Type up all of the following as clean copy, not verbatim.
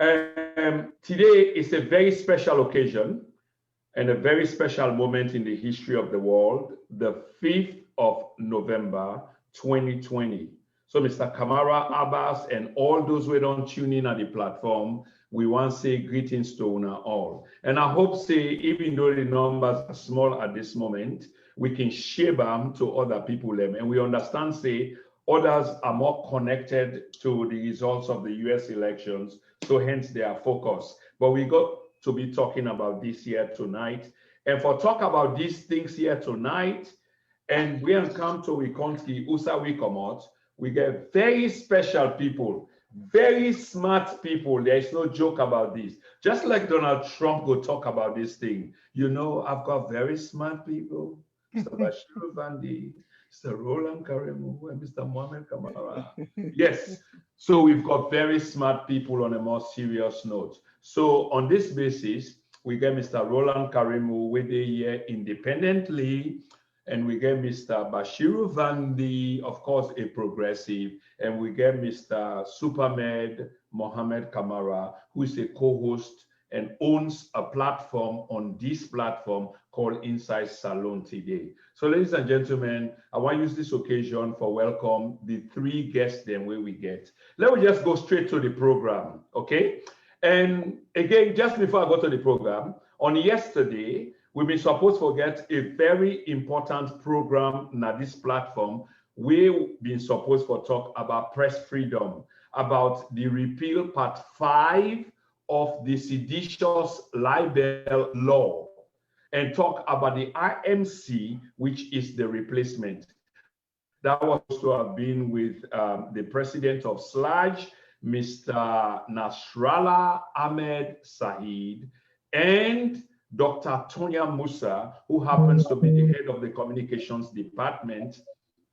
Today is a very special occasion and a very special moment in the history of the world, the 5th of November, 2020. So Mr. Kamara, Abbas, and all those who don't tune in at the platform, we want to say greetings to una all. And I hope, say, even though the numbers are small at this moment, we can share them to other people. And we understand, say, others are more connected to the results of the US elections, so hence they are focused. But we got to be talking about this here tonight. And for talk about these things here tonight, and we have come to Wikonski, Usa Wikomot, we get very special people, very smart people. There is no joke about this. Just like Donald Trump will talk about this thing. You know, I've got very smart people. Mr. Bashir Vandi, Mr. Roland Karimu, and Mr. Mohamed Kamara. Yes, so we've got very smart people on a more serious note. So on this basis, we get Mr. Roland Karimu with a year independently, and we get Mr. Bashiru Vandi, of course, a progressive, and we get Mr. Supermed Mohamed Kamara, who is a co-host and owns a platform on this platform called Inside Salon today. So ladies and gentlemen, I want to use this occasion for welcome the three guests then where we get. Let me just go straight to the program, okay? And again, just before I go to the program, on yesterday, we've been supposed to get a very important program on this platform. We've been supposed to talk about press freedom, about the repeal part 5 of the seditious libel law, and talk about the IMC, which is the replacement. That was to have been with the president of SLAJ, Mr. Nasrallah Ahmed Saeed, and Dr. Tonya Musa, who happens to be the head of the communications department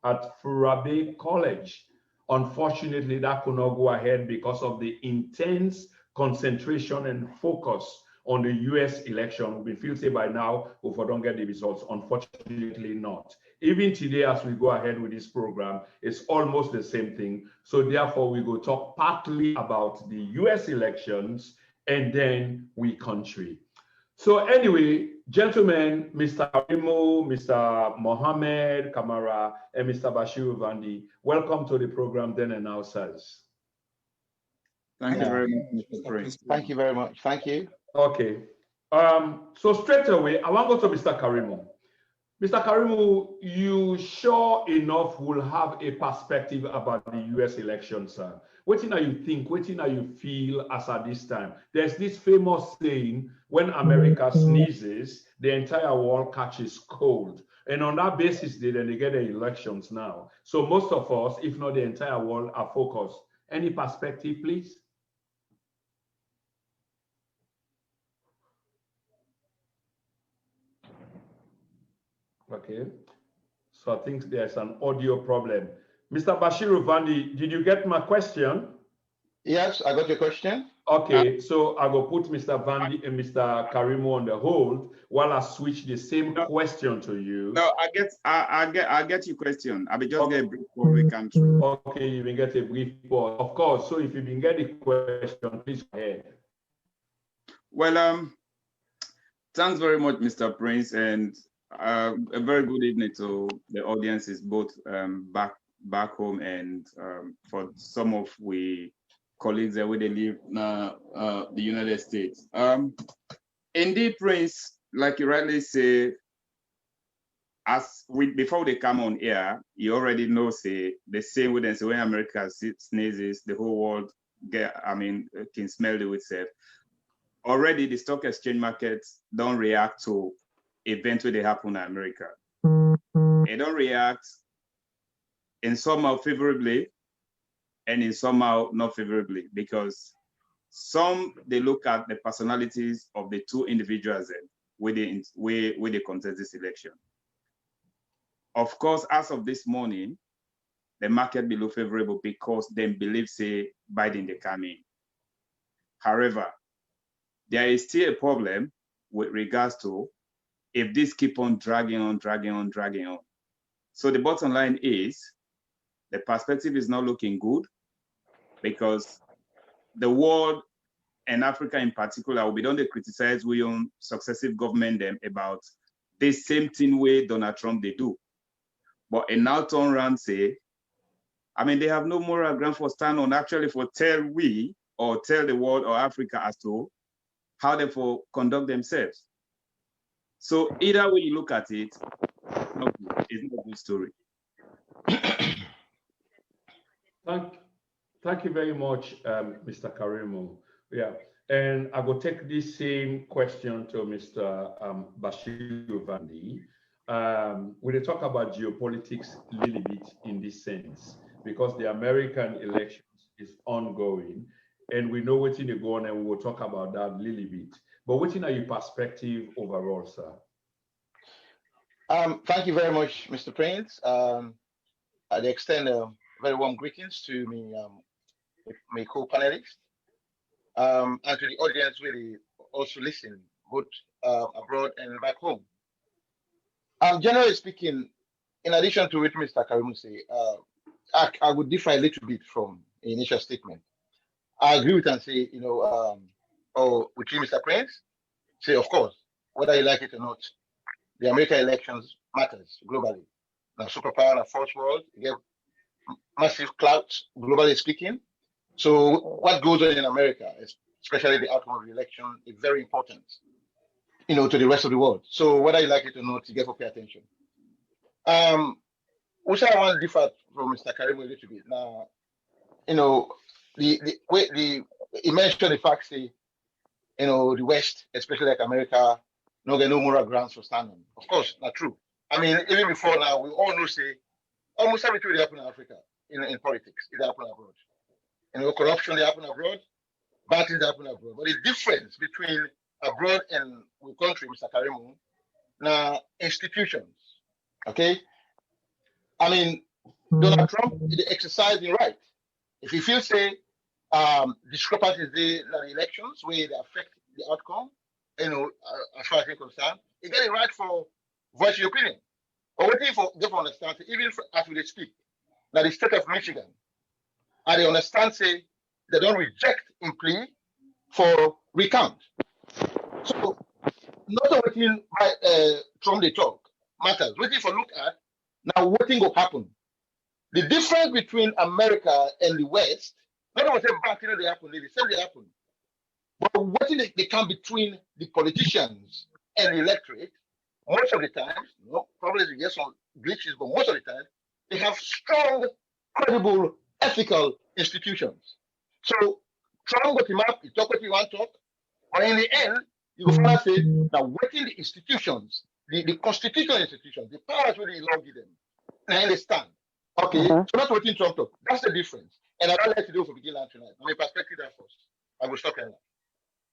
at Furabe College. Unfortunately, that could not go ahead because of the intense concentration and focus on the US election. We feel say by now, if we don't get the results, unfortunately not. Even today, as we go ahead with this program, it's almost the same thing. So therefore, we go talk partly about the US elections and then we country. So anyway, gentlemen, Mr. Arimo, Mr. Mohamed Kamara, and Mr. Bashiru Vandi, welcome to the program then and now, sirs. Thank you very much, Mr. Prince. Thank you very much. Thank you. Okay. So straight away, I want to go to Mr. Karimu. Mr. Karimu, you sure enough will have a perspective about the US election, sir. What do you think? What do you feel as at this time? There's this famous saying, when America sneezes, the entire world catches cold. And on that basis, then they get the elections now. So most of us, if not the entire world, are focused. Any perspective, please? Okay, so I think there's an audio problem. Mr. Bashiru Vandi, did you get my question? Yes, I got your question. Okay, so I will put Mr. Vandi and Mr. Karimu on the hold while I switch the same question to you. No, I get your question. I will just get a brief before we come through. Okay, you will get a brief pause. Of course, so if you can get the question, please go ahead. Well, thanks very much, Mr. Prince, and a very good evening to the audiences, both back home and for some of we colleagues that where they live the United States. Indeed, Prince, like you rightly say, before they come on air, you already know say the same way they say when America sneezes, the whole world can smell it itself. Already the stock exchange markets don't react to events when they happen in America. They don't react in somehow favorably and in somehow not favorably, because some they look at the personalities of the two individuals with the consensus election. Of course, as of this morning, the market below favorable because they believe say Biden they come in. However, there is still a problem with regards to if this keep on dragging on. So the bottom line is the perspective is not looking good because the world and Africa in particular, we don't criticize we own successive government them about the same thing way Donald Trump they do. But and now turn around say, I mean, they have no moral ground for stand on actually for tell we or tell the world or Africa as to how they for conduct themselves. So either way you look at it, it's not a good story. Thank you very much, Mr. Karimu. Yeah, and I will take this same question to Mr. Bashir Vandi. We'll talk about geopolitics a little bit in this sense, because the American elections is ongoing, and we know what's in the going, and we'll talk about that a little bit. But what's in your perspective overall, sir? Thank you very much, Mr. Prince. I extend very warm greetings to my co-panelists and to the audience really also listening, both abroad and back home. Generally speaking, in addition to what Mr. Karimu say, I would differ a little bit from the initial statement. I agree with and say, with you, Mr. Prince, say, of course, whether you like it or not, the American elections matters globally. Now, superpower and first world, you get massive clouds, globally speaking. So what goes on in America, especially the outcome of the election, is very important, to the rest of the world. So whether you like it or not, you get to pay attention. Which I want to differ from Mr. Karimu a little bit. Now, he mentioned the fact that, the West, especially like America, no get no moral grounds for standing. Of course, not true. I mean, even before now, we all know say almost everything that happen in Africa, in politics, it happen abroad. Corruption they happen abroad, bad things happen abroad. But the difference between abroad and the country, Mr. Karimu, now institutions. Okay? I mean, Donald Trump is exercising right. If he feels say discrepancies in the elections where they affect the outcome, as far as I'm concerned, he get it right for voicing your opinion. But what if they understand, even as we speak, that the state of Michigan, and they understand, say, they don't reject in plea for recount. So, not everything Trump they talk matters. What if you look at, now what thing will happen? The difference between America and the West, not only bad things they happen, they say they happen. But what they come between the politicians and the electorate, most of the time, probably there's some glitches, but most of the time, they have strong, credible, ethical institutions. So Trump got him up, he talk what he want to talk, but in the end, you will find say, now waiting the institutions, the constitutional institutions, the powers really law give them. And I understand. Okay, so not waiting Trump talk. That's the difference. And I'd like to do for beginning tonight. My perspective that first. I will stop here.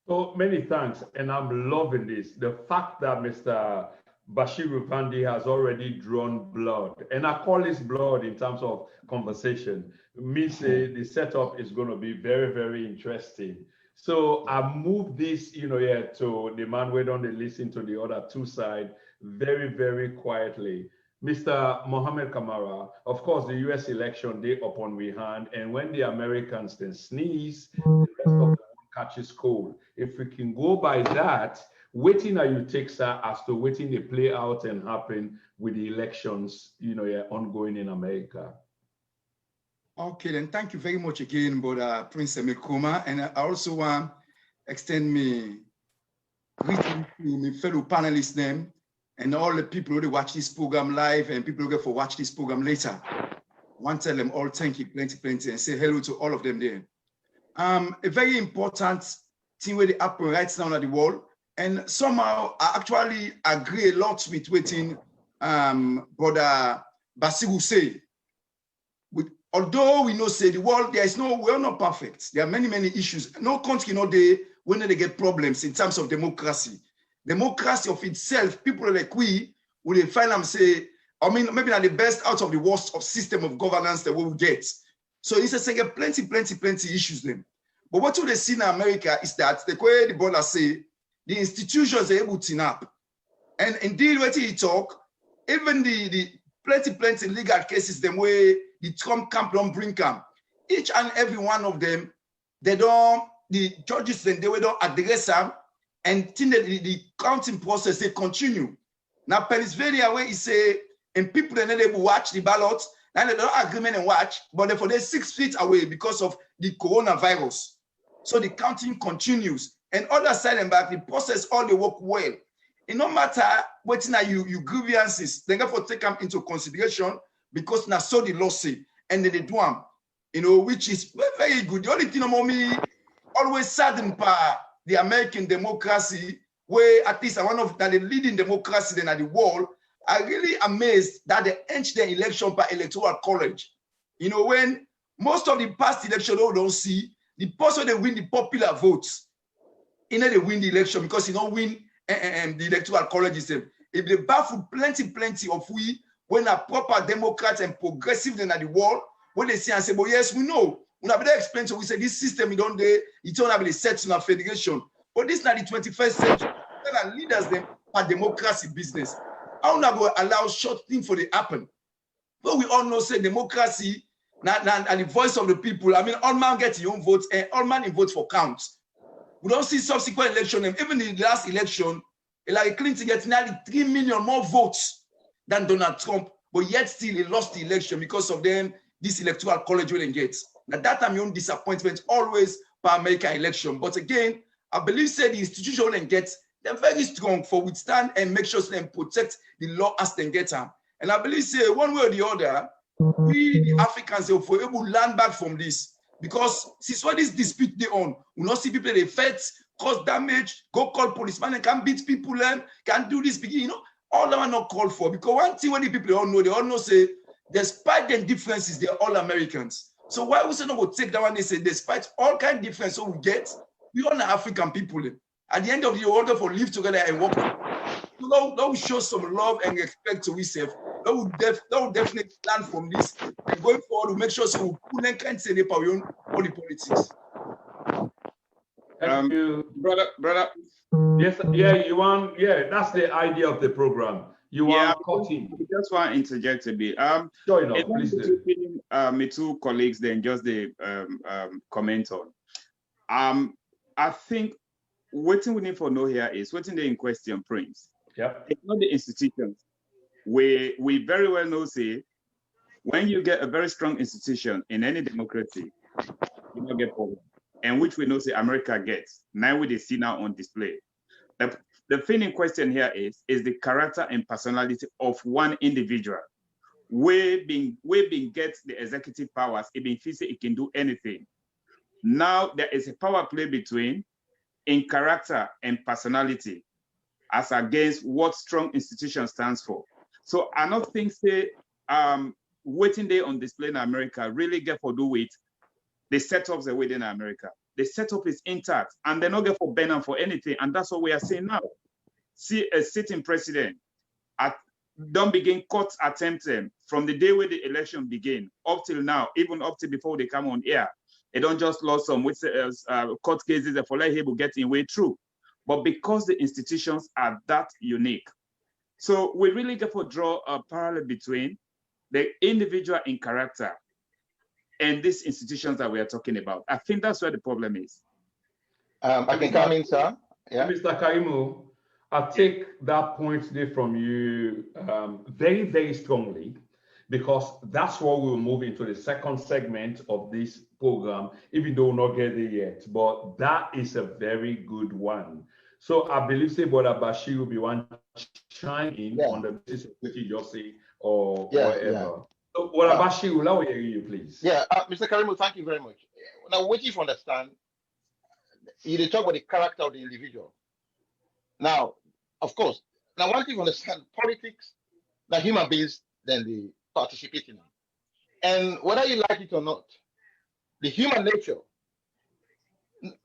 So many thanks, and I'm loving this. The fact that Mr. Bashir Vandi has already drawn blood, and I call this blood in terms of conversation, means the setup is going to be very, very interesting. So I move this, here to the man who don't listen to the other two sides very, very quietly. Mr. Mohammed Kamara, of course, the U.S. election day upon we hand, and when the Americans then sneeze, the rest of the catches cold. If we can go by that, waiting you take, sir, as to waiting they play out and happen with the elections, ongoing in America. Okay, then thank you very much again, Brother Prince Emekoma. And I also want to extend my greeting to my fellow panelists them and all the people who watch this program live and people who watch this program later. I want to tell them all thank you, plenty, and say hello to all of them there. A very important thing where they happen right now in the world, and somehow I actually agree a lot with what Brother Basiru say. Although we know say the world, we're not perfect. There are many issues. No country when they get problems in terms of democracy. Democracy of itself, people like we will find them say, maybe not the best out of the worst of system of governance that we will get. So it's a plenty issues them. But what they see in America is that the way the brother say, the institutions are able to snap. And indeed, what he talk, even the plenty legal cases, them way the Trump camp don't bring camp. Each and every one of them, they don't the judges then they will don't address them, and the counting process they continue. Now Pennsylvania where is say and people then they will watch the ballot, and they don't agreement and watch, but therefore they're 6 feet away because of the coronavirus. So the counting continues, and other side and back the process all they work well. It no matter what now you grievances, they have to take them into consideration because now so the law say, and then they do them, which is very good. The only thing about me always saddened by the American democracy, where at least one of the leading democracy then at the world, are really amazed that they end the election by electoral college. When most of the past election they don't see, the person they win the popular votes, they win the election because win the electoral college itself. If they baffle plenty of we when a proper Democrats and progressive than at the world, when they say and say, but yes, we know. We have to explain, so we say this system, it don't have a set in a federation. But this is not the 21st century. There are leaders them for democracy business. How not going to allow short thing for the happen? But we all know say democracy and the voice of the people. I mean, all man get your own votes and all man vote for counts. We don't see subsequent election. Even in the last election, Hillary Clinton gets nearly 3 million more votes than Donald Trump, but yet still he lost the election because of them, this electoral college will get. Now that time your own disappointment always per American election. But again, I believe say the institution will get they're very strong for withstand and make sure they protect the law as they get them. And I believe say one way or the other, we the Africans if we're able to learn back from this. Because since what this dispute they on, we not see people they fight, cause damage, go call policeman and can beat people and can do this, all that are not called for. Because one thing when the people they all know say, despite the differences, they're all Americans. So why we say not go take that one? They say, despite all kind of difference so we get, we all are African people. At the end of the day, we want to live together and work. So that will show some love and respect to ourselves. That will definitely learn from this. And going forward, we'll make sure so we pull and can't say all the politics. Thank you, brother. Yes, that's the idea of the program. I just want to interject a bit. Sure enough, please do. My two colleagues then just the comment on. I think what we need to know here is what in question, Prince. Yep. It's not the institutions. We very well know say when you get a very strong institution in any democracy, you don't get problem. And which we know say America gets. Now we see now on display. The thing in question here is the character and personality of one individual. We being gets the executive powers, it being feel it can do anything. Now there is a power play between in character and personality as against what strong institution stands for. So I don't think say waiting there on display in America really get for do with the setups within America. The setup is intact and they're not get for ban for anything. And that's what we are saying now. See a sitting president don't begin court attempt from the day where the election begin up till now, even up till before they come on air. They don't just lost some court cases for like able getting way through. But because the institutions are that unique. So we really get to draw a parallel between the individual in character and these institutions that we are talking about. I think that's where the problem is. I can come in, sir. Yeah. Mr. Karimu, I take that point there from you very, very strongly, because that's what we'll move into the second segment of this program, even though we're not get there yet. But that is a very good one. So I believe say Brother Bashir will be one chime in on the basis of what you just say or whatever. Yeah. So Brother Bashir, will I hear you, please? Yeah, Mr. Karimu, thank you very much. Now, what you understand, you talk about the character of the individual. Now, of course, now one thing you understand, politics, the human beings, then they participate in it. And whether you like it or not, the human nature,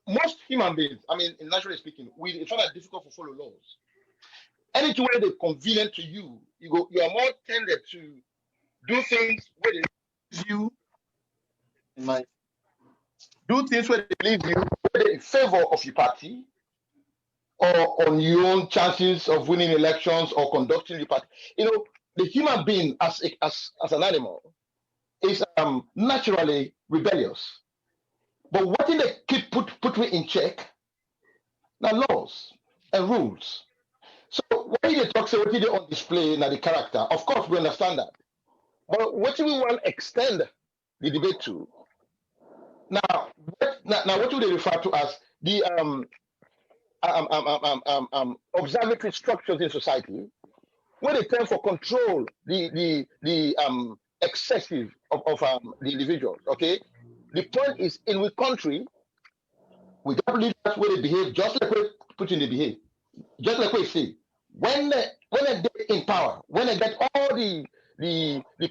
most human beings, I mean, naturally speaking, it's not that difficult to follow laws. Any way they're convenient to you, you are more tended to do things where they leave you, do things where they leave you, whether in favor of your party, or on your own chances of winning elections or conducting your party. The human being as an animal is naturally rebellious. But what did they keep put me in check? Now laws and rules. So when you talk, say what did they on display now the character? Of course, we understand that. But what do we want to extend the debate to? Now, what do they refer to as the observatory structures in society, where they tend for control the excessive of the individuals. Okay, the point is in which country we don't believe that's where they behave, just like we Putin they behave, just like we say when they get in power, when they get all the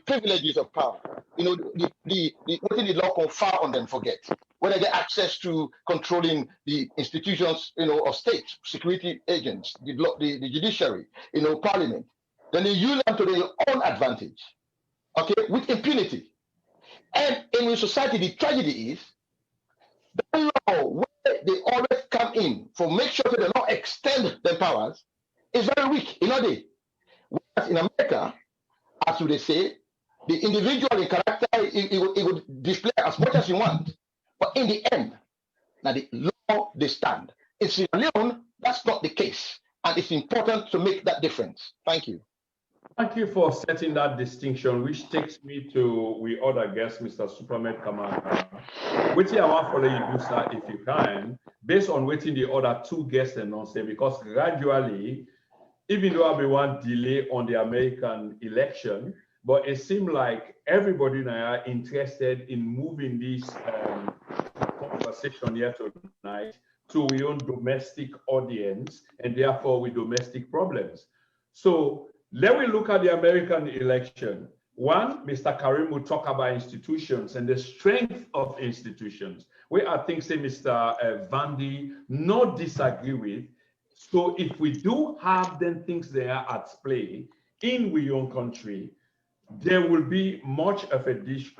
privileges of power, you know, what the law confer on them, forget. When they get access to controlling the institutions, you know, of state, security agents, the judiciary, you know, parliament, then they use them to their own advantage, okay, with impunity. And in society, the tragedy is the law, where they always come in for make sure that they don't extend their powers, is very weak, you know. Whereas in America, as they say, the individual in character, it would display as much as you want. But in the end, now the law, they stand. In Sierra Leone, that's not the case. And it's important to make that difference. Thank you. Thank you for setting that distinction, which takes me to we other guest, Mr. Supramed Kamara. Waiting I want follow you, sir, if you can, based on waiting the other two guests and not say, because gradually, even though everyone delay on the American election, but it seemed like everybody now are interested in moving this conversation here tonight to our own domestic audience and therefore with domestic problems. So let me look at the American election. One, Mr. Karim will talk about institutions and the strength of institutions, where I think, say, Mr. Vandy not disagree with. So if we do have then things there at play in our own country, there will be much of a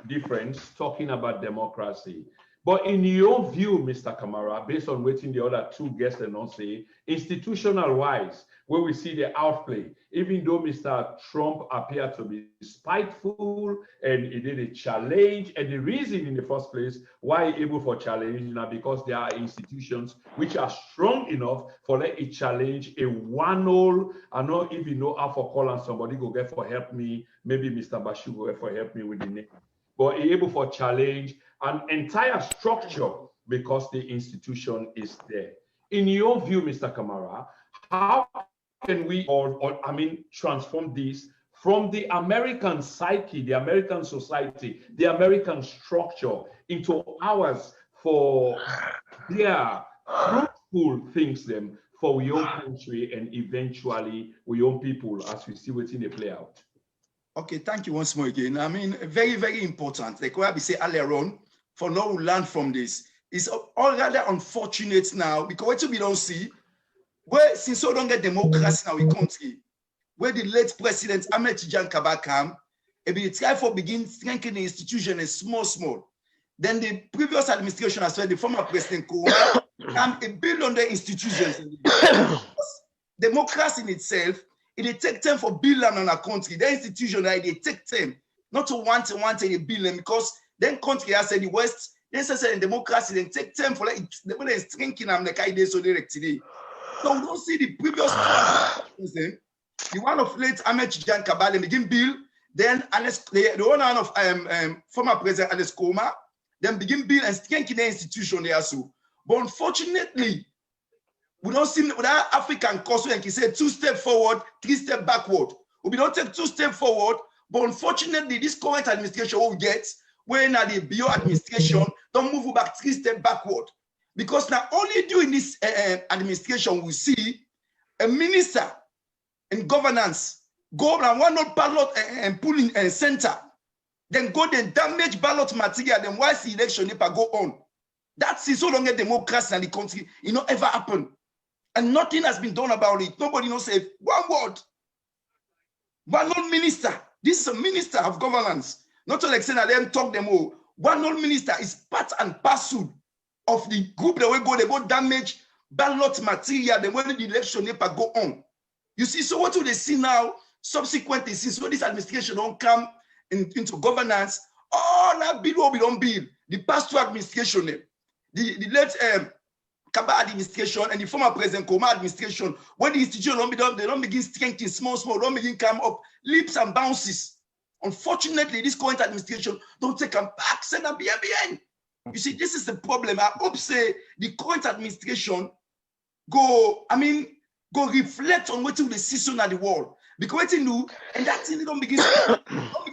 difference talking about democracy. But in your view, Mr. Kamara, based on waiting the other two guests and not say, institutional wise, where we see the outplay, even though Mr. Trump appeared to be spiteful and he did a challenge, and the reason in the first place why he able for challenge now because there are institutions which are strong enough for let it challenge a one-all. I don't even know how for call and somebody go get for help me, maybe Mr. Bashir go get for help me with the name, but he able for challenge an entire structure because the institution is there. In your view, Mr. Kamara, how can we, transform this from the American psyche, the American society, the American structure into ours for their fruitful things them for our own country and eventually our own people as we see what's in the play out? Okay, thank you once more again. I mean, very, very important. Like what I say earlier on, for now we learn from this. It's all rather unfortunate now because what we don't see, where since we don't get democracy in our country, where the late president Ahmed Tijan Kabakam, they try for begin strengthening the institution is small. Then the previous administration as well, the former president Kouma, build on the institutions. Democracy in itself, it take time for building on a country. The institution, they take time, not to want a building because then country has said the West, they say in democracy, then take time for like the strengthening them like ideas so directly. So we don't see the previous president, the one of late Ahmed Tijan Kabale begin build, then the one of former president Alex Kouma, then begin build and strengthen the institution there so. But unfortunately, we don't see that African culture and he said 2 steps forward, 3 steps backward. We don't take 2 steps forward, but unfortunately, this current administration will get when the bio administration don't move back 3 steps backward. Because now only during this administration we see a minister in governance go and one not ballot and pulling center, then go then damage ballot material, then why the election never go on. That's so long a democracy in the country, it not ever happen. And nothing has been done about it. Nobody knows say one word. One old minister. This is a minister of governance. Not to like say that them talk them all. One old minister is part and parcel of the group that they go damage ballot material, then when the election never go on. You see, so what do they see now? Subsequently, since when this administration don't come into governance, oh, now bill will be on bill. The past two administration, the late Kaba administration and the former President Koma administration, when the institution they don't begin strengthening small, don't begin come up leaps and bounces. Unfortunately, this current administration don't take them back, send them behind. You see, this is the problem. I hope say the current administration go reflect on what the season at the world. Because what you do, and that thing they don't begin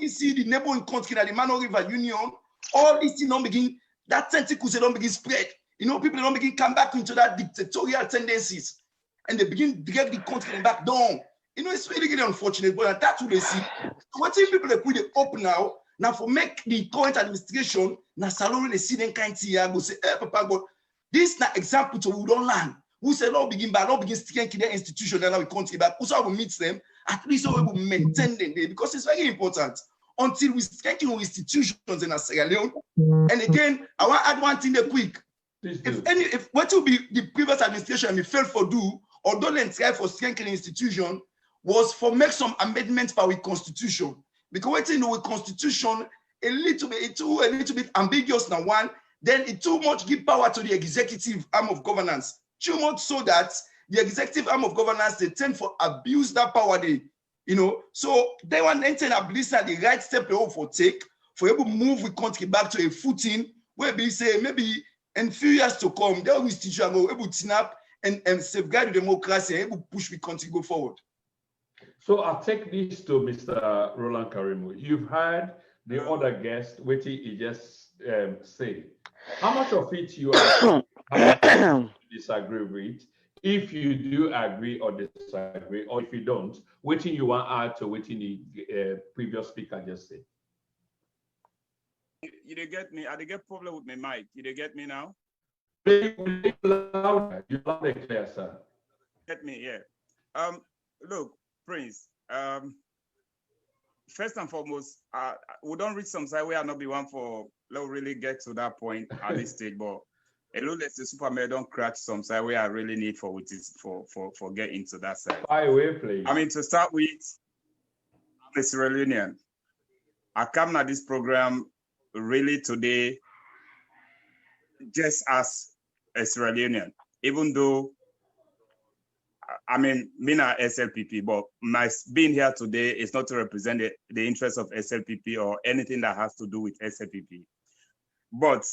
see the neighboring country that the Mano River Union, all these things don't begin, that tentacles they don't begin spread. You know, people don't begin come back into that dictatorial tendencies and they begin to drag the country back down. You know, it's really, really unfortunate, but that's what they see. So what if people like we up now for make the current administration, now salon they see them kind of here, go say, hey, Papa God, this is an example to we don't learn. Who say no begin back, no begin sticking their institution, and now we country back. Also, we meet them, at least we will maintain them there because it's very important. Until we strengthen our institutions in Sierra Leone. And again, I want to add one thing there quick. If what will be the previous administration we failed for do, or don't try for strengthening institution, was for make some amendments for our constitution. Because what you know, with constitution a little bit ambiguous now one, then it too much give power to the executive arm of governance. Too much so that the executive arm of governance they tend to abuse that power they, you know. So they want to enter the right step for take for able to move the country back to a footing where we say maybe in few years to come, they will institution go able to snap and safeguard the democracy and able to push the country go forward. So I'll take this to Mr. Roland Karimu. You've heard the other guest, what he just said. How much of it you are disagree with? If you do agree or disagree, or if you don't, what you want to add to what the previous speaker just said? You didn't get me. I didn't get problem with my mic. You didn't get me now? Play louder. You loud and clear, sir. Get me, yeah. Look, Prince. First and foremost, we don't reach some side where I not be one for really get to that point at this stage, but a little less the Superman don't crack some side where I really need for with this for get into that side. By way, please. I mean, to start with, I'm a Sierra Leonean. I come to this program really today just as a Sierra Leonean, even though I mean, me not SLPP, but my being here today is not to represent the interests of SLPP or anything that has to do with SLPP. But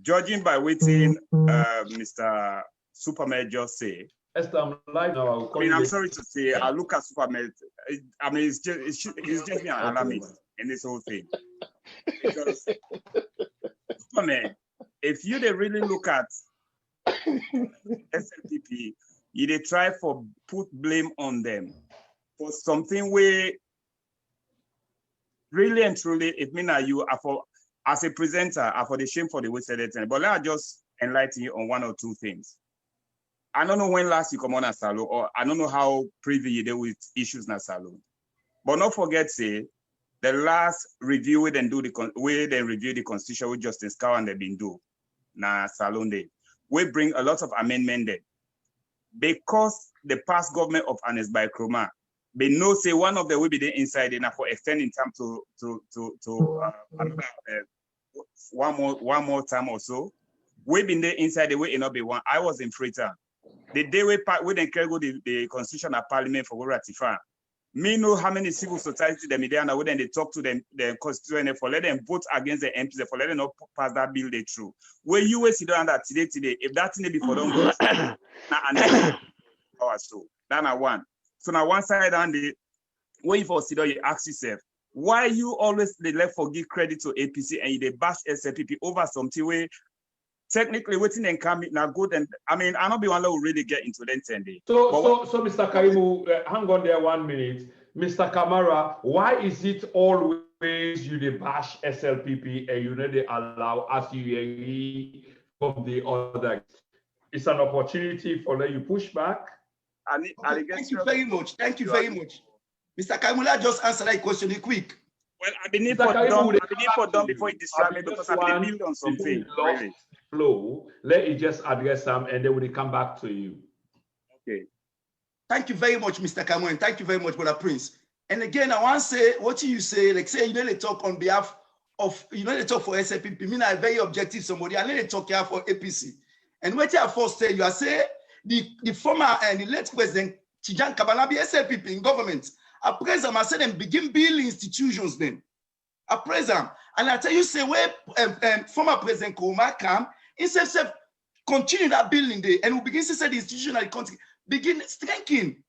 judging by what Mr. Superman just said, I'm sorry to say, I look at Superman, I mean, it's just me an alarmist in this whole thing. Because Superman, if you really look at SLPP, you they try for put blame on them for something where really and truly, it means that you are for, as a presenter, are for the shame for the way said it. But let me just enlighten you on one or two things. I don't know when last you come on a salon, or I don't know how privy you deal with issues in a salon. But don't forget, say, the last review we then do review the constitution with Justice Cow and they've been do na salon day. We bring a lot of amendment there. Because the past government of Anes by Kroma, they know say one of the will be there inside enough for extending time to another one more time or so. We've been there inside the way it not be one. I was in Freetown. The day we then carry the constitution of parliament for ratify. Me know how many civil society them there and then they talk to them the constituent for let them vote against the MPs for let them not pass that bill they through. Where you will sit down that today, if that thing before don't go so that na one. So now one side and the way for sit down, you ask yourself, why you always they left for give credit to APC and they bash SLPP over something where technically waiting and coming now good and I mean I not be one that will really get into them 10 days. So Mr. Karimu, hang on there 1 minute. Mr. Kamara, why is it always you they bash SLPP and you know they allow us you from the other? It's an opportunity for let you push back. Thank you very much. Thank you very much. Mr. Kamula just answer that question quick. Well, I believe for done before you distract me because I believe on something. Really. Flow, let it just address them and then we come back to you. Okay. Thank you very much, Mr. Kamara, and thank you very much, Brother Prince. And again, I want to say what you say, like say you really talk on behalf of, you know, they talk for SLPP, mean I very objective somebody, and then they talk here for APC. And what you have first say, you are saying the former and the late president Chijan Kabanabi SLPP in government, at present, I say them begin building institutions then. At present, and I tell you, say where former President Nkrumah come, instead of continue that building there, and we begin to say the institutional country begin strengthening.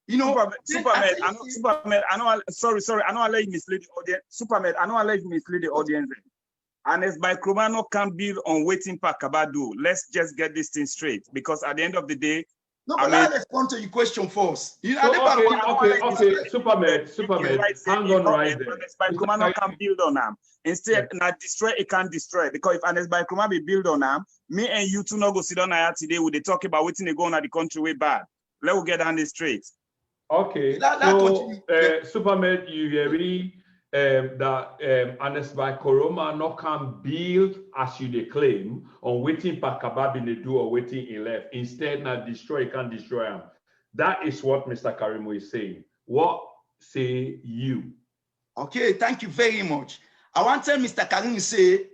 You know, Superman, I know, sorry, I know I let you mislead the audience. Superman, I know I let you mislead the audience. And as by Nkrumah no can build on waiting for Kabadu, let's just get this thing straight. Because at the end of the day, no, but I'll respond to your question first. You know, okay, Superman, hang on right there. By Nkrumah no can build on them. Instead, not destroy, it can't destroy. Because if Anes by Nkrumah be build on them, me and you two no go sit down here today with they talk about waiting they go on at the country way bad. Let's get on this straight. Okay, so Superman, you agree that Anes by Nkrumah no can build as you they claim on waiting for Kabab in the do or waiting in left. Instead, not destroy, you can't destroy them. That is what Mr. Karimu is saying. What say you? Okay, thank you very much. I want to tell Mr. Karimu say,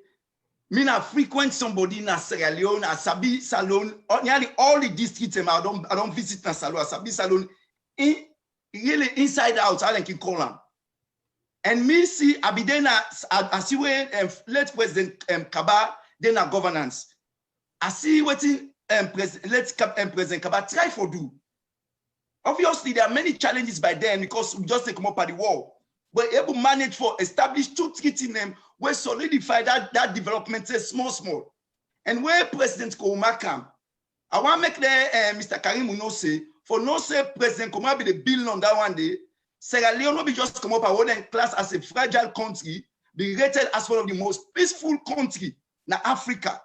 me na frequent somebody in Sierra Leone, Asabi Salon, nearly all the districts I don't visit na Salon, Asabi Salon. Really inside out, I can call them. And me see Abidena, I see where late President Kaba, then a governance. I see what President Kaba try for do. Obviously, there are many challenges by then because we just take them up at the wall. But able to manage for establish 2 treating them where solidify that development small. And where President Nkrumah come, I want to make the Mr. Karimu no say. For no say President Nkrumah be the bill on that one day, Sierra Leone will be just come up and class as a fragile country, be rated as one of the most peaceful country in Africa.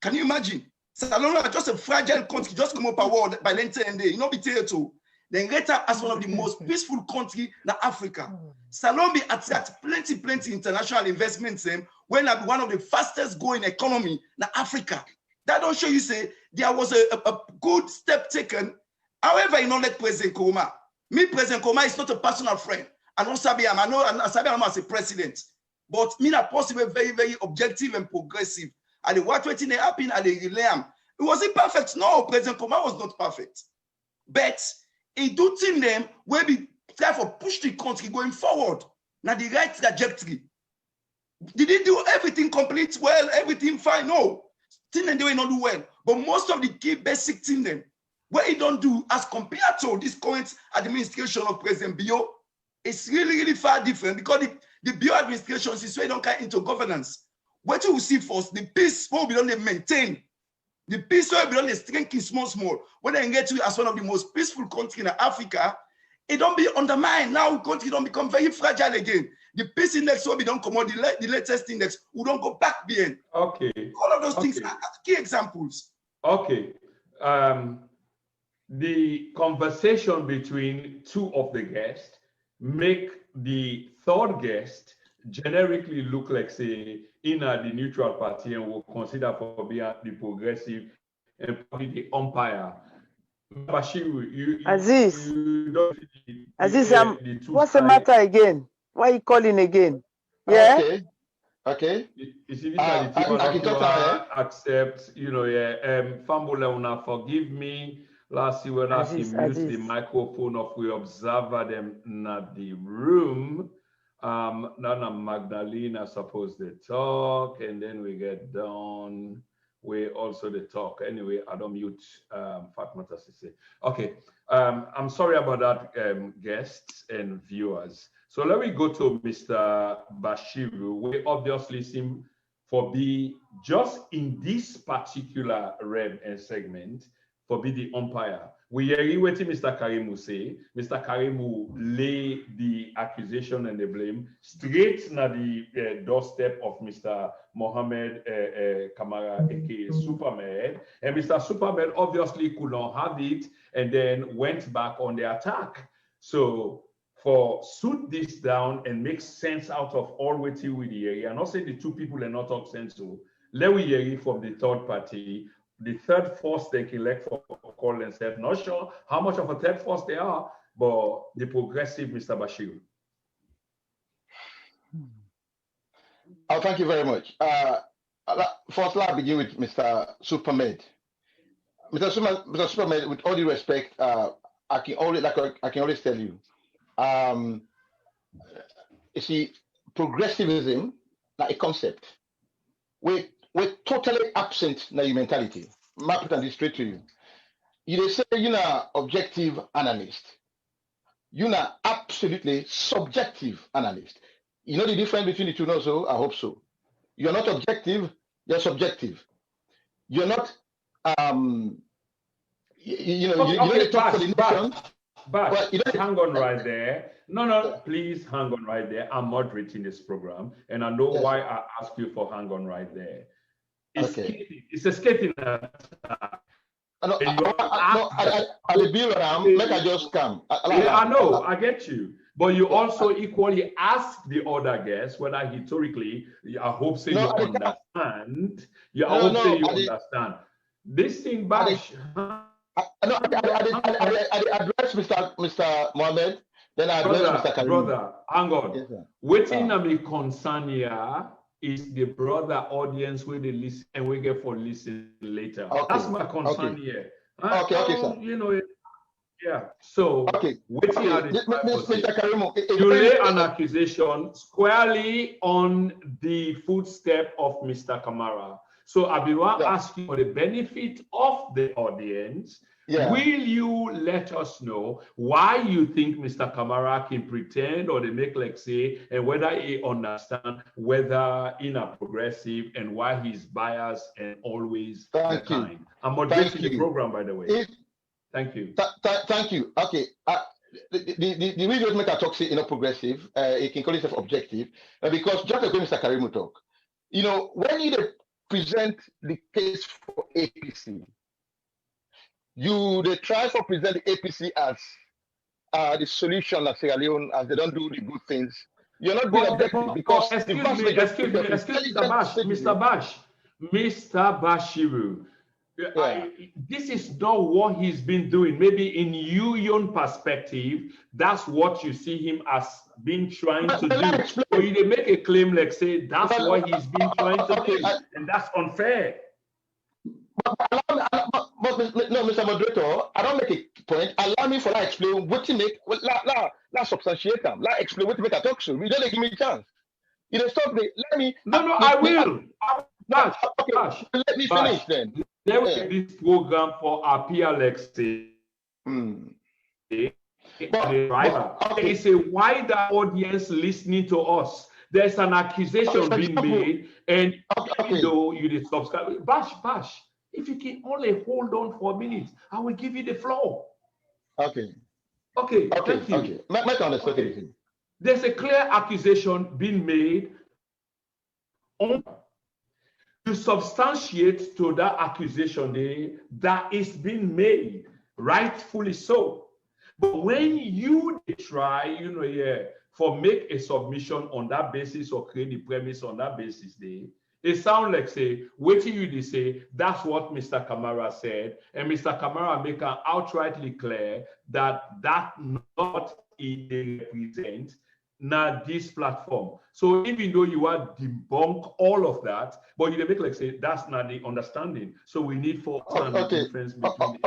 Can you imagine? Sierra Leone is just a fragile country, just come up award by Lente and day, you know, be to then rated as one of the most peaceful country in Africa. Sierra Leone be attract plenty international investments when I be one of the fastest growing economy in Africa. That don't show you say there was a good step taken. However, you know, like President Nkrumah. Me, President Nkrumah is not a personal friend. I know Sabi, I know Sabi as a president. But me, not possible, very objective and progressive. And the what waiting happen and the relay. It wasn't perfect. No, President Nkrumah was not perfect. But he do things them where we try to push the country going forward. Now the right trajectory. Did he do everything complete well, everything fine? No. Things them they not do well. But most of the key basic things them what he don't do as compared to this current administration of President Bio, it's really far different because the Bio administration is where they don't get into governance. What you will see first, the peace will be done they maintain. The peace will be done they strengthen small. When they get to as one of the most peaceful countries in Africa, it don't be undermined. Now country don't become very fragile again. The peace index will be done come out, the latest index, we don't go back behind. Okay. All of those things are key examples. Okay. The conversation between 2 of the guests make the 3rd guest generically look like say in the neutral party and will consider for being the progressive and probably the umpire. Bashiru, Aziz, what's the matter again? Why are you calling again? Yeah. Okay. You see, I can accept. You know, Fambula, una forgive me. Last year when I used the microphone of we observe them in the room. Nana Magdalena supposed to talk, and then we get done. We also the talk. Anyway, I don't mute Fatma Sise. Okay. I'm sorry about that, guests and viewers. So let me go to Mr. Bashiru. We obviously seem for be just in this particular realm and segment for be the umpire. We are waiting Mr. Karimu say. Mr. Karimu lay the accusation and the blame straight na the doorstep of Mr. Mohammed Kamara, aka Superman. And Mr. Superman obviously could not have it and then went back on the attack. So for suit this down and make sense out of all waiting with the area, and not say the 2 people are not talk sense to, let we hear from the 3rd party. The 3rd force they can elect for call themselves. Not sure how much of a 3rd force they are, but the progressive Mr. Bashir. Oh, thank you very much. First, I'll begin with Mr. Supermed. Mr. Supermed, with all due respect, I can always tell you, you see, progressivism, like a concept, we're totally absent in your mentality. I put this straight to you. You say you're an objective analyst. You're an absolutely subjective analyst. You know the difference between the two, no? So I hope so. You're not objective, you're subjective. You're not, you don't talk for the nation. But hang on right there. No, please hang on right there. I'm moderating this program, and I know why I ask you for hang on right there. It's a skating attack. No, I build around, make I just come. I know, I get you. But you also equally ask the other guests whether rhetorically, I hope so you understand. You understand. This thing, Bash. I address Mr. Mohammed, then I address Mr. Karim. Brother, hang on. Yes, waiting on me concern here is the brother audience where they listen and we get for listen later. Okay. That's my concern here. Okay, sir. You know it. Yeah. So waiting at Mr. Karim, you lay an accusation squarely on the footstep of Mr. Kamara. So I will ask you for the benefit of the audience. Will you let us know why you think Mr. Kamara can pretend or they make like say, and whether he understand whether in a progressive and why he's biased and always kind. I'm moderating the program, by the way. Thank you. Thank you. Okay. The reason make a talk say progressive, it can call itself objective, because just like Mr. Karim talk, when you present the case for APC, they try to present the APC as the solution of Sierra Leone, as they don't do the good things. You're not being objective because Mr. Bashiru, this is not what he's been doing. Maybe in your perspective, that's what you see him as being trying to do. So you make a claim like say that's what he's been trying to do, and that's unfair. But no, Mr. Moderator, I don't make a point. Allow me for that explain what you make. Let's substantiate them. Let's explain what you make a talk show. You don't give me a chance. You don't stop me. Let me. No, I will. Bash. Let me finish then. They will make this program for appear like say. It's a wider audience listening to us. There's an accusation being made, and you did subscribe. Bash. If you can only hold on for a minute, I will give you the floor. Okay. Thank you. Okay. There's a clear accusation being made to substantiate to that accusation that is being made, rightfully so. But when you try, for make a submission on that basis or create the premise on that basis, it sounds like say, waiting you to say, that's what Mr. Kamara said, and Mr. Kamara make an outrightly clear that not it represent now this platform. So even though you are debunk all of that, but you make like say that's not the understanding. So we need for the difference between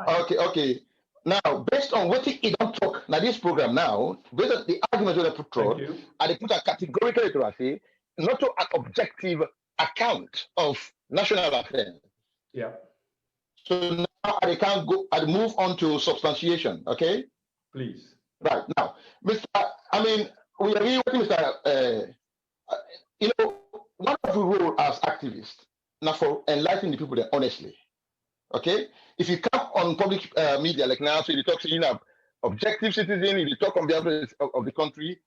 Okay. Now, based on what he don't talk now this program now, based on the argument that I put forward, and they put a categorical literacy, not to an objective account of national affairs. Yeah. So now I can go and move on to substantiation. Okay. Please. Right now, we agree with Mr. One of the role as activists now for enlightening the people there honestly. Okay. If you come on public media like now, so you talk to objective citizen, you talk on behalf of the country,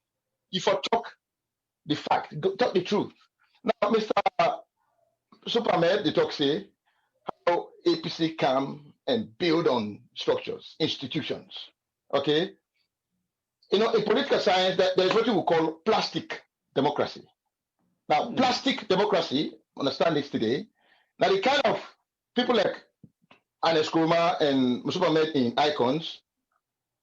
if you talk the fact, talk the truth. Now, Mr. Supermed, the talk say how APC come and build on structures, institutions. Okay. In political science, there's what we call plastic democracy. Now, plastic democracy, understand this today. Now, the kind of people like Anes Kurma and Supermed in Icons,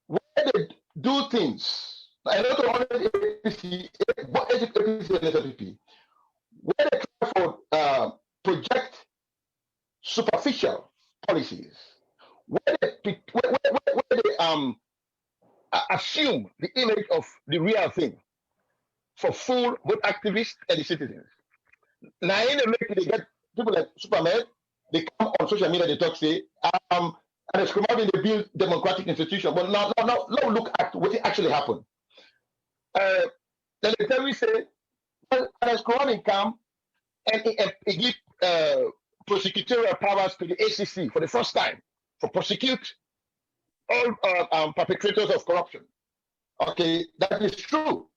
where they do things, and not only APC, but APC and SLPP, where they try for project superficial policies, where they assume the image of the real thing for full both activists and the citizens. Now in the make they get people like Superman, they come on social media, they talk, say, and it's promoting they build democratic institution. But now look at what actually happened. Then they tell me, say, well, as Corona come and he give prosecutorial powers to the ACC for the first time for prosecute all perpetrators of corruption. Okay, that is true.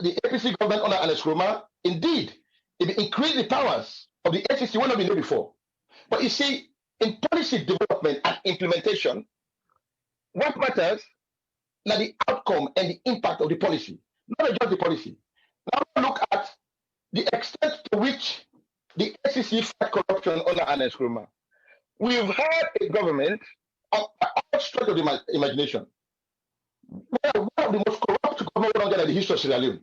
The APC government under Alex Roma, indeed, it increased the powers of the ACC one of the day before. But you see, in policy development and implementation, what matters is the outcome and the impact of the policy, not just the policy. Now look at the extent to which the ACC fight corruption under Alex Roma. We've had a government outstretched of the imagination. One of the most corrupt governments in the history of Sierra Leone.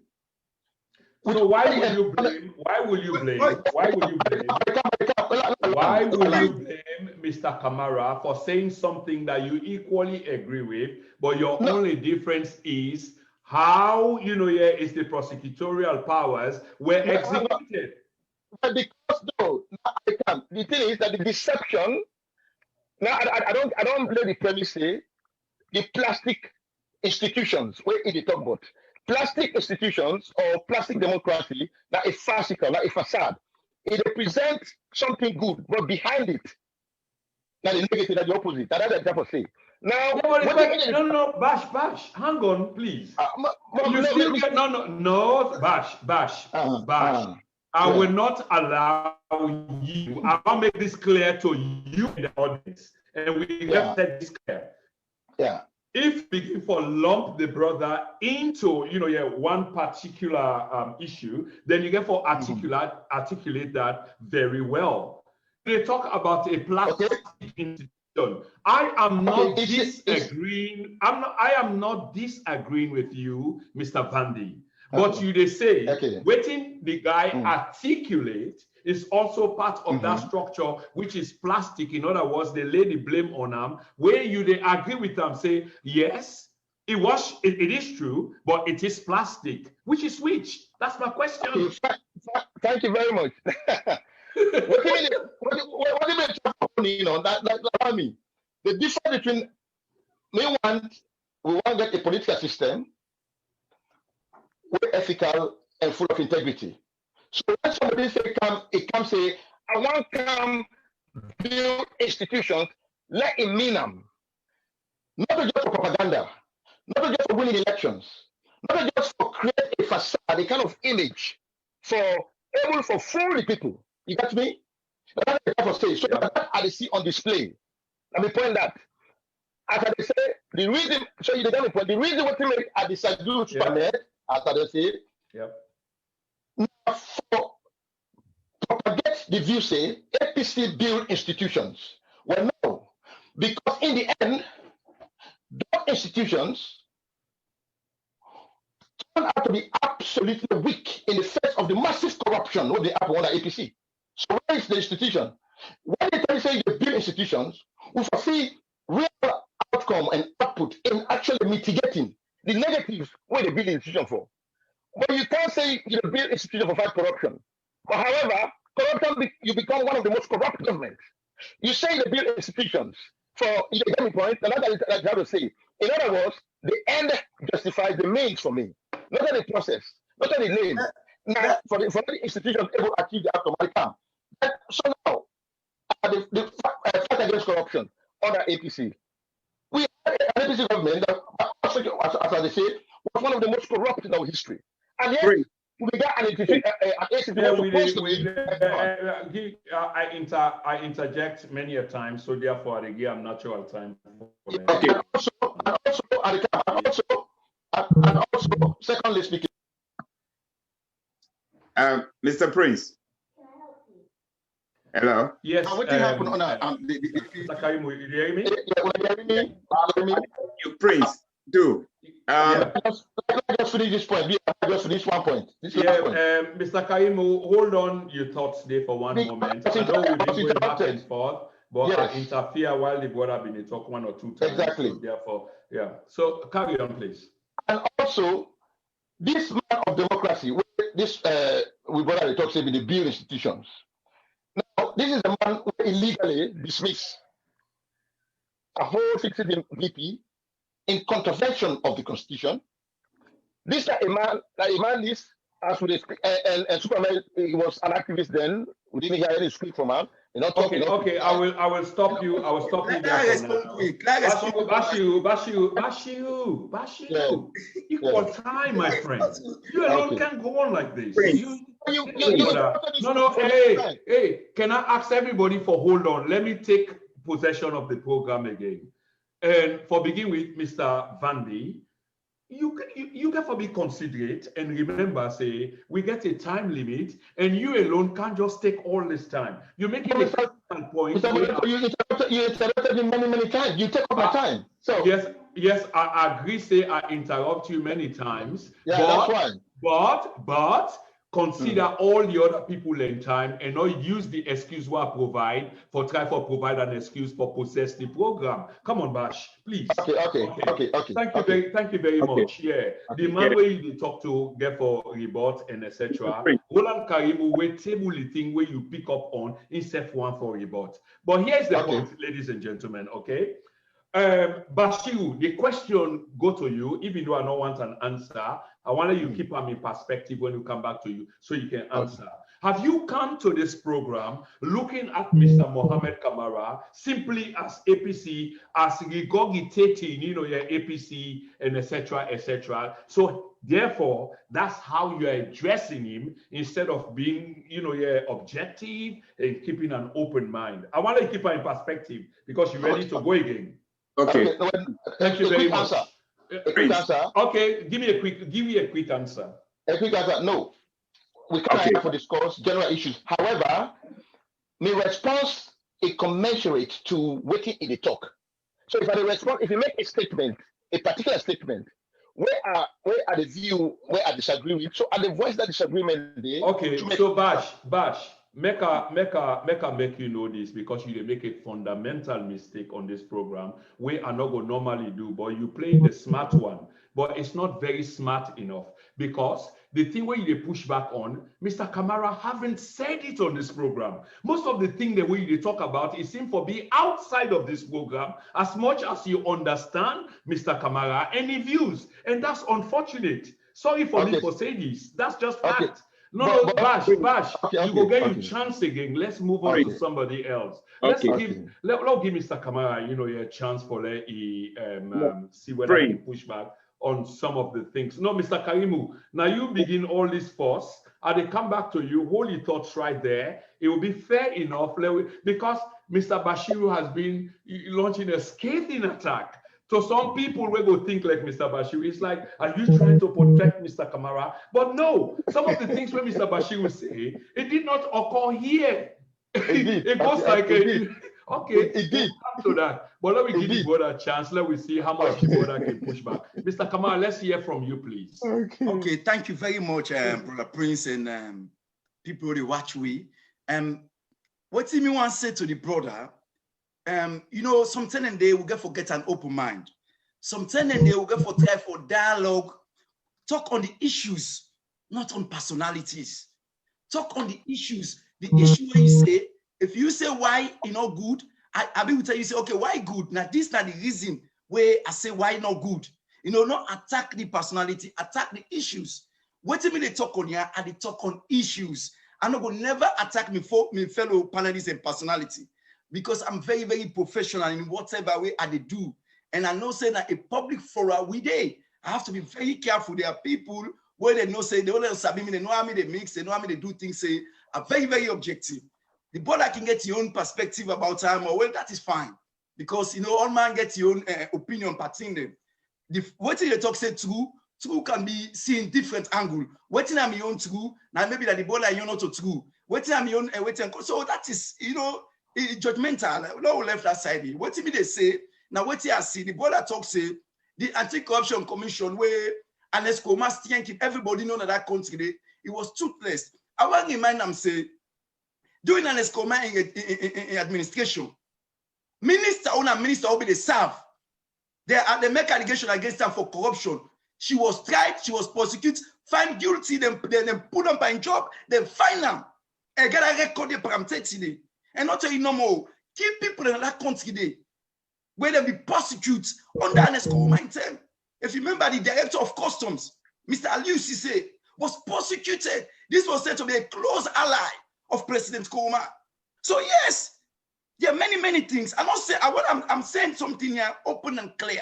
So why will you blame? Why will you blame? Why will you blame? Why will you blame Mr. Kamara for saying something that you equally agree with, but your only difference is how is the prosecutorial powers were executed? Because though the thing is that the deception. Now I don't blame the premise say the plastic institutions where in the talk about plastic institutions or plastic democracy that is farcical, that is facade. It represents something good, but behind it, that is negative, that the opposite. That's the example say. Now, no, Bash, hang on, please. Bash. I will not allow you. I want to make this clear to you in the audience, and we can set this clear. Yeah. If you begin to lump the brother into one particular issue, then you get to articulate that very well. They talk about a plastic institution. I am not disagreeing. I am not disagreeing with you, Mr. Vandy. But they say waiting the guy articulate is also part of that structure, which is plastic. In other words, they lay the blame on them. Where they agree with them, say, yes, it is true, but it is plastic. Which is which? That's my question. Okay, thank you very much. What do you mean? That me. The difference between we want to get a political system we're ethical and full of integrity. So when somebody say say, I want to come build institutions, let it mean them. Not just for propaganda, not just for winning elections, not just for create a facade, a kind of image for able for fool the people. You got me? That's what I say. So that I see on display. Let me point that. After they say the reason, so you don't point the reason what they make I disagree with Superman. After they say, now for propagate the view, say APC build institutions. Well, no, because in the end, those institutions turn out to be absolutely weak in the face of the massive corruption what they have under APC. So where is the institution? When they say they build institutions, we foresee real outcome and output in actually mitigating the negatives where they build the institution for. But you can't say you build institution for fight corruption. But however, corruption, you become one of the most corrupt governments. You say they build institutions for, you get me point, and that's what I have to say. In other words, the end justifies the means for me, not only the process, not only the name. Now, for the institution able to achieve the outcome, so now, the fight against corruption under APC. We had an APC government that, as they say, was one of the most corrupt in our history. And yet, we got an institution, I interject many a time, so therefore I give natural time. Okay. And also, secondly speaking. Mr. Prince. Hello. Yes. What did happen on you hear me? You Prince, do. Let's finish this point. Just finish one point. Mr. Kaimu, hold on your thoughts there for one moment. I know we've been going back and forth, but I interfere while the brother been talk one or two times. Exactly. So therefore, So carry on, please. And also, this man of democracy, this we brother talks about the bill institutions. Now, this is a man who illegally dismissed a whole 60 VP in contravention of the constitution. This is a man this, as with and Superman, he was an activist then. We didn't hear any speak from him. Okay. I will stop you. I will stop you there for now. Bashiru. Equal time, my friend. You alone can't go on like this. No. Hey. Can I ask everybody for hold on? Let me take possession of the program again. And for begin with, Mr. Vandy, you have to be considerate and remember, say, we get a time limit and you alone can't just take all this time. You're making a point. You interrupted me many times. You take up my time. So yes, I agree, say I interrupt you many times. Yeah, that's fine. But consider all the other people in time and not use the excuse we provide provide an excuse for possess the program. Come on, Bash, please. Okay. Thank you very much. Yeah. The man where you talk to get for rebut and etc. Roland Karimu will table the thing where you pick up on instead one for rebut. But here's the point, ladies and gentlemen, okay? Bashiru, the question go to you, even though I don't want an answer. I want you keep them in perspective when you come back to you so you can answer. Have you come to this program looking at Mr. Mohammed Kamara simply as APC, as regurgitating, your APC and etc. So therefore, that's how you are addressing him instead of being, objective and keeping an open mind. I want to keep her in perspective because you're ready to go again. Okay. Thank you very much. A quick answer. Okay, give me a quick answer. A quick answer. No, we can't have to discuss general issues. However, my response is commensurate to waiting in the talk. So if you make a statement, a particular statement, where are the view where I disagree with? So I voice that disagreement there. Okay, so Bash. Make you know this because you make a fundamental mistake on this program where I not go normally do, but you play the smart one, but it's not very smart enough because the thing where you push back on, Mr. Kamara haven't said it on this program. Most of the thing that we talk about is seem for be outside of this program as much as you understand Mr. Kamara any views, and that's unfortunate. Sorry for me for saying this. That's just fact. No, Bash, you go get your chance again. Let's move on to somebody else. Let's give Mr. Kamara, a chance for see whether he can push back on some of the things. No, Mr. Karimu, now you begin all this force. I will come back to you. Hold your thoughts right there. It will be fair enough because Mr. Bashiru has been launching a scathing attack. So some people will go think like Mr. Bashir. It's like, are you trying to protect Mr. Kamara? But no, some of the things where Mr. Bashir will say, it did not occur here. It goes like it did. To that. But let me give the brother a chance. Let me see how much the brother can push back. Mr. Kamara, let's hear from you, please. Okay, thank you very much, Brother Prince and people who watch we. What do you want to say to the brother? Sometimes they will get forget an open mind. Sometimes they will get for try for dialogue, talk on the issues, not on personalities. Talk on the issues. The issue where you say, if you say why you not good, I will tell you, say, okay, why good? Now this is not the reason where I say why not good. Not attack the personality, attack the issues. What do you mean they talk on here and they talk on issues? I'm not going to never attack my fellow panelists and personality. Because I'm very, very professional in whatever way I do. And I know say that a public forum we day, I have to be very careful. There are people where they know say they only sabi me, they know how me they mix, they know how me they do things, say are very, very objective. The brother can get your own perspective about time, or well, that is fine. Because all man gets your own opinion parting them. What they talk say true can be seen different angle. Waiting on my own true, now maybe that the brother you not true. Waiting on my own waiting. So that is judgmental. No left that side. What me they say now? What I see the brother talk say the Anti-Corruption Commission where Ernest Koma strengthened everybody know that country, it was toothless. I want to remind them, say, during Ernest Koma in administration, minister will be the serve. They make allegation against her for corruption. She was tried, she was prosecuted, found guilty, then put them by job, then fine them. And get a record today. And not tell you no more. Keep people in that country there, where they be prosecuted under Ernest Koma. If you remember, the director of customs, Mr. Aliu was prosecuted. This was said to be a close ally of President Koma. So yes, there are many things. I'm saying something here open and clear.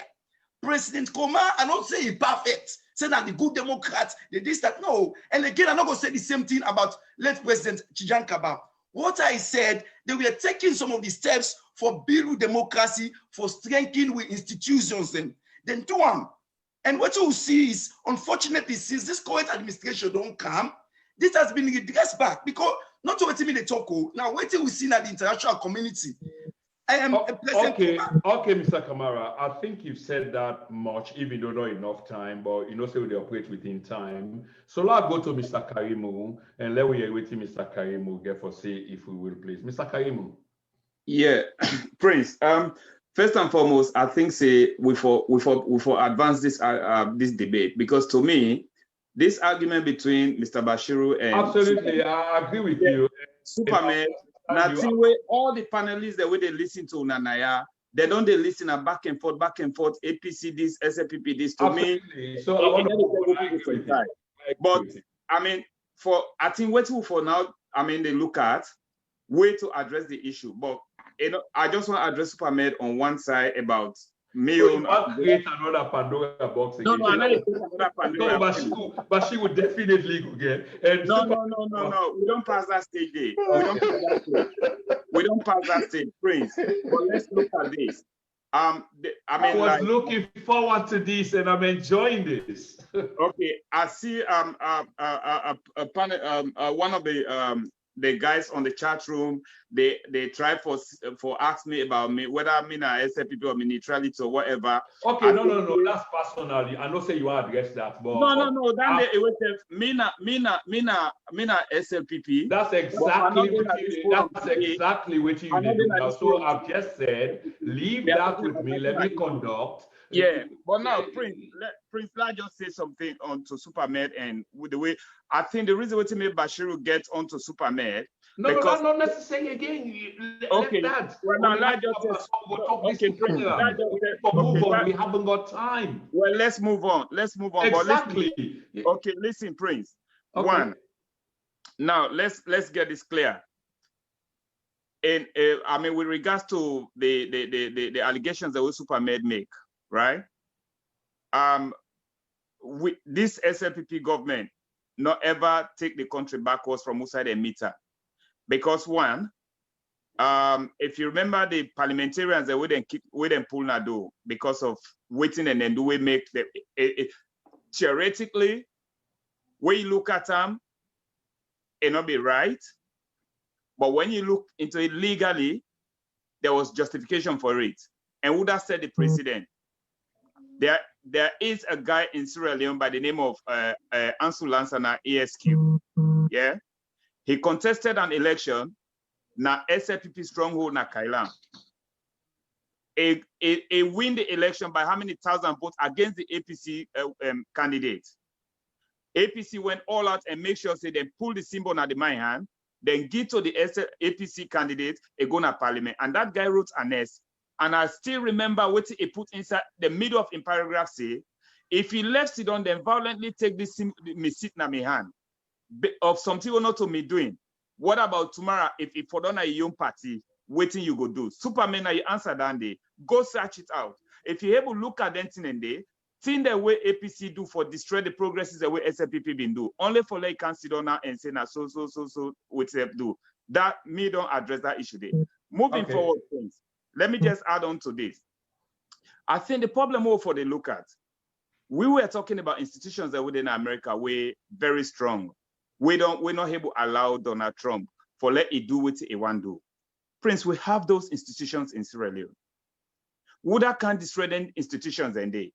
President Koma, I don't say he's perfect. Say that the good Democrats, they this, that, no. And again, I'm not going to say the same thing about late President Chijan Kaba. What I said, they were taking some of the steps for building democracy, for strengthening with institutions, and then do one. And what you see is, unfortunately, since this current administration don't come, this has been redressed back because not to wait me the talk. Now waiting we see that the international community. I am okay, Mr. Kamara. I think you've said that much, even though not enough time, but you know, say they operate within time. So let's go to Mr. Karimu and let we hear what Mr. Karimu get for say, if we will, please. Mr. Karimu. Yeah, Prince. First and foremost, I think say we for advance this this debate, because to me, this argument between Mr. Bashiru and absolutely, I agree with you. Superman, nothing way all the panelists the way they listen to Nanaya, they don't they listen a back and forth, APC this, SLPP this to absolutely. me. So I want to but I mean, I think what for now, I mean they look at way to address the issue, but you know, I just want to address Superman on one side about me. So you want to create another Pandora box again? No, another Pandora box. But she would definitely go get. No. We don't pass that stage there. We don't pass that stage, Prince. But let's look at this. I was looking forward to this, and I'm enjoying this. Okay, I see a panel. One of the guys on the chat room, they try for ask me about me whether I mean a SLPP or neutrality or whatever. Okay, no, that's personally. I know say you address that, but no. Then they will say mina SLPP. That's exactly what you do now. So I've just said, leave that with me. Let me conduct. Yeah, but now Prince, let's just say something onto Supermed, and with the way I think the reason why to make Bashiru get onto Supermed. No, that's not necessary again. Okay, that. Well, now let's just move on. We haven't got time. Well, let's move on. Exactly. Okay, listen, Prince. Okay. One. Now let's get this clear. And I mean, with regards to the allegations that Supermed make, right? This SLPP government not ever take the country backwards from outside a meter, because one, if you remember the parliamentarians that wouldn't pull Nado because of waiting, and then do we make the theoretically, when you look at them, it not be right, but when you look into it legally, there was justification for it, and would have set the precedent. There is a guy in Sierra Leone by the name of Ansu Lansana ESQ. Yeah, he contested an election na SLPP stronghold na Kailan. He win the election by how many thousand votes against the APC candidate. APC went all out and make sure say they pull the symbol na the my hand, then give to the APC candidate a go na parliament, and that guy wrote an S. And I still remember what he put inside the middle of in paragraph say, if he left it on, then violently take this me sit na me hand of something or not to me doing. What about tomorrow if for done a young party waiting you go do? Superman, you answer that day. Go search it out. If you able look at that thing and day, think the way APC do for destroy the progresses the way SLPP been do. Only for like can sit down now and say na so what they do. That me don't address that issue there. Moving forward, things. Let me just add on to this. I think the problem more for the look at, we were talking about institutions that within America were very strong. We're not able to allow Donald Trump for let it do what he want to do. Prince, we have those institutions in Sierra Leone. Would that can't destroy them institutions and they?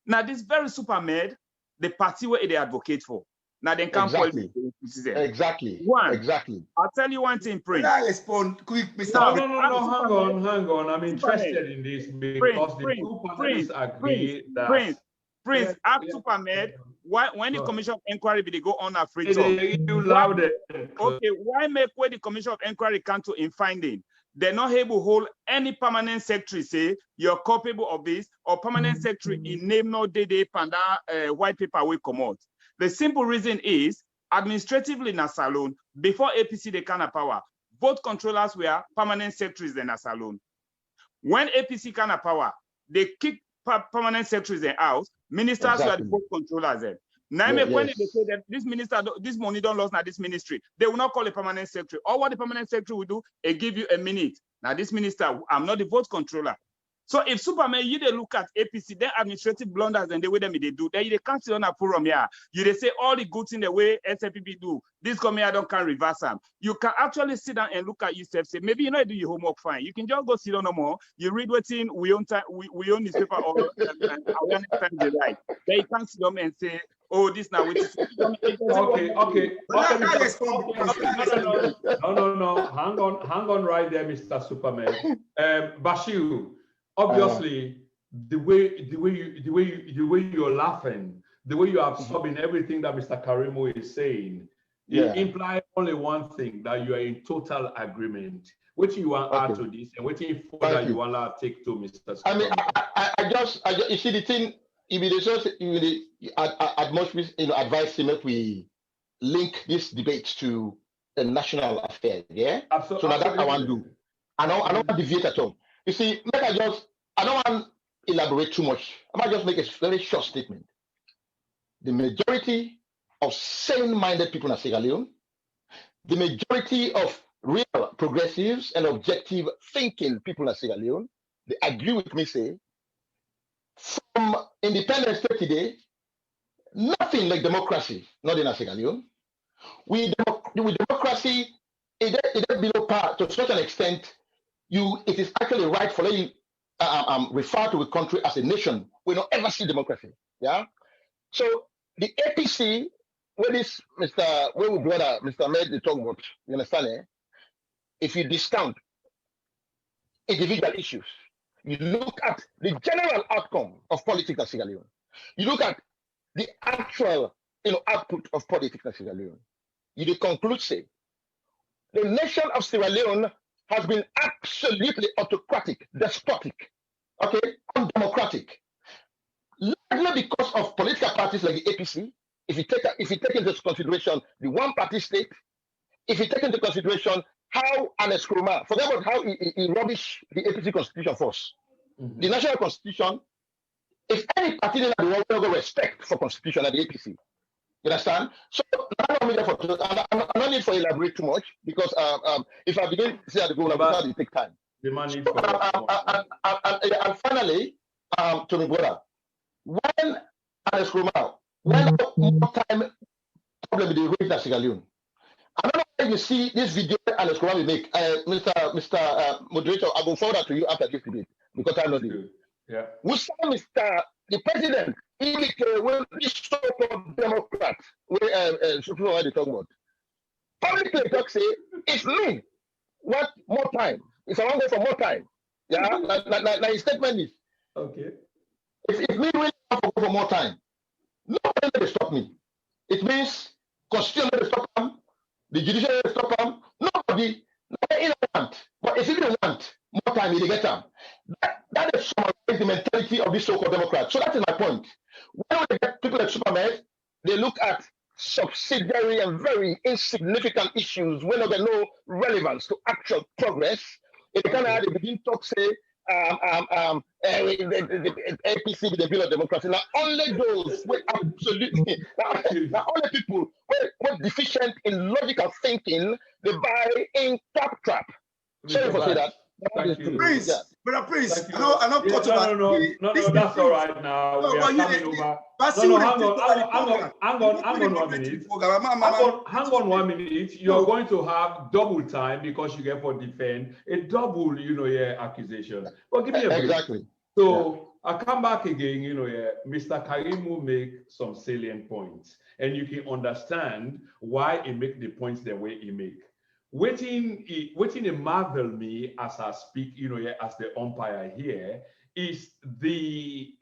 Now, this very Supermed, the party where they advocate for. Now, they can't Exactly. Exactly. I'll tell you one thing, Prince. Can I respond quick, Mr. No, hang on. I'm interested in this because the two parties agree that. Prince, ask Supermed, why, when the Commission of Inquiry they go on a free talk? Okay, why make where the Commission of Inquiry come to in finding? They're not able to hold any permanent secretary say you're culpable of this, or permanent secretary in name no day panda white paper will come out. The simple reason is administratively in a salon, before APC they can have power, both controllers were permanent secretaries in a salon. When APC can have power, they kick permanent secretaries out, ministers were the both controllers then. Now, when they say that this minister, this money don't lost now this ministry, they will not call a permanent secretary. Or what the permanent secretary will do, they give you a minute. Now, this minister, I'm not the vote controller. So if Superman, you they look at APC, then administrative blunders and the way them they do, then they can't sit on a forum here. You they say all the good things the way SFPP do. This come here, don't can reverse them. You can actually sit down and look at yourself, say maybe you know do your homework fine. You can just go sit down no more. You read what's in we own newspaper or awareness time they write. Then you can't sit down and say, oh, this now which is okay. No. Hang on right there, Mr. Superman. Bashir, obviously, the way you're laughing, the way you're absorbing everything that Mr. Karimo is saying, it implies only one thing, that you are in total agreement. What you want to add to this, and what you want to take to Mr. Superman? I just you see the thing. If it is just at most, advise him if we link this debate to the national affair. Yeah. Absolutely. So that's what I want to do. I don't want to deviate at all. You see, I don't want to elaborate too much. I might just make a very short statement. The majority of sane-minded people in Sierra Leone, the majority of real progressives and objective thinking people in Sierra Leone, they agree with me, say, from independence state today, nothing like democracy, not in Sierra Leone. With democracy, it is below par to such an extent. It is actually right for you refer to a country as a nation. We don't ever see democracy. Yeah. So the APC, where this Mr. Med they talk about, you understand? If you discount individual issues, you look at the general outcome of politics in Sierra Leone. You look at the actual, output of politics in Sierra Leone. You conclude, say, the nation of Sierra Leone has been absolutely autocratic, despotic, undemocratic, largely because of political parties like the APC. If you take into consideration the one-party state, if you take into consideration how Ernest Krumah, forget about how he rubbish the APC constitution first. Mm-hmm. The national constitution, if any party in the world will go respect for constitution at the APC, you understand? So I'm not need for elaborate too much because if I begin to say at the goal, it take time. And finally, to me, brother, when Ernest Krumah, when more time problem with the race in Sierra Leone, I don't know if you see this video Ernest Krumah will make, Mr. Moderator, I will forward that to you after this debate because I know this. Yeah. We saw Mr. the President, when this so-called Democrat, where they talk about, publicly talk say, it's me. What more time? If I want to go for more time, yeah, like his statement is. Okay. If me really want to go for more time, nobody will stop me. It means Constitution will stop him, the judiciary will stop him. Nobody want. But if you don't want more time, you get them. That is the mentality of this so-called Democrat. So that is my point. When they get people like Superman, they look at subsidiary and very insignificant issues when they have no relevance to actual progress. It kind of begin to say the APC with the bill of democracy. Now only those who absolutely now only people who are deficient in logical thinking, they buy in trap. Sorry for saying that. Prince, brother Prince, I know No, that's all right now. We are coming over. Hang on 1 minute. You're going to have double time because you get for defend a double, accusation. But give me a break. Exactly. So I come back again, Mr. Karim will make some salient points, and you can understand why he make the points the way he make. Waiting he marvel me as I speak, as the umpire here, is the,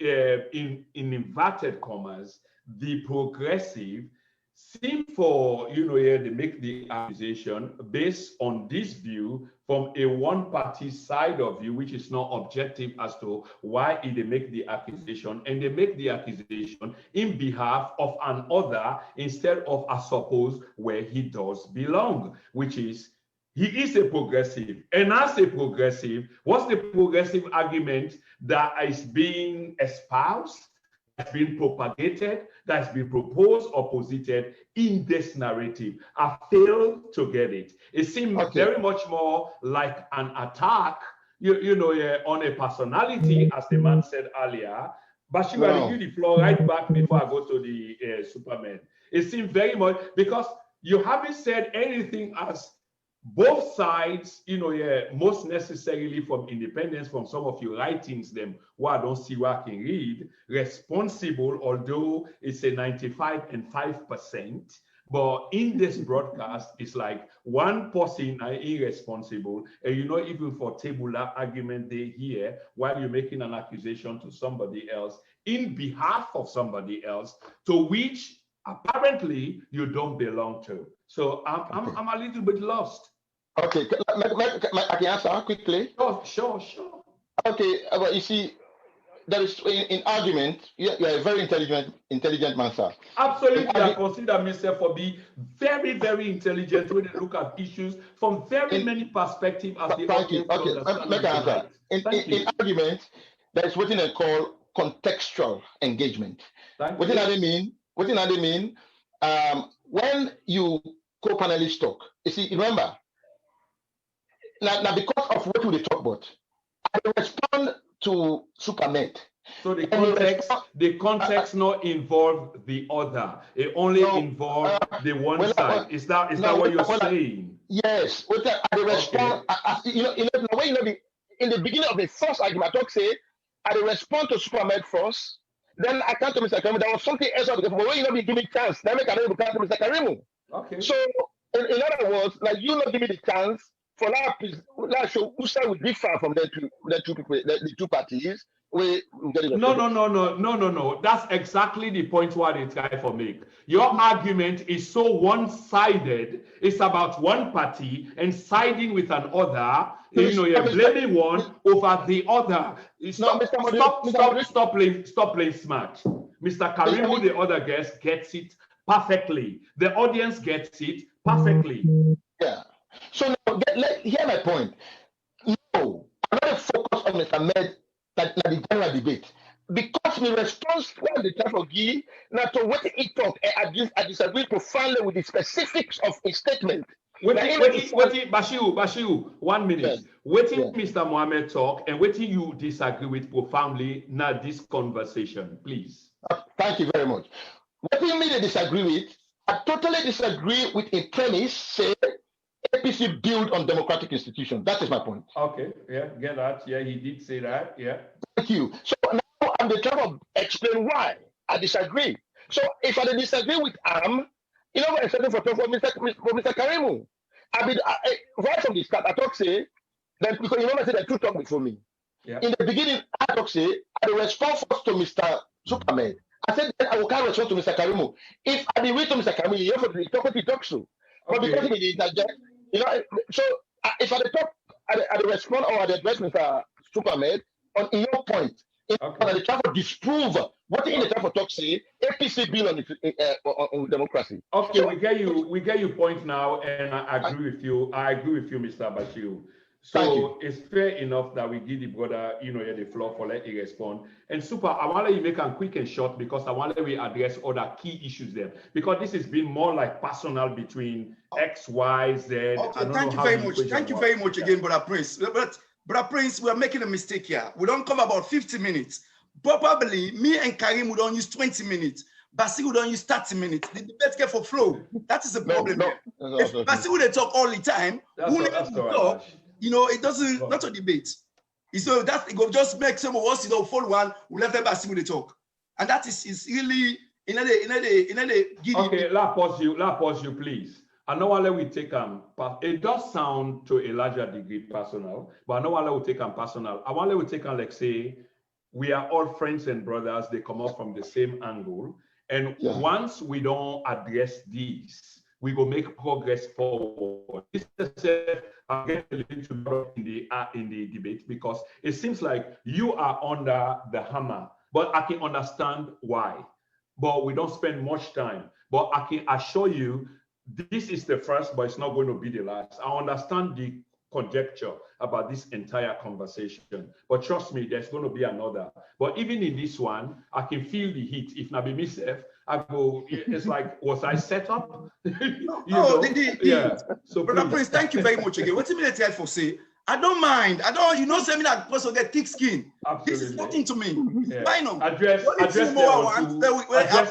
in inverted commas, the progressive seem for, they make the accusation based on this view from a one-party side of view, which is not objective as to why they make the accusation, and they make the accusation in behalf of another instead of, I suppose, where he does belong, which is he is a progressive. And as a progressive, what's the progressive argument that is being espoused, that's been propagated, that's been proposed or posited in this narrative? I fail to get it. It seems very much more like an attack, on a personality, as the man said earlier. But she will give the floor right back before I go to the Superman. It seems very much, because you haven't said anything as both sides, most necessarily from independence, from some of your writings, them, I don't see what I can read, responsible, although it's a 95 and 5%, but in this broadcast, it's like one person are irresponsible, and even for tabular argument they hear, while you're making an accusation to somebody else, in behalf of somebody else, to which apparently you don't belong to. So I'm a little bit lost. Okay, I can answer quickly. Sure. Okay, but you see, there is in argument. You're a very intelligent man, sir. Absolutely, I consider myself to be very, very intelligent when they look at issues from very many perspectives. Thank you. Okay, make an answer. In argument, there is what they call contextual engagement. What do they mean? When you co-panelists talk, you see, remember. Now, because of what we talk about, I respond to Supernet. So the context not involve the other. It only involve the one side. Is that what you're saying? Yes. I respond. In the beginning of the first argument, I say I respond to Supernet first. Then I come to Mr. Karimu. There was something else. But when you give me chance, then I can come to Mr. Karimu. Okay. So in other words, like you not give me the chance. For that show, who side will differ from the two people, the two parties. No. That's exactly the point what they try to make. Your argument is so one-sided. It's about one party and siding with another. You're blaming one over the other. Stop playing smart. Mr. Karimu, the other guest, gets it perfectly. The audience gets it perfectly. Yeah. So now, hear my point. No, I'm not focused on Mr. Med that the general debate. Because my response when the type of give now to what he talk, I disagree profoundly with the specifics of his statement. Bashiru, 1 minute. Yes. Mr. Mohammed talk and waiting you disagree with profoundly now this conversation, please. Thank you very much. What do you mean I disagree with? I totally disagree with a premise, say APC build on democratic institutions. That is my point. Okay, yeah, get that. Yeah, he did say that. Yeah. Thank you. So now I'm trying to explain why I disagree. So if I disagree with what I'm saying for Mr. Karimu, right from the start, I talk say that because I said the two talk before me. Yeah. In the beginning, I talk say I respond first to Mr. Superman. I said then I will carry respond to Mr. Karimu. If I wait to Mr. Karimu, you have to talk what he talks to. But because he interject, so if I respond or I address Mr. Superman in your point, I try to disprove what in the type of talk say APC build on democracy. Okay, so, we get your point now, and I agree with you. I agree with you, Mr. Bashiru. So it's fair enough that we give the brother, the floor for let him respond. And Super, I want to let you make them quick and short because I want to let we address other key issues there. Because this has been more like personal between X, Y, Z. Okay, thank you very much. Thank you very much again, Brother Prince. But Brother Prince, we are making a mistake here. We don't come about 50 minutes. Probably me and Karim would don't use 20 minutes. Basi would don't use 30 minutes. The debate get for flow. That is the problem. If Basi would talk all the time, who needs to talk? It doesn't, not a debate. So that it will just make some of us, follow one, we let them see the talk. And that is really Okay, let's pause you, please. I know why we take it does sound to a larger degree personal, but I know why we take personal. I want to take like say we are all friends and brothers, they come up from the same angle. And once we don't address these, we will make progress forward. This is I'll get a little bit in the debate because it seems like you are under the hammer, but I can understand why. But we don't spend much time. But I can assure you, this is the first, but it's not going to be the last. I understand the conjecture about this entire conversation, but trust me, there's going to be another. But even in this one, I can feel the heat. If not be myself, I go, it's like, was I set up? Yeah. So Brother Prince, thank you very much again. What's the minute for say? I don't mind. Say me that person get thick skin. Absolutely. This is nothing to me. It's minor. Address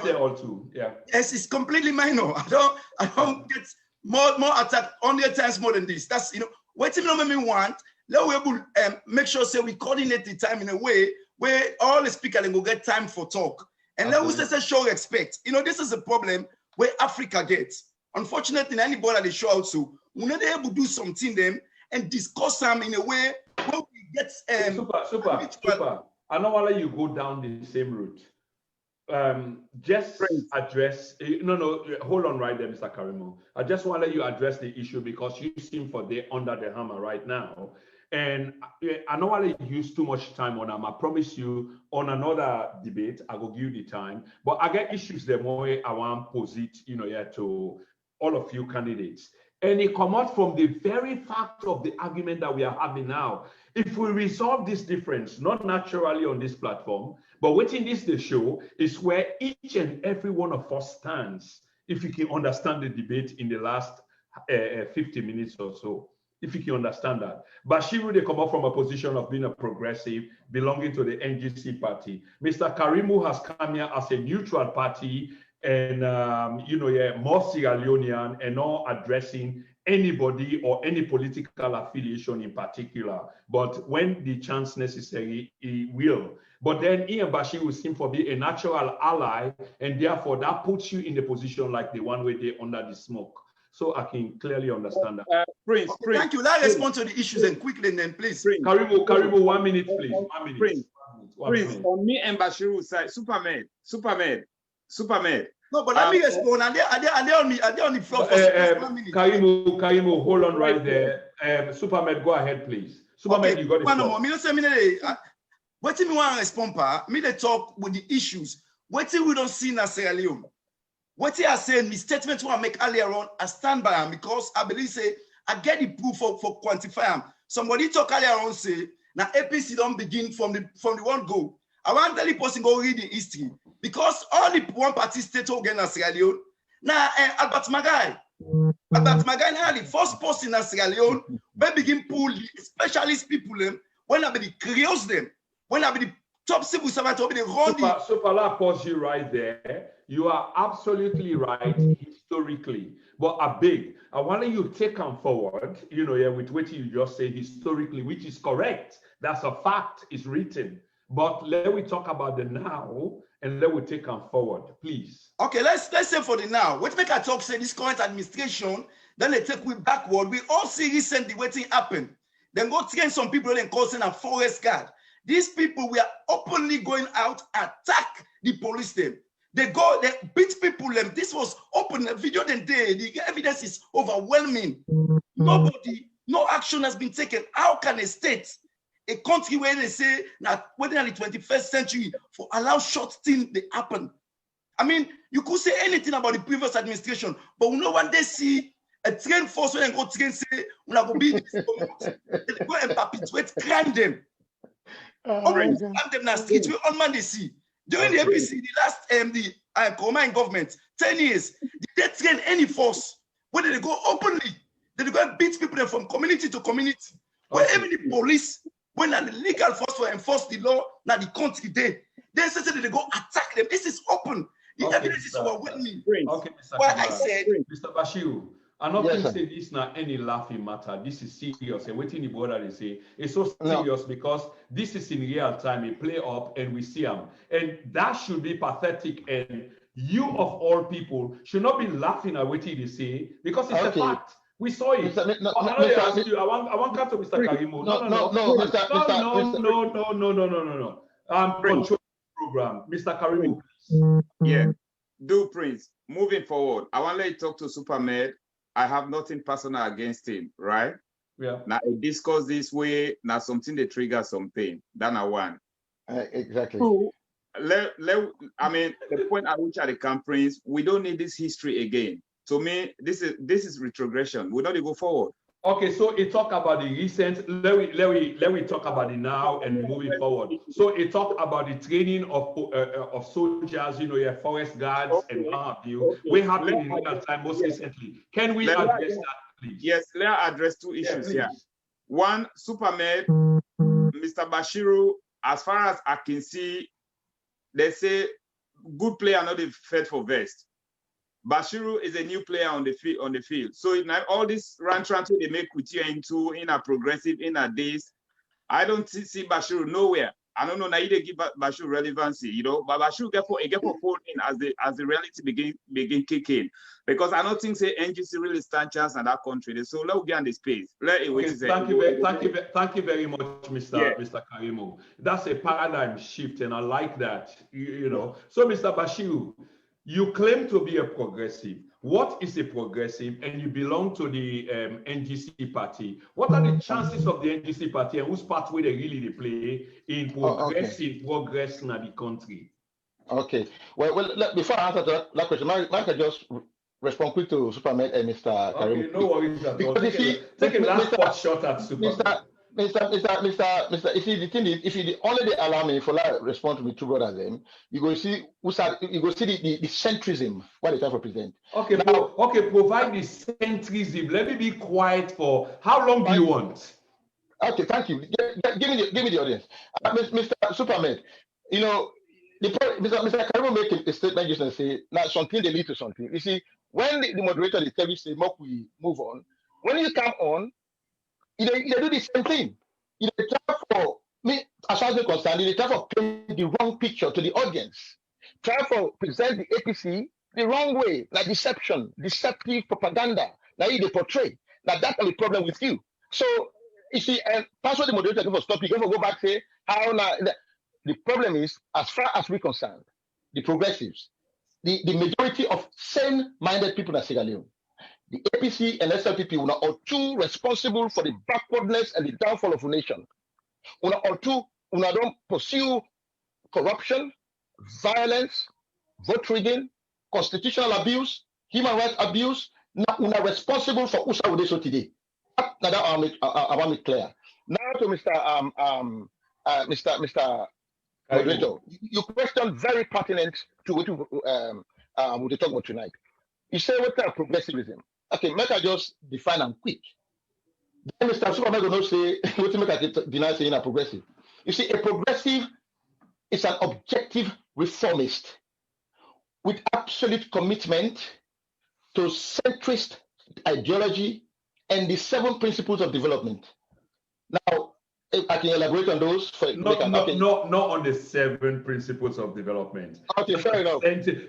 them all too. Yeah. Yes, it's completely minor. I don't get more attack 100 times more than this. That's what you make me want. Let we able make sure say we coordinate the time in a way where all the speakers will get time for talk. And let we say show respect. This is a problem where Africa gets. Unfortunately, anybody they show out to, we're not able to do something them and discuss them in a way where we get super. I don't want to let you go down the same route. Just address hold on right there, Mr. Karimo. I just want to let you address the issue because you seem for the under the hammer right now. And I don't want to use too much time on them. I promise you on another debate, I will give you the time. But I get issues the more I want to posit, to all of you candidates. And it come out from the very fact of the argument that we are having now. If we resolve this difference, not naturally on this platform, but within this the show is where each and every one of us stands, if you can understand the debate in the last 50 minutes or so, if you can understand that. Bashiru, they come up from a position of being a progressive, belonging to the NGC party. Mr. Karimu has come here as a neutral party and, more Sierra Leonean and not addressing anybody or any political affiliation in particular. But when the chance necessary, he will. But then Ian Bashir will seem to be a natural ally, and therefore that puts you in the position like the one where they're under the smoke. So I can clearly understand that. Prince, thank you. Let's respond to the issues and quickly then, please. Karimu, 1 minute, please. 1 minute. Prince, on me and Bashiru side, Superman. No, but let me respond. And they on the floor for 1 minute. Karimu, hold on right there. Superman, go ahead, please. Superman, you got the floor. What do you want to respond, pa? Me they talk with the issues. What do we don't see in Sierra Leone? What I say, my statement I make earlier on, I stand by them because I believe say I get the proof for quantify them. Somebody talk earlier on say now APC don't begin from the one go. I want to tell the person go read the history because all the one party state again in Sierra Leone. Now Albert Magai now the first person in Sierra Leone we begin pull the specialist people them when I be the creates them when I be the top civil servant will be the run the. So I'll pause you right there. You are absolutely right historically, but I want you to take them forward, with what you just say historically, which is correct. That's a fact, it's written. But let we talk about the now and let we take them forward, please. Okay, let's say for the now. What make I talk say this current administration, then they take we backward. We all see recently what happened. Then go train some people and causing a forest guard. These people were openly going out, attack the police them. They beat people. This was open video. The evidence is overwhelming. No action has been taken. How can a state, a country where they say that whether in the 21st century for allow short things they happen? I mean, you could say anything about the previous administration, but we know when they see a trained force when they go train say we are going to be this community, they go and perpetuate crime them. Crime them na street we on man they see. During the APC, the last the combined government, 10 years, did they train any force? Where did they go openly? Did they go and beat people from community to community? Where even the police, when the legal force will enforce the law, now the country they say they go attack them. This is open. The evidence is overwhelming. Okay, Mr. Why I said, Mr. Bashiru, I don't Yes, think sir. say this not any laughing matter. This is serious. And waiting the border they say it's so No. serious because this is in real time. We play up and we see them, and that should be pathetic. And you of all people should not be laughing at what they say because it's a Okay. fact. We saw it. Mr. Mi- no, But I know they Mr. ask Mi- you. I want to come to Mr. Karimo. No, Mr. No. Control the program, Mr. Karimo, please. Yeah, do Prince. Moving forward, I want to let you talk to Superman. I have nothing personal against him, right? Yeah. Now, I discuss this way, now something they trigger something. Then I want. Exactly. So, I mean, the point at which at the camp, Prince, we don't need this history again. To me, this is retrogression. We don't go forward. Okay, so it talk about the recent. Let we talk about it now and moving forward. So it talk about the training of soldiers, your forest guards and what have you. We happened in real time most recently. Can we address that, please? Yes, let's address two issues here. Please. One, Supermed, Mr. Bashiru, as far as I can see, they say good player not fed for vest. Bashiru is a new player on the field. So now all this run transfer they make with you into in a progressive in a days, I don't see Bashiru nowhere. I don't know now they give Bashiru relevancy, but Bashiru get for phone in as the reality begin kicking. Because I don't think say NGC really stand chance in that country. So let's get on the space. Thank you very much, Mr. Karimo. That's a paradigm shift, and I like that. So Mr. Bashiru, you claim to be a progressive. What is a progressive? And you belong to the NGC party. What are the chances of the NGC party and whose part will they really play in progressive progress in the country? Okay. Well, before I answer that question, I can just respond quick to Superman and Mr. Karimo. Okay, no worries at all. Take a last pot shot at Superman. Mr. You see, the thing is, if you only allow me for like respond to me two brothers, then you go see the centrism what they try to present. Okay, now, provide the centrism. Let me be quiet for how long do you want? Okay, thank you. Give me the audience, Mr. Superman. Mr. Karimo make a statement just and say now something they lead to something. You see, when the moderator they tell you say, "Mock, we move on." When you come on. They do the same thing. They try for me, as far as they're concerned, they try for paint the wrong picture to the audience. Try for present the APC the wrong way, like deceptive propaganda. Now they portray. Now that's the problem with you. So you see, and that's what the moderator can stop. You can go back say how now. The problem is, as far as we're concerned, the progressives, the majority of sane-minded people in Sierra Leone. The APC and SLPP are all too responsible for the backwardness and the downfall of the nation. All too, don't pursue corruption, violence, vote rigging, constitutional abuse, human rights abuse. Now, we are responsible for USA Udeso today. Now that I want to be clear. Now to Mr. Moderator, your question very pertinent to what we talk about tonight. You say what kind of progressivism? Okay, make I just define them quick. Then Mr. Superman will not say what to make I deny saying a progressive. You see, a progressive is an objective reformist with absolute commitment to centrist ideology and the 7 principles of development. Now, I can elaborate on those. Not on the 7 principles of development. Okay, fair enough.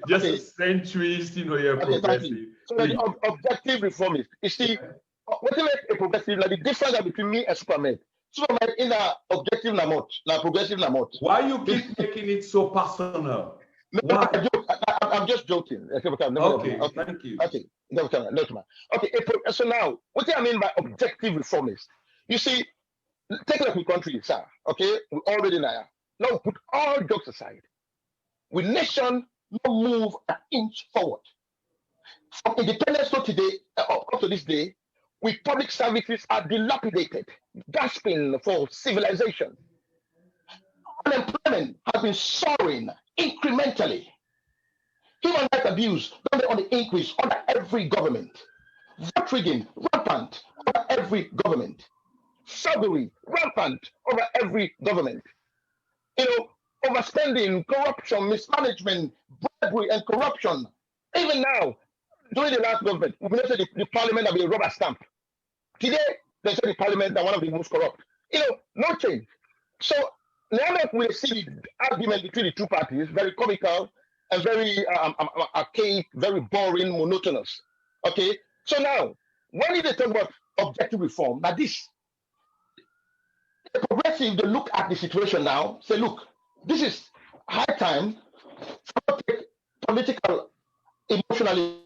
Just a centrist, you're progressive. So the objective reformist. You see, what is a progressive? Like the difference between me and Superman. Superman in a objective namot, na progressive namot. Why you keep making it so personal? No, I'm just joking. Okay, thank you. Okay, okay. So now, what do I mean by objective reformist? You see, take a look at the country, sir. Okay, we already know. Now we put all jokes aside. We nation not move an inch forward. From independence to today, up to this day, we public services are dilapidated, gasping for civilization. Unemployment has been soaring incrementally. Human rights abuse on the increase under every government. Vote rigging rampant under every government. Thuggery rampant over every government. Overspending, corruption, mismanagement, bribery, and corruption. Even now, during the last government, we say the parliament have been rubber stamp. Today, they say the parliament are one of the most corrupt. No change. So now that we see the argument between the two parties, very comical and very archaic, very boring, monotonous. Okay. So now, when they talk about objective reform, now the progressive, they look at the situation now, say, look, this is high time to take political emotionalism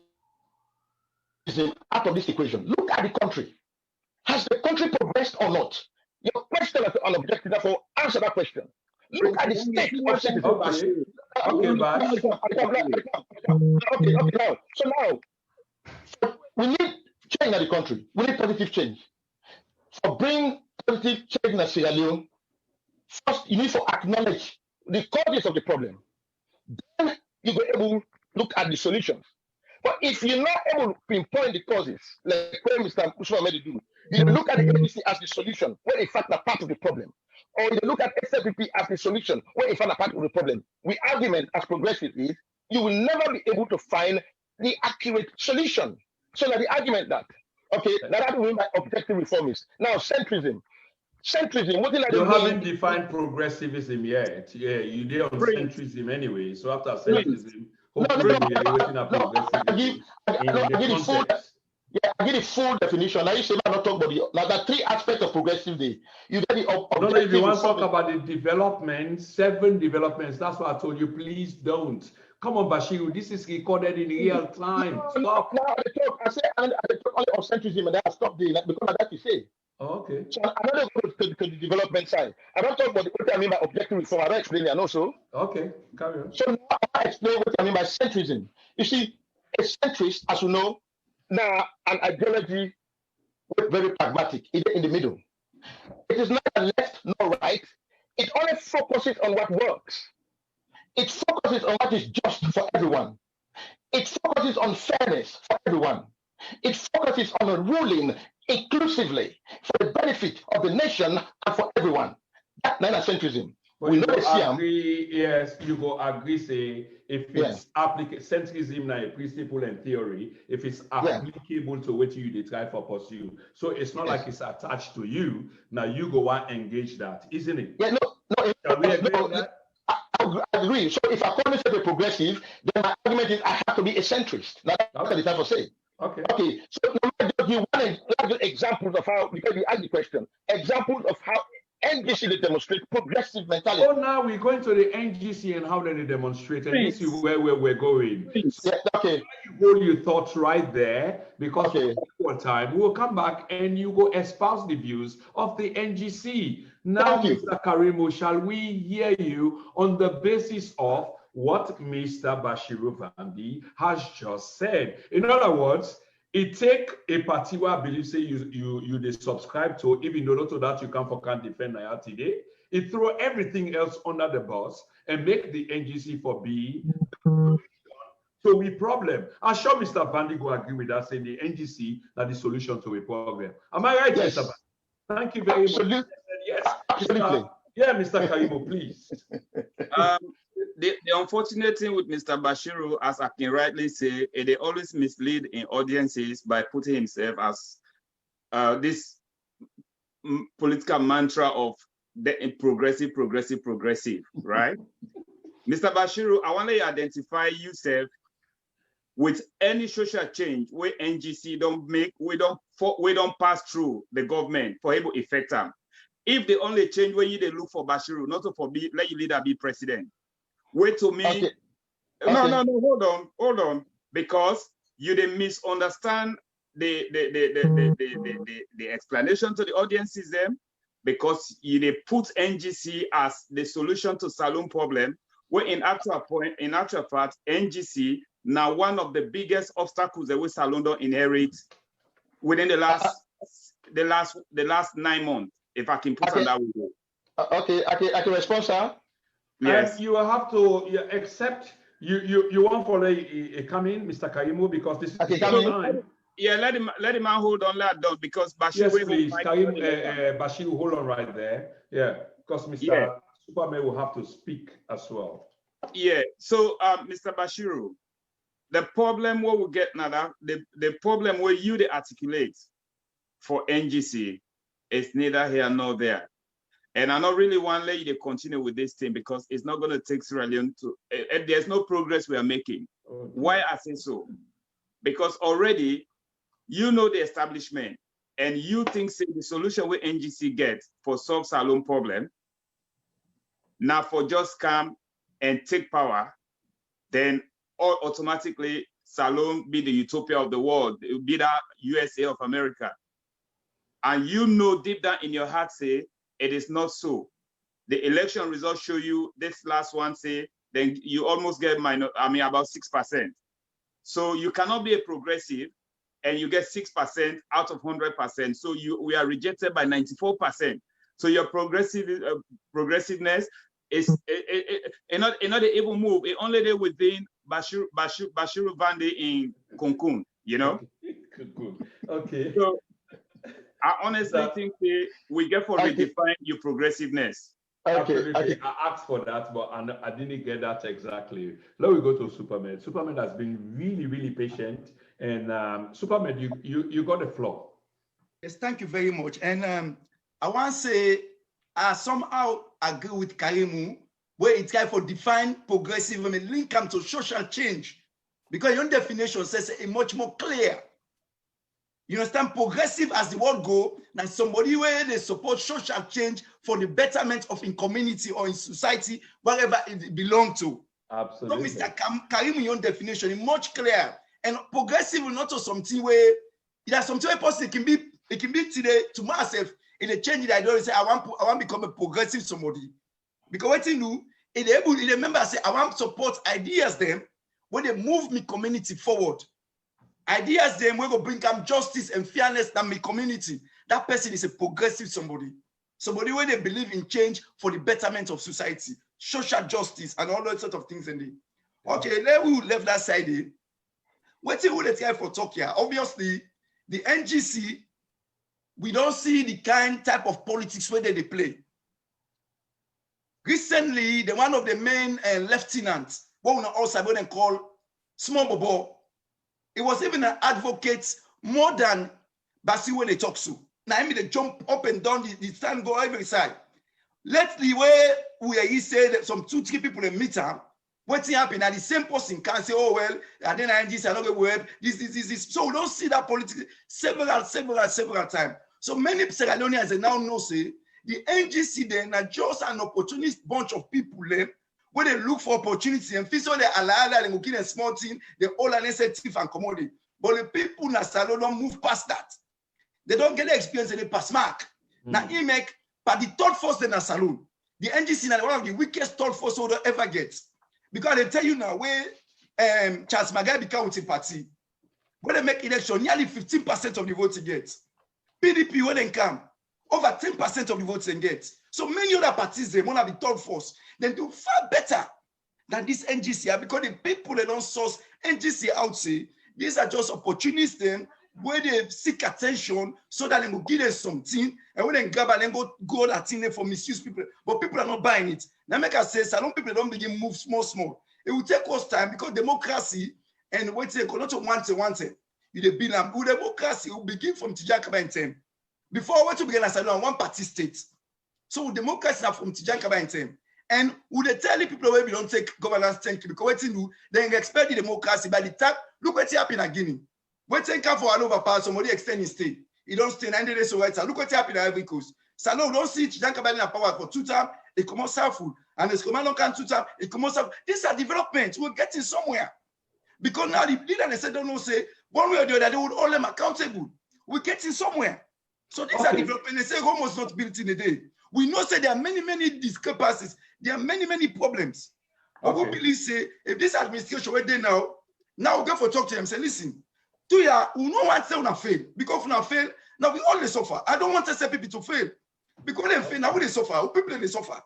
out of this equation. Look at the country. Has the country progressed or not? Your question is on objective, therefore answer that question. Look at the state of citizens. Okay, now. So now, we need change in the country. We need positive change. For bring positive change in Sierra Leone, first you need to acknowledge the causes of the problem. Then you go able to look at the solutions. But if you're not able to pinpoint the causes, like Mr. Kusuma made it do, you look at the ABC as the solution, when in fact they're part of the problem. Or you look at SLPP as the solution, when in fact they're part of the problem. We argument as progressive is, you will never be able to find the accurate solution. So now the argument that, okay, now that we mean by objective reformists. Now centrism. Centrism, what you haven't defined progressivism yet. Yeah, you did on centrism anyway. So after centrism, hopefully we are waiting up progressivism in the context. Yeah, I get a full definition. Now you say I'm not talking about the three aspects of progressive day. You get the no, if you want to talk about the development, 7 developments, that's what I told you. Please don't. Come on, Bashiru, this is recorded in real time. Stop. No, I say I talk only of centrism and then I stop doing that because that's what you say. Oh, okay. So I'm not going to the development side. I don't talk about what I mean by objective reform. I don't explain it also. Okay, carry on. So now I explain what I mean by centrism. You see, a centrist, as you know, now an ideology very pragmatic, in the middle. It is not left nor right. It only focuses on what works. It focuses on what is just for everyone. It focuses on fairness for everyone. It focuses on ruling inclusively for the benefit of the nation and for everyone. That's centrism. But we know agree, yes, you go agree, say, if it's centrism now a principle and theory, if it's applicable to what you try for pursue. So it's not like it's attached to you. Now you go and engage that, isn't it? Yeah, no. Can we agree on that? I agree. So if I call myself a progressive, then my argument is I have to be a centrist. Now that's what the type of say. Okay. So you want examples of how, because you asked the question, examples of how NGC they demonstrate progressive mentality. Oh, now we're going to the NGC and how they demonstrate, and this is where we're going. Yeah, okay. You hold your thoughts right there, because for time we'll come back and you go espouse the views of the NGC. Now, Mr. Karimo, shall we hear you on the basis of what Mr. Bashiru Vandi has just said? In other words, it take a party where I believe say you subscribe to, even though not to that you can't defend Naya today. It throw everything else under the bus and make the NGC for be. So we problem. I'm sure Mr. Vandi will agree with that, saying the NGC are the solution to a problem. Am I right, yes. Mr. Vandi? Thank you very much. Yes, absolutely. Mr. Karimo, please. The unfortunate thing with Mr. Bashiru, as I can rightly say, they always mislead in audiences by putting himself as this political mantra of the progressive, right? Mr. Bashiru, I want to identify yourself with any social change where NGC don't make, we don't pass through the government for able effect them. If the only change where you they look for Bashiru, not for be let you leader be president. Wait to me. Okay. No, hold on. Because you didn't misunderstand the explanation to the audiences them, because you they put NGC as the solution to saloon problem, where in actual fact, NGC now one of the biggest obstacles that we saloon don't inherit within the last 9 months, if I can put it that way. Okay, I can respond, sir. Yes. And you have to accept you want for a come in, Mr. Karimo, because this is the time. Yeah, let him hold on that down, because Bashir. Yes, please, Karim, Bashir, hold on right there. Yeah, because Mr. Superman will have to speak as well. Yeah. So, Mr. Bashiru, the problem what we get now, the problem where you they articulate for NGC is neither here nor there. And I don't really want to let you continue with this thing because it's not going to take Sierra Leone to, there's no progress we are making. Okay. Why I say so? Because already, you know the establishment and you think say, the solution with NGC gets for solve Salone problem, now for just come and take power, then automatically Salone be the utopia of the world. It will be the USA of America. And you know deep down in your heart say, it is not so. The election results show you this last one say, then you almost get about 6%. So you cannot be a progressive and you get 6% out of 100%. So we are rejected by 94%. So your progressiveness is not even move. It only there within Bashiru Vande in Cancun, you know? Okay. So I honestly think we get for redefine your progressive-ness. Absolutely. Okay. I asked for that, but I didn't get that exactly. Let me go to Superman. Superman has been really, really patient. And Superman, you got the floor. Yes, thank you very much. And I want to say I somehow agree with Karimu, where it's time for define progressive and link them to social change. Because your definition says it much more clear. You understand, progressive as the word go, now somebody where they support social change for the betterment of in community or in society, wherever it belongs to. Absolutely. So Mr. Karim, your definition is much clearer. And progressive is not something where there's something where person it can be today to myself in a change that I don't say I want to become a progressive somebody. Because what you do, it remember say I want to support ideas them when they move me community forward. Ideas them we go bring them justice and fairness in my community. That person is a progressive somebody. Somebody where they believe in change for the betterment of society, social justice, and all those sort of things in there. Okay, let we left that side. What you would try for talk here? Obviously, the NGC, we don't see the type of politics where they play. Recently, one of the main lieutenants, what we also call Small Bobo, it was even an advocate more than Basi when they talk to. Now, I mean, they jump up and down, the stand go every side. Lately, where he said that some 2-3 people in meet him, what's happening? And the same person can say, oh, well, and then I just another word, this. So we don't see that politics several times. So many Sierra Leoneans now know, say, the NGC then are just an opportunist bunch of people there, where they look for opportunity and feel so they allow that and go kill a small thing, they all are thief and commodity. But the people in Salo don't move past that. They don't get the experience and they pass mark. Now, he make, but the third force in a saloon, the NGC is one of the weakest third force will ever get. Because they tell you now, where Charles Magai became with a party, when they make election, nearly 15% of the votes he gets. PDP, when they come, over 10% of the votes they get. So many other parties, they want to be third force. They do far better than this NGC because the people they don't source NGC out say these are just opportunities then where they seek attention so that they will give them something and when they grab and then go that thing for misuse people. But people are not buying it. Now make us say Salon people don't begin move small. It will take us time because democracy and what they call not one thing. You the bill and democracy will begin from Tijankaba in time. Before what to begin as a one party state. So democracy are from Tijankaba in time. And would they tell the people where we don't take governance thank you because what you do, they expect the democracy by the time look what happened in Guinea. When they come for an overpower, somebody extend his stay. He don't stay 90 days so right. Look what happened in Ivory Coast. So no, don't see Tijankaba in power for 2 times, it comes powerful. And this command can 2 times, it comes out. These are developments. We're getting somewhere. Because now the leader they said don't know say one way or the other, they would hold them accountable. We're getting somewhere. So these are developments. They say Rome was not built in a day. We know say there are many discrepancies. There are many problems. But we believe say if this administration were there now we go for talk to them say listen, we don't want to say we fail because if we fail now we all suffer. I don't want to say people to fail because they fail now we suffer. People they suffer.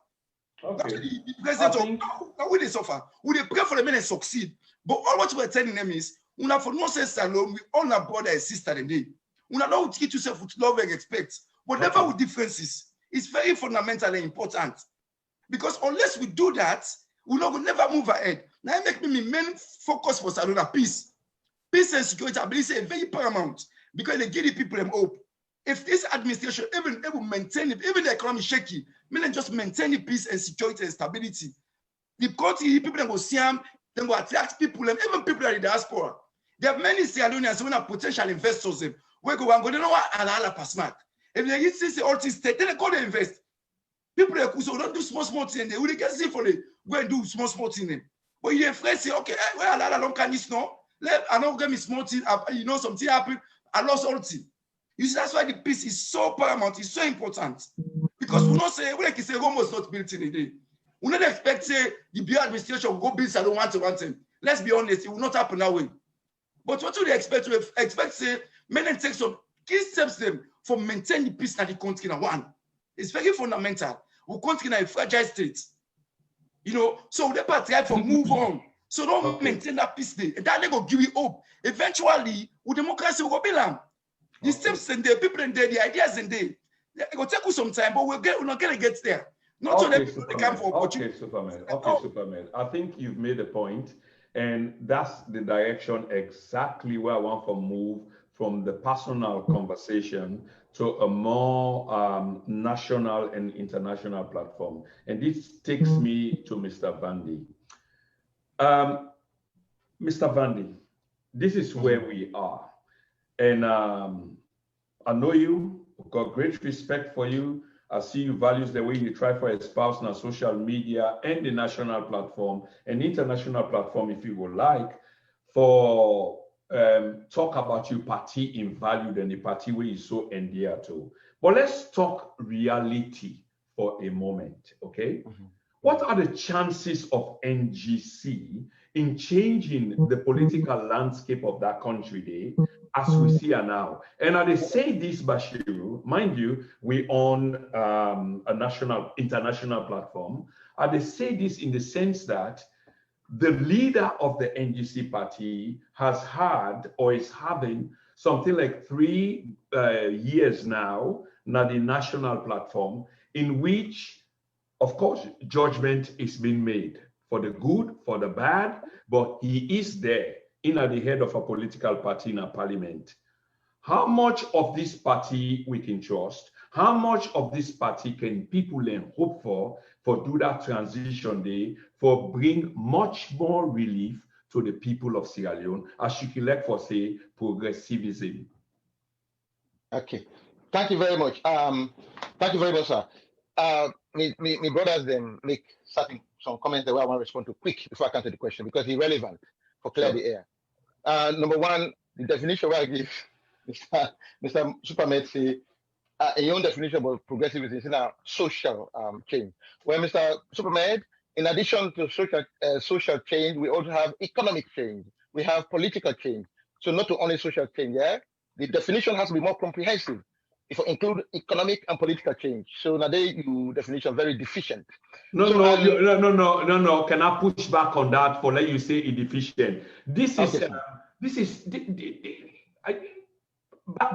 Okay. The president now we suffer. We pray for them and succeed. But all what we're telling them is we have for no sense alone. We all are brother and sister today. We don't treat yourself with love and respect. Whatever with differences. It's very fundamentally important because unless we do that, we will never move ahead. Now it make me main focus for Salona peace. Peace and security, I believe, is very paramount because they give the people them hope. If this administration even able maintain it, even the economy shaky, meaning just maintain the peace and security and stability, the country people then go see them, then go attract people, and even people that are in the diaspora. There are many Sierra Leoneans who are potential investors. Them we go and go, they know what ala pass mark. If they get see all this state, then they go to invest. People that so don't do small thing. They will get see for they go and do small thing. Them. But you afraid say, okay, well ala don't can this no. Let I don't get me small thing. You know something happened. I lost all thing. You see, that's why the peace is so paramount. It's so important because we don't say we like say Rome was not built in a day. We don't expect say the BR administration will go build Salon one thing. Let's be honest, it will not happen that way. But what do they expect? To expect say men and take some key steps them for maintaining the peace in the country. Now one, it's very fundamental. We country in a fragile state, you know. So they try for move on. So don't maintain that peace there. And that they go give you hope. Eventually, with democracy will be long. The steps and the people and the ideas and it will take you some time, but we're not gonna get there. Not so that people come for opportunity. Okay, Superman. I think you've made a point, and that's the direction exactly where I want to move from the personal conversation to a more national and international platform. And this takes me to Mr. Vandy. Mr. Vandy, this is where we are. And I know you, I've got great respect for you. I see you values the way you try for espouse on social media and the national platform and international platform, if you would like, for talk about your party in value and the party where you so endear to. But let's talk reality for a moment, okay? What are the chances of NGC in changing the political landscape of that country there, as we see it now? And I say this, Bashiru, mind you, we own a international platform. I say this in the sense that the leader of the NGC party has had or is having something like 3 years now, the national platform, in which, of course, judgment is being made for the good, for the bad, but he is there in at the head of a political party in a parliament. How much of this party we can trust? How much of this party can people then hope for do that transition day, for bring much more relief to the people of Sierra Leone, as you can like for say progressivism? Okay, thank you very much. Thank you very much, sir. My brothers then make some comments that I want to respond to quick before I come to the question because it's relevant for clear the air. Number one, the definition where I give Mr. Superman say a own definition about progressivism is in a social change. Where Mr. Superman, in addition to social change, we also have economic change. We have political change. So not only social change, yeah? The definition has to be more comprehensive. If you include economic and political change. So now your definition very deficient. No. Can I push back on that for let you say it deficient?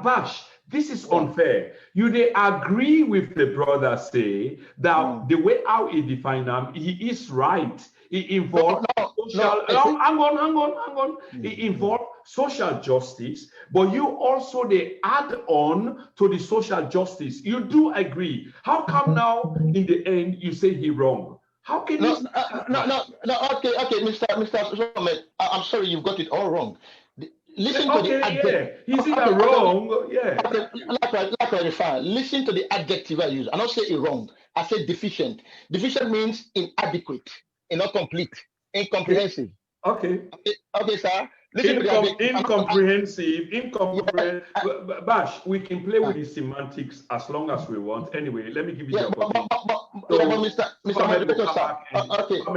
Bash, this is unfair. You they agree with the brother say that the way how he defined them, he is right. It involves hang on. It involves social justice, but you also they add on to the social justice. You do agree. How come now in the end you say he wrong? How can no, okay, Mr. I'm sorry, you've got it all wrong. Listen to the adjective. Yeah. He's either wrong. Yeah. Okay, like clarify. Listen to the adjective I use. I don't say it wrong. I say deficient. Deficient means inadequate, not complete, incomprehensive. Okay, sir. Incomprehensive. Bash, we can play with the semantics as long as we want. Anyway, let me give you the opportunity. Mr.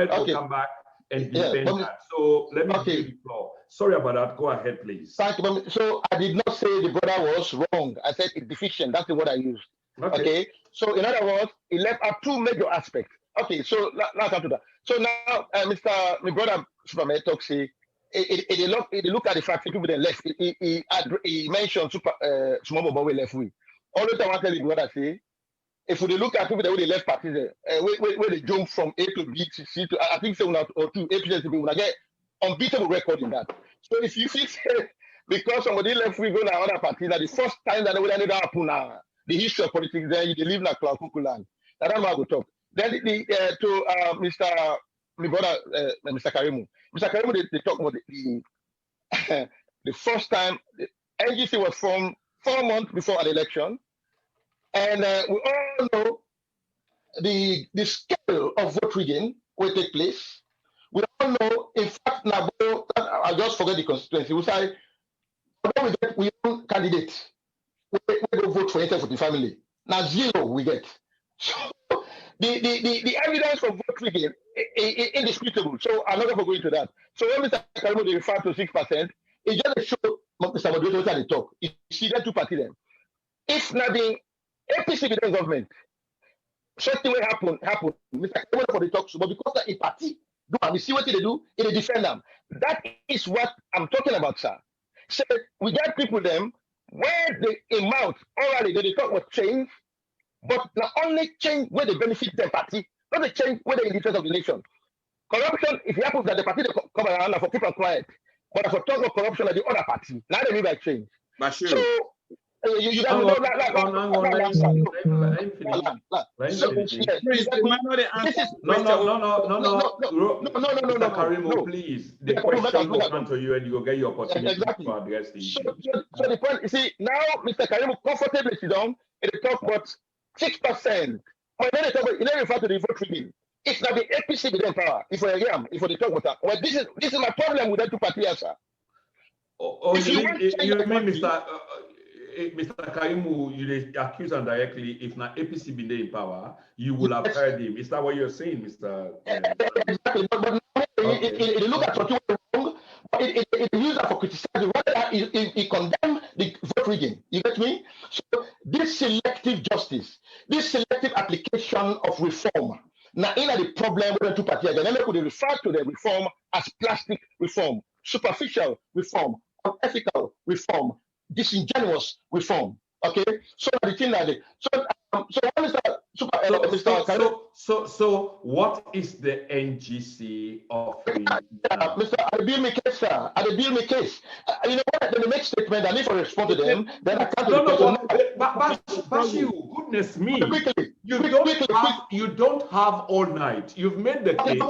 will come back and defend that. So let me give you the floor. Sorry about that. Go ahead, please. Thank you. So I did not say the brother was wrong. I said it's deficient. That's the word I used. Okay. So in other words, it left out two major aspects. Okay. So let's come to that. So now, my brother Superman talks. He look at the fact that people then left. He mentioned small mobile left with. All the time I tell you what I say. if we look at people that they left parties, where they jump from A to B to C to, I think 7 or 2 APS to be, when I get unbeatable record in that. So if you see, because somebody left, we go to another party, that the first time that we ended up now, the history of politics, then you live in a Klakuku land. That's how I go talk. Then to Mr. My brother, Mr. Karimu. Mr. Karimu, they talk about the first time the NGC was formed 4 months before an election. And we all know the scale of vote rigging will take place. We all know, in fact, now I just forget the constituency. We say, when we get we own candidate, we go vote for yourself for the family. Now 0 we get. So the evidence for vote rigging is indisputable. So I'm not going to go into that. So when Mr. Karimu they refer to 6%, it just shows Mr. Moderator at the talk. You see that 2 parties then. If nothing, APC within government, something will happen. Mr. Karimu for the talk, but because that a party do and we see what they do, they defend them. That is what I'm talking about, sir. So we get people them where they amount orally they talk about change, but not only change where they benefit their party, not the change where they in the interest of the nation. Corruption, if it happens that the party they come around for keep quiet, but for talk of corruption at the other party, now they mean by change. Bashir. So you got to Mr. Karimu, please. The question will come to you and you will get your opportunity to address the issue. So the point, you see, now Mr. Karimu comfortably sit down and they talk about 6%. But then they talk about, you never refer to the vote rigging. It's not the APC within power. If they talk about that. Well, this is my problem with that 2 parties, sir. You mean Mr. Karimu, you accuse him directly. If not APC been there in power, you will have heard him. Is that what you're saying, Mr.? Exactly. But it look at what you wrong. It use that for criticizing. It condemn the vote rigging. You get me? So this selective justice, this selective application of reform. Now, in the problem with the 2 parties, then they could refer to the reform as plastic reform, superficial reform, unethical reform, disingenuous reform. Okay, so the thing that so what is the NGC offering? Mr. I deal my case, sir. I deal my case. You know what? Then the next statement, I need to respond to them. Then I can't. But you, goodness me, you don't have all night. You've made the case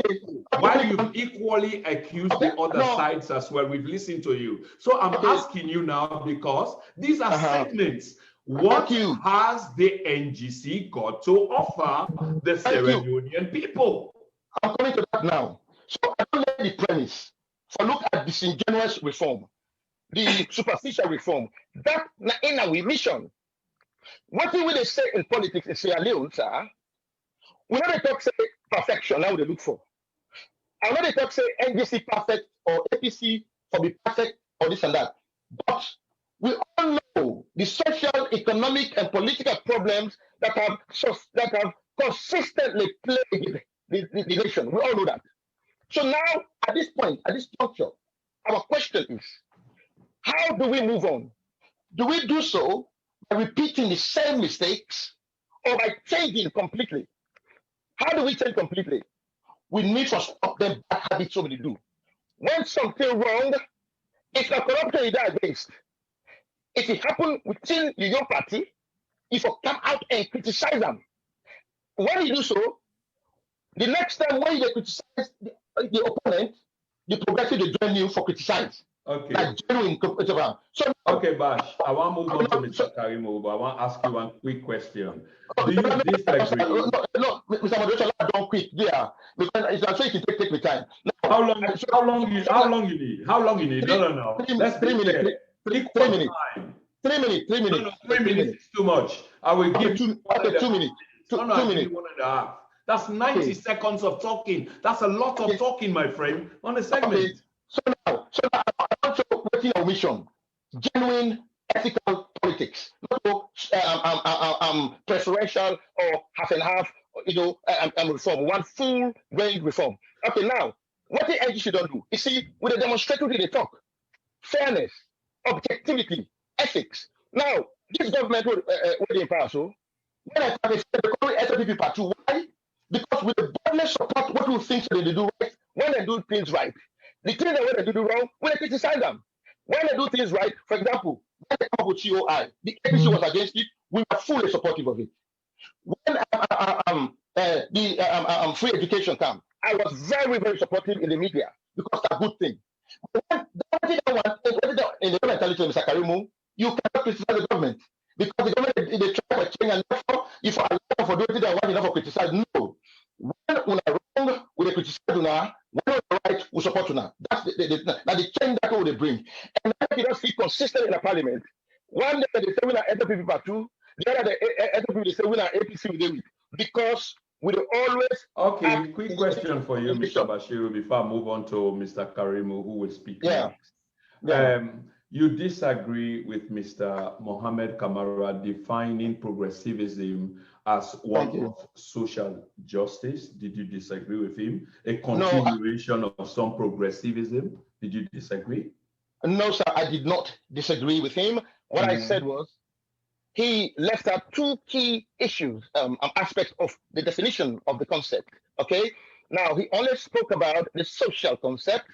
while you've equally accused the other sides as well. We've listened to you. So I'm asking you now because these are segments. What has the NGC got to offer the Sierra Leonean people? I'm coming to that now. So I don't let the premise. So look at disingenuous reform, the superficial reform. That in our mission. What will they say in politics in Sierra Leone, sir? We know they talk say perfection, now they look for. I know they talk say NGC perfect or APC for be perfect or this and that. But we all know the social, economic, and political problems that have consistently plagued the nation. We all know that. So now, at this point, at this juncture, our question is, how do we move on? Do we do so by repeating the same mistakes or by changing completely? How do we change completely? We need to stop them bad habits so we do. When something wrong, it's not corruption you die against. If it happens within your party, if you come out and criticize them, when you do so, the next time when you criticize the opponent, the progressive they join you for criticize. Okay. Like genuine. So okay, Bash, I want to move on to Mr. Karimu, but I want to ask you one quick question. Do you disagree? No, Mr. Moderator, don't quit. Yeah, because I'm sure you can take the time. No, how long you need? No. Let's 3 minutes. 3 minutes. 3 minutes. 3 minutes. No, 3 minutes is too much. I will give you 2 minutes. 2 minutes. 1.5. That's 90 seconds of talking. That's a lot of talking, my friend, on a segment. Okay. So now I want to put in our mission: genuine, ethical politics, not preferential or half and half. Reform, one full range reform. Okay, now what the NGC don't do? You see, with the demonstrative they talk, fairness, objectivity, ethics. Now this government will be in power, so When I come, they call it SLPP Part 2. Why? Because we boldly support what we think they do right when they do things right. The thing that when they do wrong, we criticize them. When they do things right, for example, when they come with COI, the APC was against it, we were fully supportive of it. When the free education came, I was very, very supportive in the media because it's a good thing. But when in the mentality of Mr. Karimu, you cannot criticize the government because the government they try to change, and therefore, if I allow for doing that, one enough for criticize. No, when we are wrong, we criticize una. When we are right, we support una. That's the change that we bring. And if you don't see consistent in the parliament, one day they say we are SLPP Part 2, the other SLPP they say we are APC with them because we always. Okay, quick question for you, Mr. Bashiru, before I move on to Mr. Karimu, who will speak next. Yeah. You disagree with Mr. Mohammed Kamara defining progressivism as one of social justice. Did you disagree with him? A continuation of some progressivism. Did you disagree? No, sir, I did not disagree with him. What I said was he left out two key issues, aspects of the definition of the concept. Okay. Now he only spoke about the social concept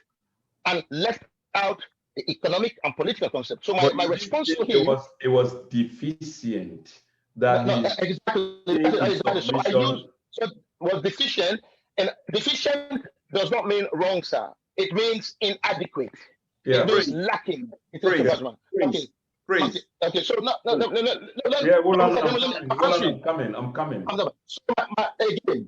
and left out the economic and political concept. So my response to him was deficient. That exactly. So I used was deficient, and deficient does not mean wrong, sir. It means inadequate. Yeah. It means lacking. Okay. So no. Yeah, I'm coming. So again,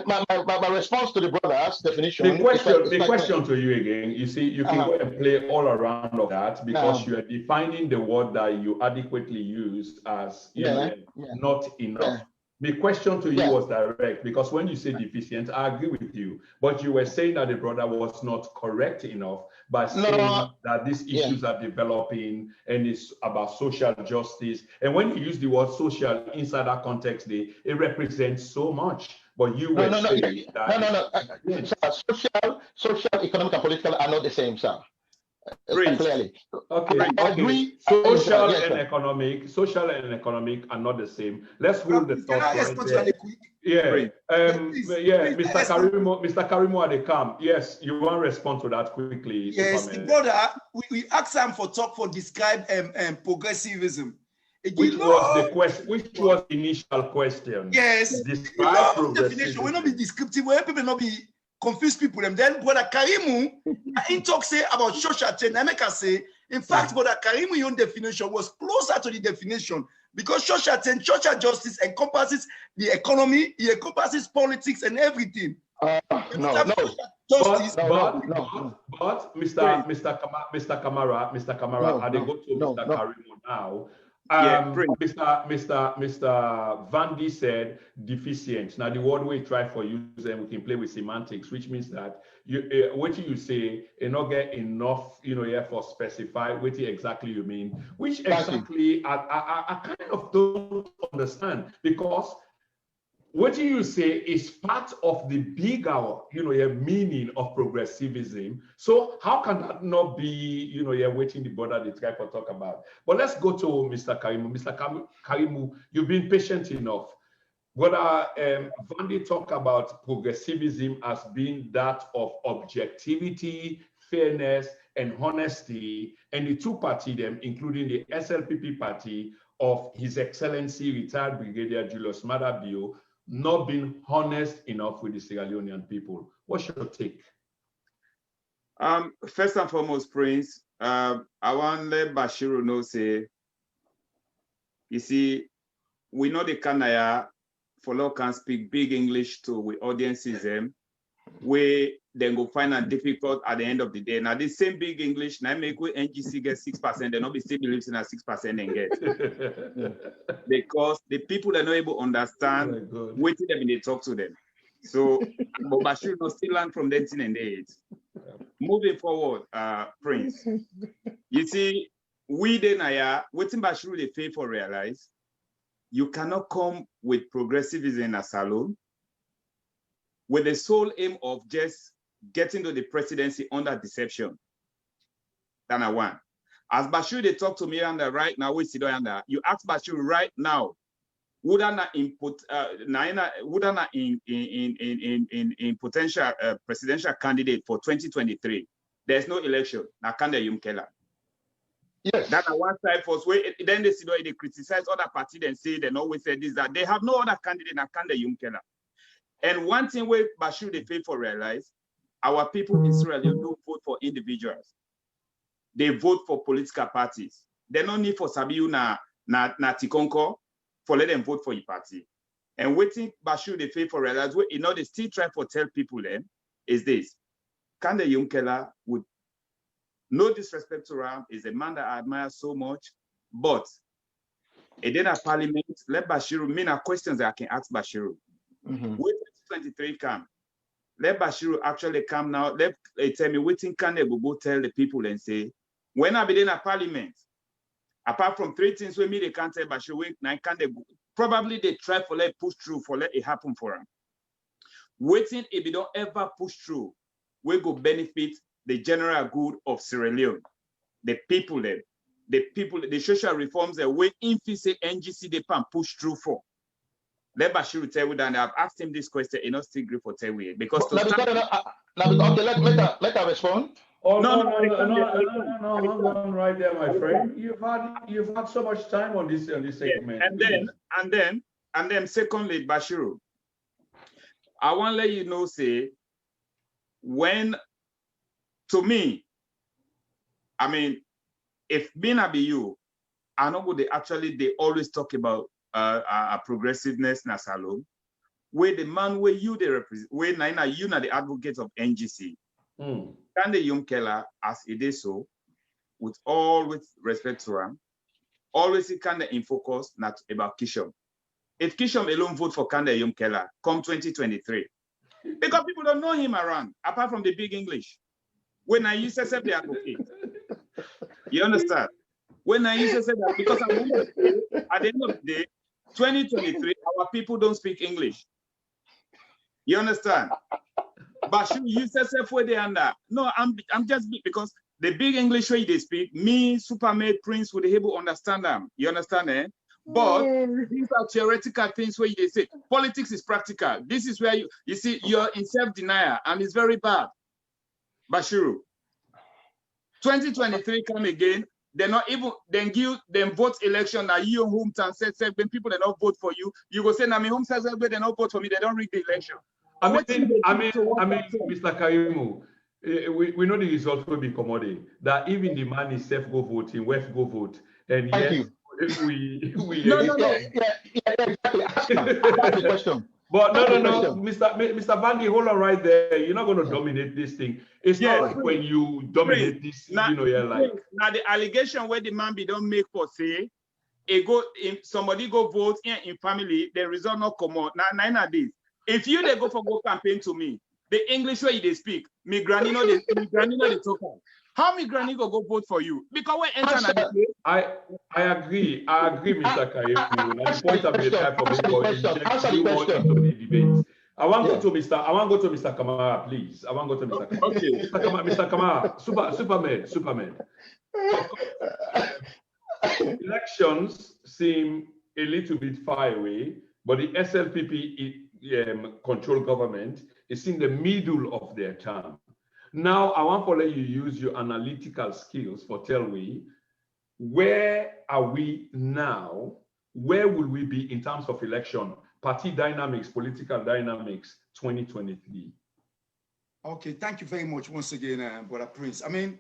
my response to the brother's definition. The question to you again. You see, you can go and play all around of that because you are defining the word that you adequately use as not enough. Yeah. The question to you was direct because when you say deficient, I agree with you. But you were saying that the brother was not correct enough by saying that these issues are developing and it's about social justice. And when you use the word social inside that context, it represents so much. But you were saying that social, economic, and political are not the same, sir. Clearly. Okay. I agree. Social and economic are not the same. Let's hold the thought right there. Yeah. Mr. Karimu at the camp. Yes, you want to respond to that quickly. Yes, the brother, we asked him for talk for describe progressivism. Which was the question? Which was the initial question? Yes. Describe progressivism. We not be descriptive. We people not be confuse people. And then brother Karimu, in talk say about social change. I make us say, in fact, brother Karimu, your definition was closer to the definition because social change, social justice encompasses the economy, it encompasses politics and everything. But Mr. Kamara, I go to Mr. Karimu now. Mr. Vandy said deficient. Now the word we try for use and we can play with semantics, which means that what you say not get enough, for specify what exactly you mean. Which exactly I kind of don't understand because what you say is part of the bigger, meaning of progressivism. So how can that not be, waiting the border they try to talk about? But let's go to Mr. Karimu. Mr. Karimu, you've been patient enough. What Vandy talk about progressivism as being that of objectivity, fairness, and honesty, and the two party them, including the SLPP party of His Excellency retired Brigadier Julius Maada Bio, not being honest enough with the Sierra Leonean people. What's your take? First and foremost, Prince, I want to let Bashiru know, say, you see, we know the Kanaya follow can speak big English to with audiences them, where then go find it difficult at the end of the day. Now, this same big English, now make we NGC get 6%, they not be still believes in a 6% and get. Because the people are not able to understand what they talk to them. So, but Bashir no still learn from them and age. Moving forward, Prince, you see, we then what Bashir they fail for realize, you cannot come with progressivism as alone with the sole aim of just getting to the presidency under deception. That's one. As Bashir they talk to me under right now, we sit under. You ask Bashir right now, in potential presidential candidate for 2023. There's no election. Now can they Keller? Yes. That on one side first way, then they see they criticize other party and say they always say this, that they have no other candidate than Kande Keller. And one thing where Bashir they fail for realize, our people in Sierra Leone don't vote for individuals. They vote for political parties. They don't need for Sabiu na Tikonko for let them vote for your party. And waiting Bashir they fail for realize, you know, they still try to tell people then is this. Kande Keller would, no disrespect to him, is a man that I admire so much, but and then at Parliament, let Bashiru, many questions that I can ask Bashiru. When 2023 come, let Bashiru actually come now, let tell me, waiting can they go tell the people and say, when I be in a Parliament, apart from three things with me, they can't tell Bashiru, now can they go? Probably they try for let push through, for let it happen for them. Waiting if they don't ever push through, we go benefit the general good of Sierra Leone, the people there, the social reforms that we say NGC they can push through for. Let Bashir tell you that I've asked him this question, he not still agree for tell you because okay, let her respond. Oh, no, hang on right there, my friend. You've had so much time on this segment. And then secondly, Bashiru, I want to let you know, say, when, to me, I mean, if Bina be you, I know what they always talk about progressiveness in Salome, where the man where you they represent, where Naina you are the advocate of NGC. Can the young Keller, as it is so, with respect to him, always kind of in focus not about Kishom. If Kishom alone vote for Kande Yum Keller come 2023, because people don't know him around, apart from the big English. When I use to say the advocate, you understand? When I used to say that, because at the end of the day, 2023, our people don't speak English. You understand? But you used to say for the under. No, I'm just because the big English way they speak, me, Supermaid, Prince would be able to understand them. You understand, eh? But these are theoretical things where they say politics is practical. This is where you see you're in self-denial and it's very bad. Bashiru, 2023 come again. They're not even then give them vote election that you hometown said when people they not vote for you, you go say na me home says they don't vote for me, they don't rig the election. I mean, Mr. Karimu, we know the results will be commodity. That even the man is self go voting, West go vote, and yes, we exactly. Ask the question. But no, Mr. Bandy, hold on right there. You're not going to dominate this thing. It's not like when you dominate this, now, you're like. Now the allegation where the man be don't make for say, somebody go vote in family, the result not come out. Now, nine of these. If you they go for go campaign to me, the English way they speak, me granny know they talk. How me granny go vote for you? Because we enter I agree, Mr. Karimu. The point of the time for me inject you more into the debate. I want to go to Mr. Kamara, please. I want to go to Mr. Kamara. Okay. Mr. Kamara, Superman. Elections seem a little bit far away, but the SLPP control government is in the middle of their term. Now, I want to let you use your analytical skills for tell me, where are we now? Where will we be in terms of election, party dynamics, political dynamics, 2023? Okay, thank you very much once again, Brother Prince. I mean,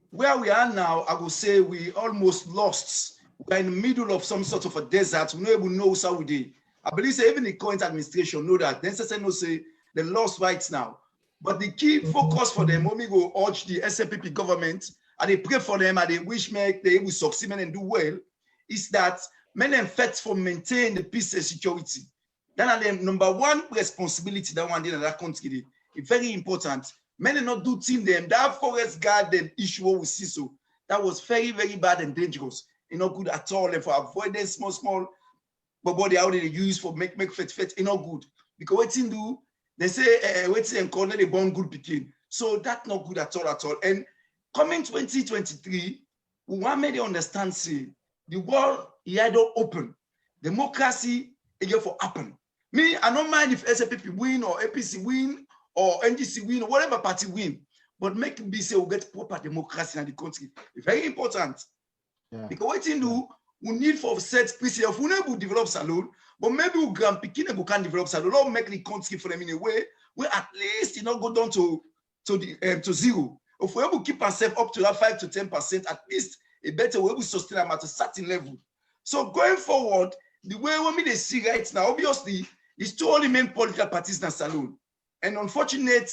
where we are now, I will say we almost lost. We're in the middle of some sort of a desert. We don't even know how we did. I believe even the current administration know that. Then say they lost right now. But the key focus for them, when we go urge the SLPP government, and they pray for them, and they wish they will succeed and do well, is that men and fight for maintain the peace and security. Then are the number one responsibility that one did in that country. It's very important. Men not do team them. That forest garden issue we see so that was very, very bad and dangerous. It's not good at all. And for avoiding small, but what they already use for make fit, it's not good. Because what they do, they say waiting and corner they born good picking. So that's not good at all. And coming 2023, we want me to understand, see, the world is either open. Democracy it get for happen. Me, I don't mind if SLPP win or APC win or NGC win or whatever party win, but make it be say we get proper democracy in the country. Very important. Yeah. Because what you do, we need for set PCF, we never develop salon, but maybe we can develop salon, or make the country for them in a way where at least go down to zero. If we able to keep ourselves up to that 5 to 10%, at least a better way we sustain them at a certain level. So going forward, the way they see right now, obviously, is two only main political parties in the salon. And unfortunate,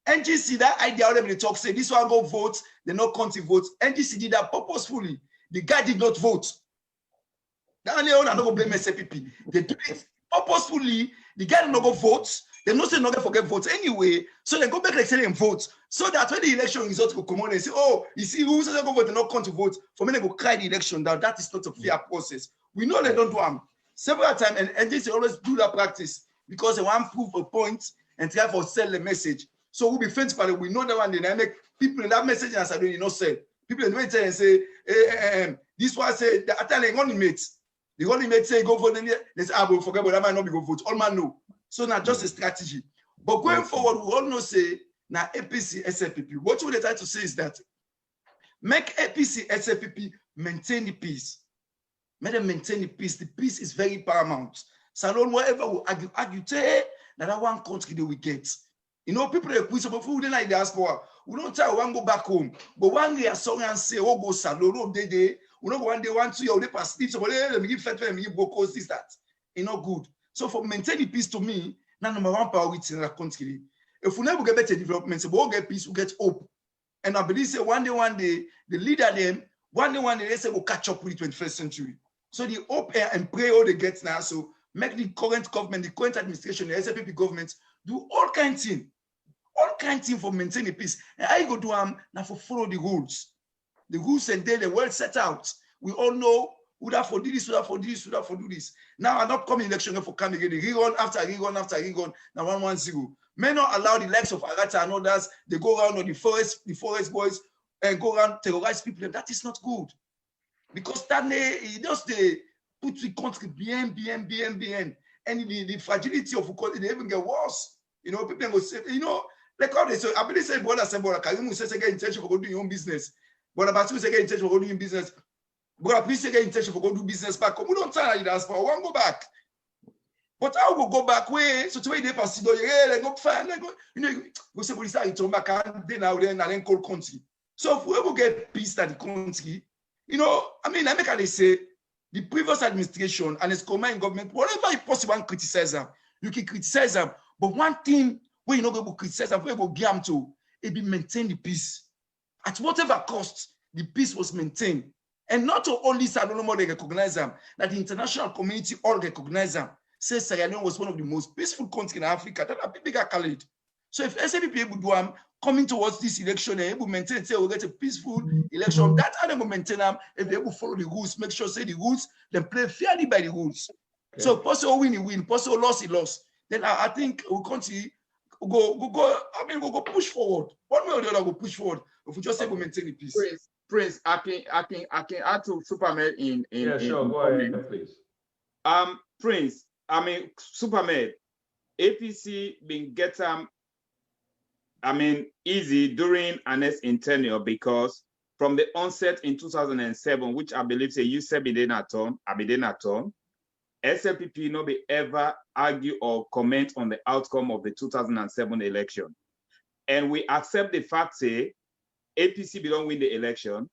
NGC, that idea already they talk, say this one go vote, they not country votes. NGC did that purposefully. The guy did not vote. Now they don't go blame SLPP. They do it purposefully. The guy did not go vote. They not say not going to forget votes anyway. So they go back like say and vote. So that when the election results will come on and say, oh, you see, who says they go vote, they not come to vote. For me, they go cry the election down. That is not a fair process. We know they don't do them. Several times, and NGC always do that practice because they want to prove a point and try to sell the message. So we'll be friends, but we know that one day make people in that message and say, you know, say. People in the way and say, this one say, the Italian only mates. The only mates say, go vote. They say, I will forget, but I might not be go vote. All man know. So not just a strategy. But going forward, we all know say, now APC, SLPP. What we try to say is that make APC, SLPP maintain the peace. Make them maintain the peace. The peace is very paramount. Salon, whatever we argue, that one country they will get. You know, people are quick, so before we like diaspora, we don't try one go back home. But one day, song and say, oh, go salon, oh, they, we don't go one day, 1 2 years, they pass sleep, so let me give fat, let me give bocos, this, that. It's not good. So for maintaining peace to me, now number one priority in the country. If we never get better development, so we'll get peace, we'll get hope. And I believe say one day, the leader them, one day, they say we'll catch up with the 21st century. So the hope and pray all they get now, so make the current government, the current administration, the SLPP government, do all kinds of things. All kinds of things for maintaining peace. And I go do now for follow the rules. The rules and they're well set out. We all know who that for do this, who that for do this, who that for do this. Now an upcoming election for coming again, rerun after rerun after rerun, now 1-1-0. May not allow the likes of Arata and others, they go around on the forest boys and go around terrorize people. And that is not good. Because that it just they put the country bien. And the fragility of the country, they even get worse. You know, people go say, you know, like how they say, I believe say, brother, Karimu says get intention for go do your own business. Brother Batu say get intention for go do your business. Brother, please say get intention for go do business back. We don't tell you that for one go back. But I will go back way, so to where they pass, they go fine, you know, we say, police are to back and then now then call country. So if we ever get peace at the country, you know, I mean, I make how they say, the previous administration and its combined government, whatever you possibly criticize them, you can criticize them. But one thing where you're not going to criticize them, where you go give them to, it be maintain the peace. At whatever cost, the peace was maintained. And not only Salon they recognize them, that the international community all recognize them. Say Sierra Leone was one of the most peaceful countries in Africa. That are big accolade. So if SLPP able to do coming towards this election and able to maintain, say we'll get a peaceful election, that are able to maintain them if they able to follow the rules, make sure say the rules, then play fairly by the rules. Okay. So possible win, possible loss. Then I think we'll continue, we'll go push forward. One way or the other, we'll push forward. If we just say we'll maintain the peace. Prince, I can add to Superman in yeah, sure, go ahead, please. Prince, I mean Superman, APC been get easy during Ernest tenure because from the onset in 2007, which I believe say you said Abidenaton, SLPP no be ever argue or comment on the outcome of the 2007 election. And we accept the fact say APC don't win the election,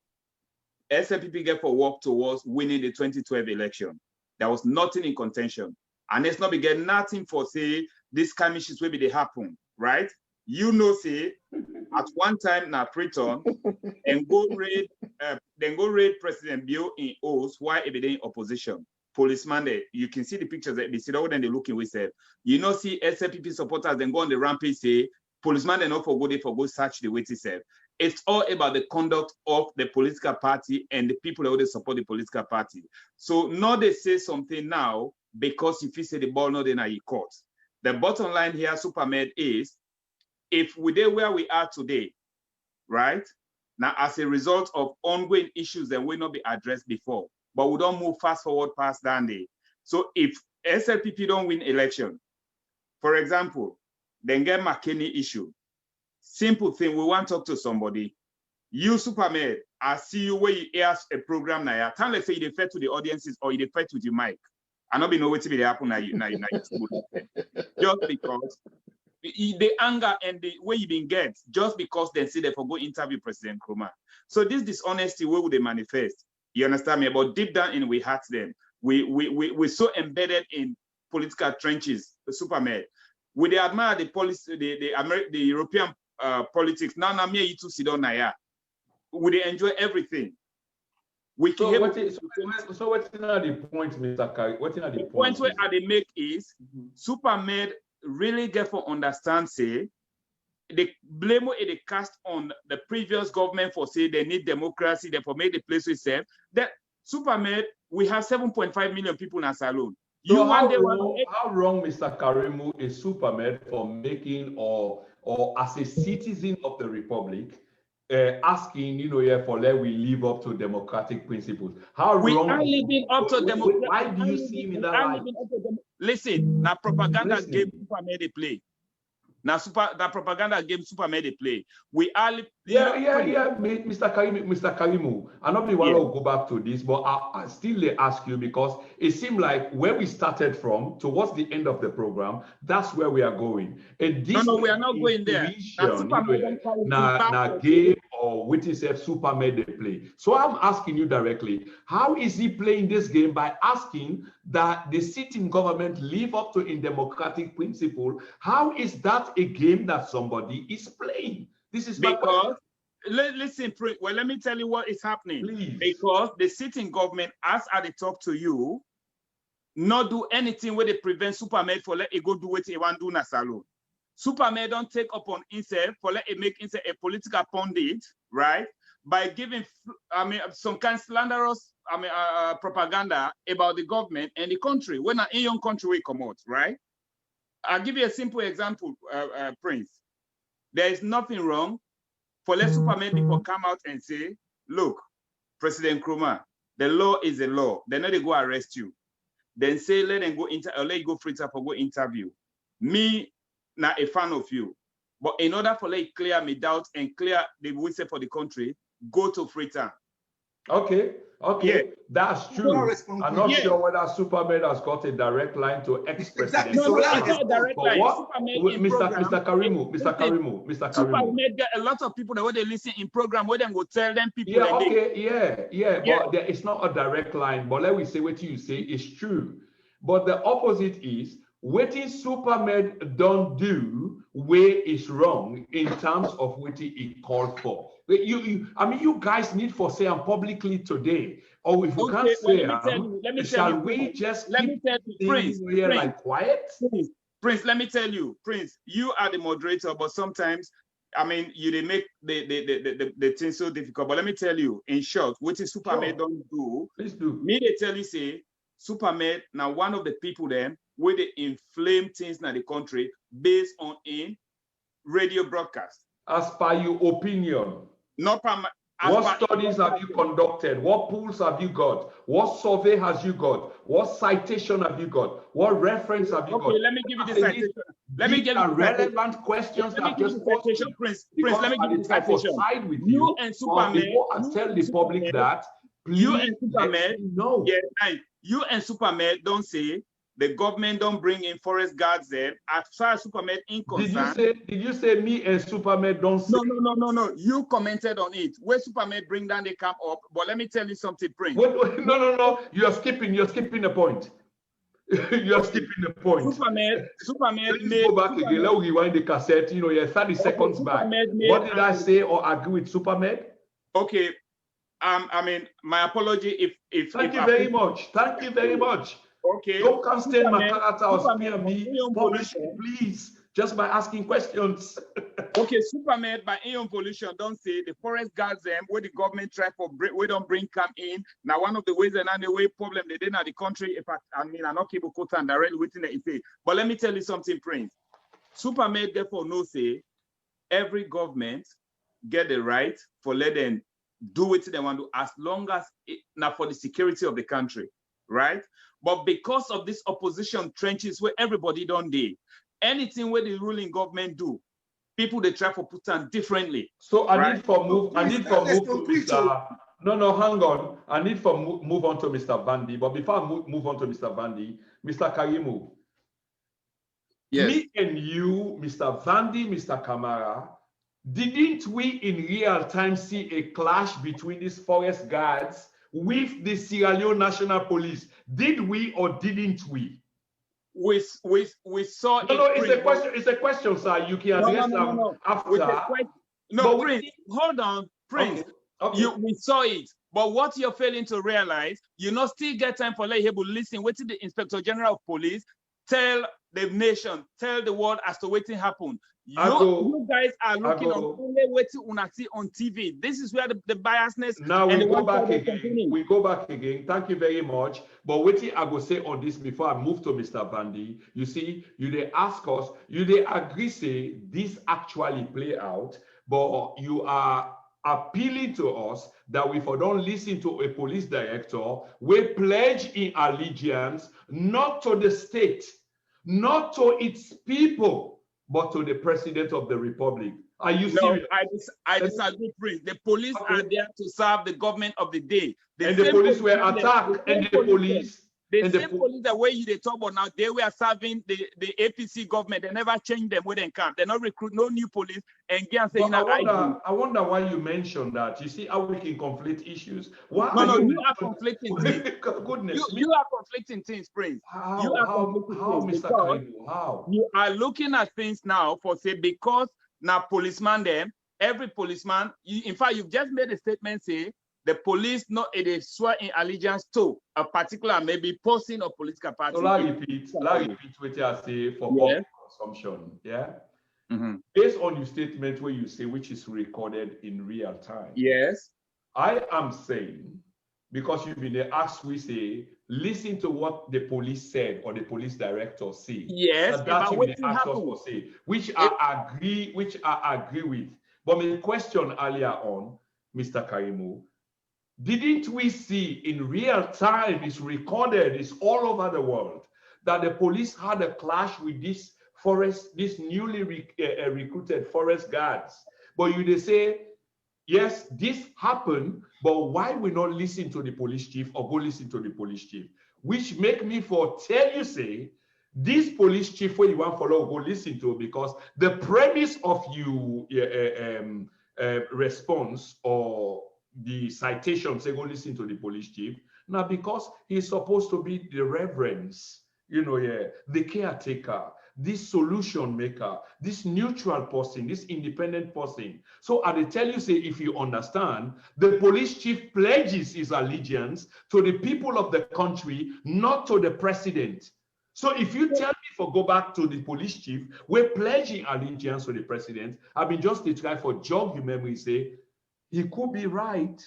SLPP get for work towards winning the 2012 election. There was nothing in contention. And it's not be get nothing for say this skirmishes will be they happen, right? You know, say at one time now Preton and go raid President Bill in O's while he be in opposition. Policeman there, you can see the pictures that they see that when they looking with said, you know, see SLPP supporters then go on the rampage say policeman they not for go search the way to say. It's all about the conduct of the political party and the people that support the political party. So now they say something now because if you say the ball not in a court. The bottom line here, Supermed, is if we did where we are today, right? Now, as a result of ongoing issues that will not be addressed before, but we don't move fast forward past that day. So if SLPP don't win election. For example, then get McKinney issue. Simple thing, we want to talk to somebody. You Superman, I see you where you ask a program now. Can't let's say you defer to the audiences or you defer to the mic. I not be know what to be happen now. Just because the anger and the way you been get, just because they say they forgo interview President Nkrumah. So this dishonesty, where would they manifest? You understand me? But deep down in we hurt them. We're so embedded in political trenches, the Superman. We they admire the policy, the European politics. Now me you to sit down here. We they enjoy everything. So what's in the point, Mr. Kari? What's in the point? The point where they make is Superman really get for understand say the blame where they cast on the previous government for say they need democracy, they for make the place itself. That Superman, we have 7.5 million people in a salon. So how wrong, Mr. Karimu, is Superman for making or as a citizen of the Republic asking, for let we live up to democratic principles? How we wrong? Are living up to democracy. Why do you see him in that light? Listen, now propaganda game Superman they play. Now that propaganda game Superman they play. We are Mr. Karimu. I not be want to go back to this, but I still ask you because it seemed like where we started from towards the end of the program, that's where we are going. And this no, we are not going there. Now game or what is a Superman they play. So I'm asking you directly, how is he playing this game by asking that the sitting government live up to in democratic principle? How is that a game that somebody is playing? This is because listen, well, let me tell you what is happening. Please. Because the sitting government, as I talk to you, not do anything where they prevent Superman for let it go do what he want to do na salon. Superman don't take upon himself for let it make himself a political pundit, right? By giving some kind of slanderous propaganda about the government and the country when an young country will come out, right? I'll give you a simple example, Prince. There is nothing wrong for let Superman people come out and say, look, President Nkrumah, the law is the law. Then they go arrest you. Then say, let them go let you go Freetown for go interview. Me, not a fan of you. But in order for let clear me doubt and clear the whistle for the country, go to Freetown. Okay, yeah. That's true. I'm not sure whether Superman has got a direct line to ex-president. Exactly. No, it's not a direct line. Mr. Karimu. Superman get a lot of people that when they listen in program where they go tell them people. Yeah. But it's not a direct line. But let me say what you say is true. But the opposite is what Superman don't do where is wrong in terms of what he called for. You guys need for say publicly today, or if you can't say, shall we just keep things here like quiet? Prince, let me tell you, Prince, you are the moderator, but sometimes, you they make the thing so difficult. But let me tell you, in short, what is Superman don't do? Please do. Me, they tell you, say, Superman, now one of the people then, where they inflame things in the country based on a radio broadcast. As per your opinion. Not per what studies have you conducted? What polls have you got? What survey has you got? What citation have you got? What reference have you got? Okay, let me give you the citation. Let me give you relevant questions. Let me give you the citation, Prince. Let me give you the citation. Side with you and Superman. And tell the public that. You and Superman. No. Yeah, you and Superman don't say the government don't bring in forest guards there. As far as Superman is concerned. Did you say me and Superman don't say? No. You commented on it. Where Superman bring down the camp up. But let me tell you something, Prince. No. You're skipping the point. You're skipping the point. Superman go back again. Let me rewind the cassette. You're 30 seconds back. What did I say or agree with Superman? Okay. My apology if Thank you very much. Okay. Don't constrain my character or spear me publicly, please, just by asking questions. Okay, Superman by ion pollution don't say the forest guards them where the government try for we don't bring come in. Now one of the ways and the way problem they did in the country, I'm not able to quote and directly within the. But let me tell you something, Prince. Superman therefore no say every government get the right for let them do what they want to as long as now for the security of the country. right? But because of this opposition trenches where everybody don't do, anything where the ruling government do, people they try to put on differently. So I right? need for move. I need for move to Mr. No, hang on. I need for move on to Mr. Vandi. But before I move on to Mr. Vandi, Mr. Karimu. Yes. Me and you, Mr. Vandi, Mr. Kamara, didn't we in real time see a clash between these forest guards with the Sierra Leone National Police? Did we or didn't we? We saw it. No, it's a question. It's a question, sir. You can address them after. No, Prince, hold on, Prince. Okay. We saw it, but what you're failing to realize, you not still get time for able to listen. Wait till the Inspector General of Police tell the nation, tell the world as to what happened. You guys are looking on only what you see on TV. This is where the biasness. Now we go back again. We go back again. Thank you very much. But wait, I go say on this before I move to Mr. Vandi. You see, you they ask us, you they agree say this actually play out, but you are appealing to us that if we don't listen to a police director, we pledge in allegiance not to the state, not to its people, but to the president of the republic. Are you serious? I disagree, Prince. The police are there to serve the government of the day. The police were attacked, and the police. The same police that way they talk about now, they were serving the APC government. They never changed them where they come. They not recruit no new police and get saying that. I wonder why you mentioned that. You see how we can conflict issues. Why you are conflicting things. Goodness, you are conflicting things, Prince. How, Mr. Karimu? How? You are looking at things now for say because now policeman them, every policeman. In fact, you've just made a statement say. The police not they swear in allegiance to a particular maybe person or political party. So let repeat what I say for public consumption. Yeah. Mm-hmm. Based on your statement where you say which is recorded in real time. Yes. I am saying, because you've been asked, we say, listen to what the police said or the police director said. Yes. That's what they asked us to say, which I agree with. But my question earlier on, Mr. Karimu, didn't we see in real time, it's recorded, it's all over the world, that the police had a clash with these newly recruited forest guards? But they say, yes, this happened, but why we not listen to the police chief or go listen to the police chief? Which make me for tell you, say, this police chief where you want to follow, go listen to, because the premise of you response or the citation say go listen to the police chief. Now, because he's supposed to be the reverence, the caretaker, this solution maker, this neutral person, this independent person. So I tell you, say, if you understand, the police chief pledges his allegiance to the people of the country, not to the president. So if you tell me for go back to the police chief, we're pledging allegiance to the president, I've been just to try for jog your memory, say, he could be right,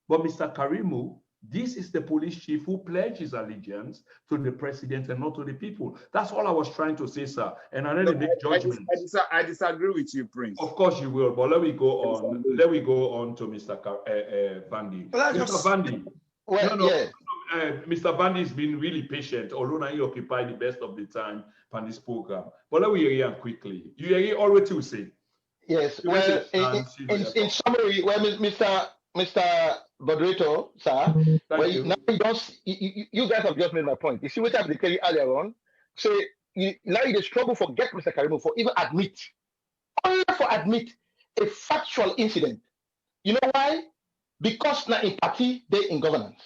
but Mr. Karimu, this is the police chief who pledges allegiance to the president and not to the people. That's all I was trying to say, sir. And I really make judgments. I disagree with you, Prince. Of course you will, but let me go on. Let me go on to Mr. Vandi. Mr. Vandi. Mr. Vandi has been really patient, although now he occupied the best of the time on this program. But let me hear him quickly. You hear already to say. Yes, well, in summary, well, Mr. Moderator, sir, you guys have just made my point. You see what I've declared earlier on? So now you struggle for get Mr. Karimu for even admit a factual incident. You know why? Because now in party, they in governance.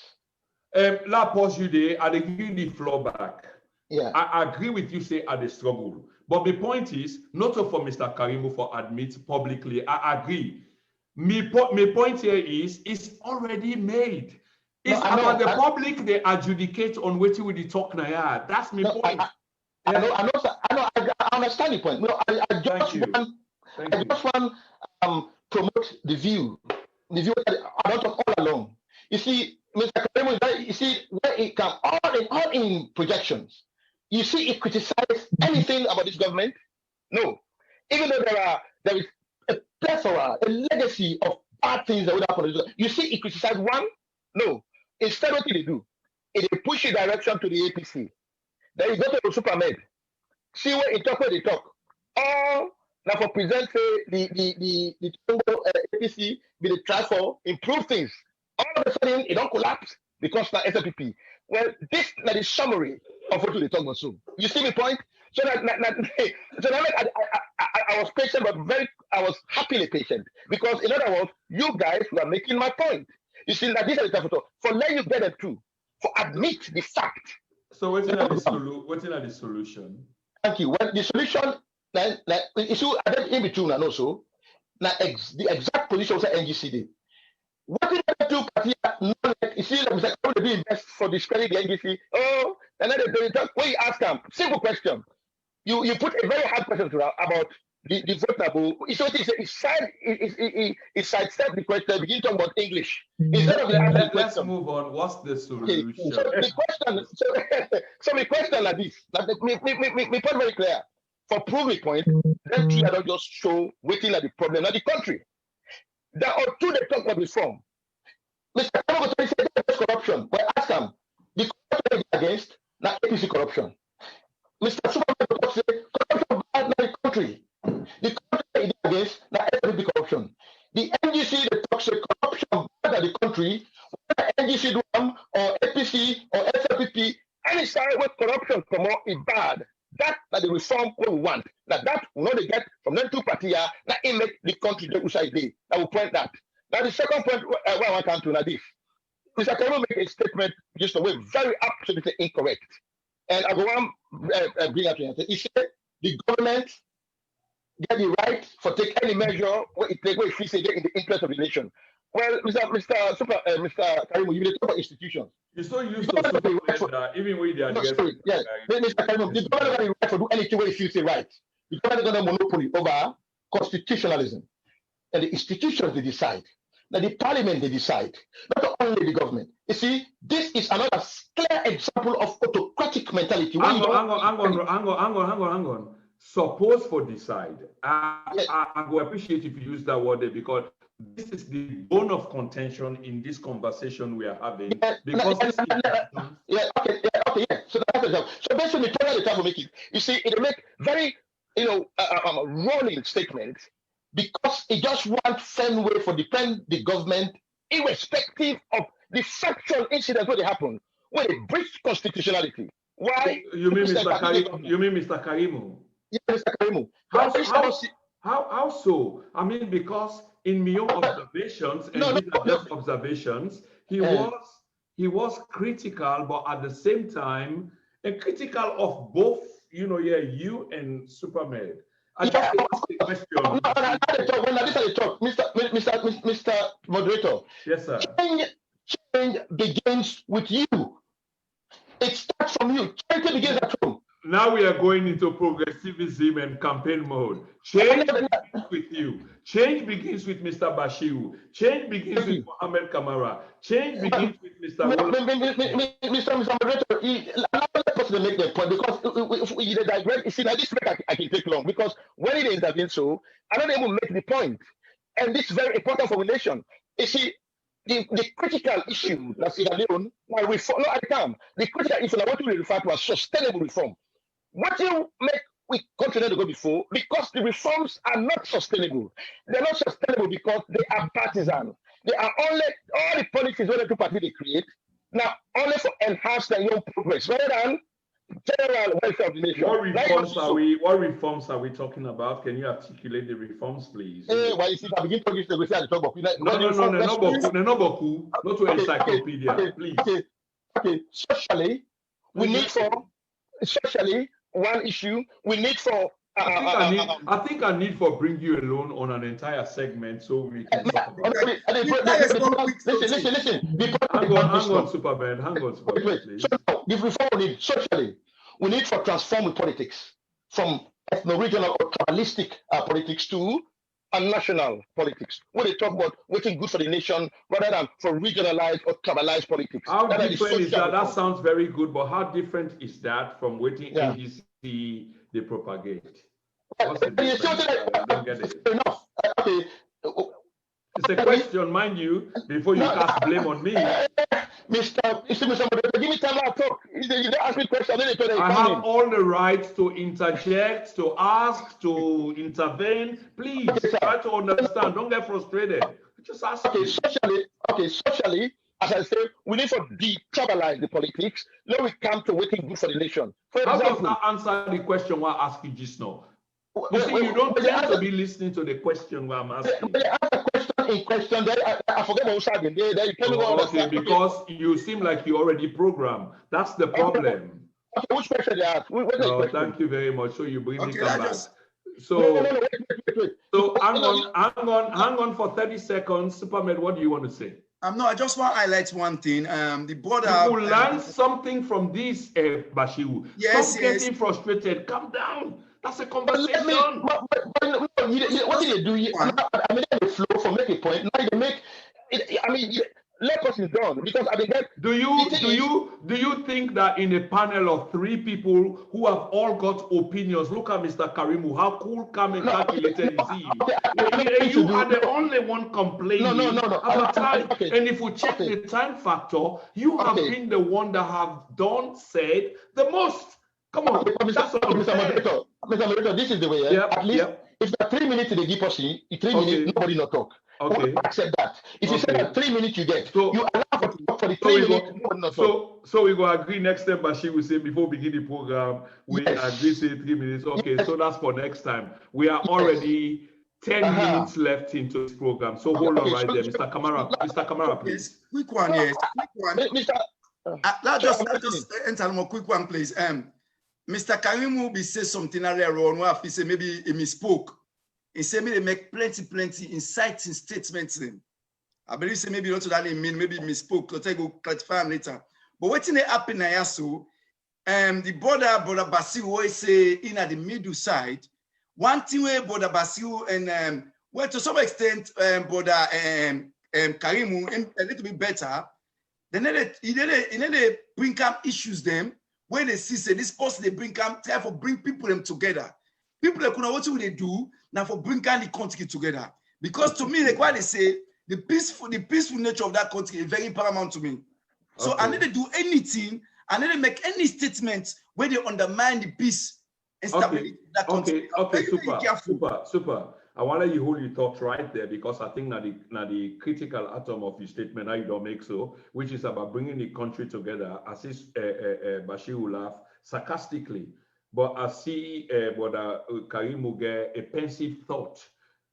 La pause you there, I give you the floor back. Yeah. I agree with you, say, at the struggle. But the point is, not for Mr. Karimu for admit publicly. I agree. My point here is, it's already made. It's about the public, they adjudicate on what we talk now. That's my point. I understand your point. No, I just want to promote the view that I don't talk all along. You see, Mr. Karimu, you see, where it comes all in projections. You see, it criticizes anything about this government? No. Even though there is a plethora, a legacy of bad things that would happen. You see, it criticizes one? No. Instead, what did they do? it will push you direction to the APC. Then you go to the Supermed. See where it talk, where they talk. All now for present the APC be the try for improve things. All of a sudden it don't collapse because now SLPP. Well, this is the summary of what they talk about soon. You see my point? So that I was patient, but I was happily patient because in other words, you guys were making my point. You see that this is the time for let you get it through, for admit the fact. So what's in the solution? Thank you. Well, the solution issue in between and also the exact position of the NGCD. What did the two parties you see them say how they best for discredit the NGC? Oh, and then they talk when you ask them, simple question. You put a very hard question to about the votable. It sidestep the question, begin talking about English. Instead of let's move on. What's the solution? Okay. So the question, so my question like this. My point very clear. For prove my point, them two don't just show waiting at the problem, not the country. There are two that talk about reform. Mr. Kamogotori said there's corruption. Well, ask them, the corruption against not APC corruption. Mr. Superman said corruption bad not the country. The country against not SLPP corruption. The NGC that talks about corruption bad the country, whether NGC do them or APC or SLPP, any side where corruption come out is bad. That the reform we want. That we not get from them two parties that it make the country the outside day. I will point that. Now the second point where I want to come to now this. Mr. Kemo make a statement just a way very absolutely incorrect. And I go on bring up to him. He said the government get the right for take any measure where it take where it say in the interest of the nation. Well, Mr. Karimu, you talk about institutions. You're so used to Superman, even with the sorry, yes. Mr. Karimu, the government got the right to do anything where it feels right. The government got a monopoly over constitutionalism. And the institutions they decide. Now the parliament they decide. Not only the government. You see, this is another clear example of autocratic mentality. Hang on. Suppose for decide. I will appreciate if you use that word there because this is the bone of contention in this conversation we are having. So basically, the time we make it. You see, it make very, rolling statement because it just wants same way for defend the government, irrespective of the factual incidents where they happen, where they breach constitutionality. Why? You mean Mr. Karimu? You mean Mr. Karimu? Yes, Mr. Karimu. How so? I mean, because in my own observations and observations, he was critical, but at the same time, critical of both, you and Superman. I just asked the question. Mr. Moderator. Yes, sir. Change begins with you. It starts from you. Change begins at home. Now we are going into progressivism and campaign mode. Change begins with you. Change begins with Mr. Bashiru. Change begins with Mohammed Kamara. Change begins with Mr. Mr. Moderator, allow the person to make their point because if we digress, you see, now this I can take long because when it intervenes, so I don't even make the point. And this is very important for the nation. You see, the critical issue that Sierra Leone, while reform, not at the time, the critical issue that what we refer to as sustainable reform. What you make we continue to go before because the reforms are not sustainable. They're not sustainable because they are partisan. They are only all the policies where the two parties they create now only for enhance their own progress rather than general welfare of the nation. What reforms are we talking about? Can you articulate the reforms, please? Well, you see, if I begin talking to the talk about not to encyclopedia, please. Okay. Socially, we need for one issue we need for. I think I need for bring you alone on an entire segment so we can talk about Listen. Hang on, Superman. Please. So the reform we need socially, we need for transforming politics from ethno-regional or tribalistic politics to national politics. When they talk about waiting good for the nation rather than for regionalized or tribalized politics. How different is that? That sounds very good, but how different is that from waiting NGC they propagate? What's the difference? I don't get it. Enough. Okay. It's a question, mind you, before you cast blame on me. Mr. Moderator, give me time to talk. You don't ask me questions. I have all the rights to interject, to ask, to intervene. Please try to understand. Don't get frustrated. Just ask. Socially, as I say, we need to detribalize the politics. Now we come to waiting good for the nation. For example, how does that answer the question I asked you just now? You see, you don't tend to be listening to the question I'm asking. When you ask a question in question, then I forget what was happening. There, you tell me what okay, because you seem like you already programmed. That's the problem. Okay, which question you ask? No, thank you very much. So you bring me come back. So, wait. So hang on for 30 seconds. Superman, what do you want to say? No, I just want to highlight one thing. The border. You will learn something from this, Bashiru. Yes, Stop getting frustrated. Calm down. That's a conversation. What did they do? I mean, they flow for make a point. Now they make it. I mean, let us is done because I mean. Do you think that in a panel of 3 people who have all got opinions, look at Mr. Karimu, how cool, calm, and calculated is he? You are the only one complaining about time. And if we check the time factor, you have been the one that have said the most. Come on, Mr. Moderator, this is the way. At least if there are 3 minutes they give us, in 3 minutes, nobody not talk. Okay. Accept that. If you say that 3 minutes you get, you allow for the 3 minutes. So we go agree next time, Bashir will say before we begin the program, we agree say 3 minutes. Okay, so that's for next time. We are already 10 minutes left into this program. So hold on right there, Mr. Kamara, please. Yes, quick one, yes. Quick one. Let's just enter more quick one, please. Mr. Karim will be say something earlier on where he say maybe he misspoke. He said maybe they make plenty inciting statements. I believe say maybe not to that mean maybe misspoke. So I go clarify later. But what thing happen now so the border Basil always say in at the middle side. One thing where border Basil and well to some extent border Karimu a little bit better. Then they bring up issues them. When they see say this person they bring come try for bring people them together. People that what will they do now for bring the country together? Because to me, like what they say, the peaceful nature of that country is very paramount to me. So I need to do anything, I need to make any statements where they undermine the peace and stability of that country. Okay, super. I want to let you hold your thoughts right there because I think that the critical atom of your statement, how you don't make so, which is about bringing the country together, as is Bashir will laugh sarcastically, but I see Brother Karim get a pensive thought.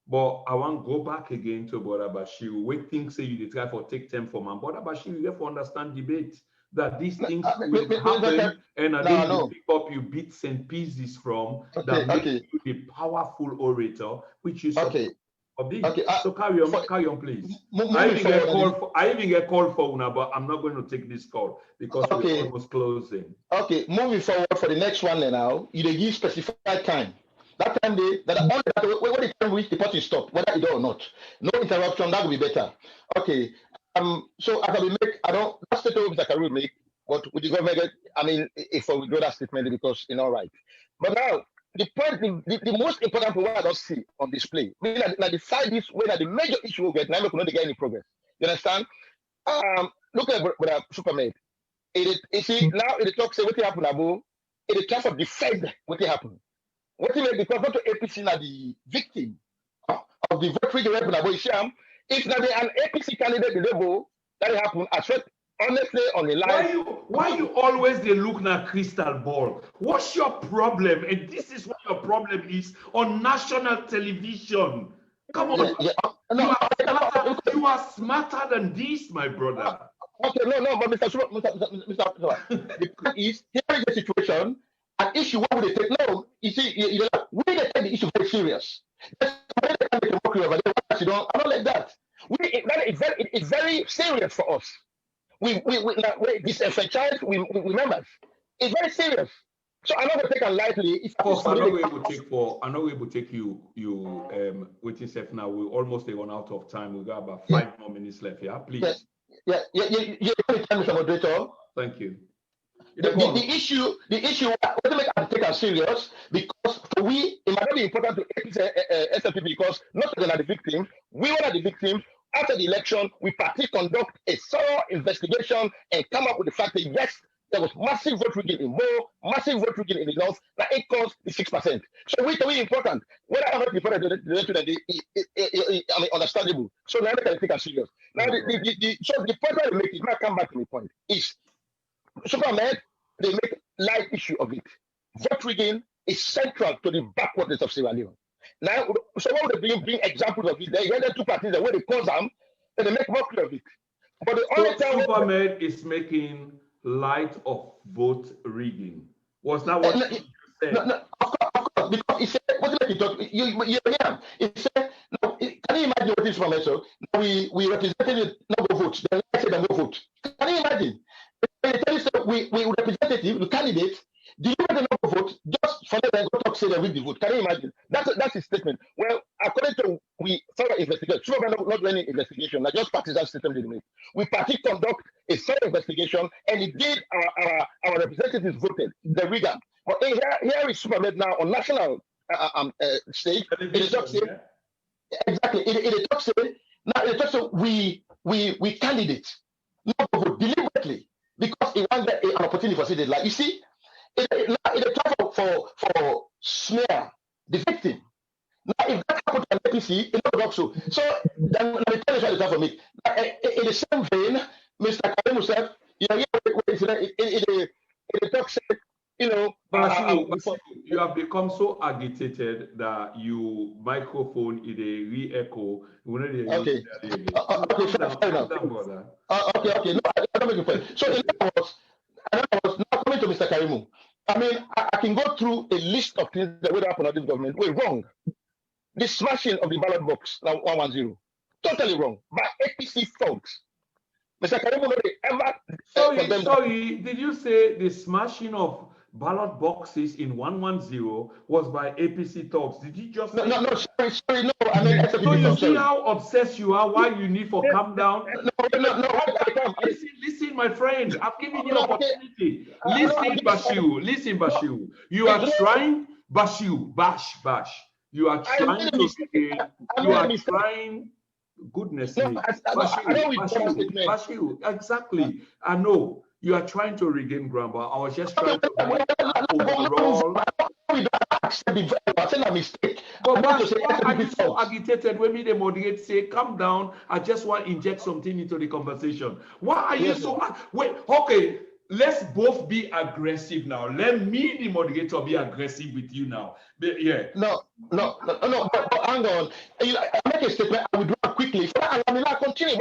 But I want to go back again to Brother Bashir. We think say you try for take time for man. Brother Bashir, you have to understand debate. That these things will happen, and I think you pick up your bits and pieces from that makes you the powerful orator, which is so carry on, please. I even get called for una, but I'm not going to take this call because we're almost closing. Okay, moving forward for the next one now, you give specified time. That time when the time reach the party stop, whether it or not, no interruption, that will be better. Okay. So as I will make, that's the statement Mr. Karu make, but with the government, I mean, if I withdraw that statement because you know right. But now the point, the most important point I don't see on display, meaning that the side is where the major issue will get, now we cannot get any progress. You understand? Look at what Superman. You see now it talks say what happened about it tries to defend what happened. What he made because not to APC na the victim of the victory that happened about Isham. If not an APC candidate, the level that happened, I swear, honestly, on the line. Why you always they look at crystal ball? What's your problem? And this is what your problem is on national television. Come on, you are smarter than this, my brother. Okay, no, but Mr. is here is the situation. An issue, what would they take? No, you see, we take the issue very serious. I don't like that. It's very serious for us. We disenfranchise members. It's very serious. So I'm not going to take it lightly. Of course, I know we will take you waiting safe now. We almost run out of time. We got about 5 more minutes left. Yeah, please. Yeah. Mr. Moderator. Thank you. The issue, what to make us take us serious because it might not be important to SLP because not only are the victim, we are the victim. after the election, we partly conduct a thorough investigation and come up with the fact that yes, there was massive vote rigging in Mo, massive vote rigging in the North, that it caused the 6%. So which is important. Whether or not important, I mean, understandable. So now they can take us serious. Now, so the point I make is, now come back to the point, is Superman, they make light issue of it. Vote rigging is central to the backwardness of Sierra Leone. Now, so what they bring examples of it, they hear the two parties, the way they cause them, and they make mockery of it. But the only time Superman is making light of vote rigging. Was that what you said? No, of course, because he said, what did he talk? You hear? He said, no, can you imagine what this from so? Now we represented the number of votes, the right said the no vote. Can you imagine? We representative, the candidate, do you get the number of votes just for them go talk say they read the vote? Can you imagine? That's his statement. Well, according to we thorough investigation, two of them not doing any investigation, like just partisan statement they make. We partly conduct a thorough investigation, and it did our representatives voted the rigor. But here is Supermed now on national stage. It is talk say, exactly. It talks say now it talks say we candidate not vote deliberately because it wants an opportunity for citizens. Like you see. It's a for smear the victim. Now, if that happened to an APC, it not work so. So then let me tell you what it's for me. In the same vein, Mr. Karim said, you know, it talks, you know. But you have become so agitated that you microphone in a re-echo. Okay. Okay. No, I don't make a point. So in other words, now coming to Mr. Karimu. I mean, I can go through a list of things that would happen at this government. We're wrong. The smashing of the ballot box, now 110, totally wrong. By APC folks. Mr. Karimu, ever. Sorry, did you say the smashing of ballot boxes in 110 was by APC thugs? Did you just say no, sorry, no. I mean, so you see how obsessed you are, why you need for calm down? No. Listen, my friend, I've given you opportunity. Listen, Bashiru. You are trying, Bashiru, bash. You are trying to say, you are trying, goodness me. Bashiru, exactly. I know. You are trying to regain ground, but I was just trying to make overall. But why are you so agitated when me the moderate say, calm down, I just want to inject something into the conversation? Why are you so, wait, okay, let's both be aggressive now. Let me, the moderator, be aggressive with you now. Yeah. No, but hang on. I make a statement, I will do it quickly. I mean, I continue.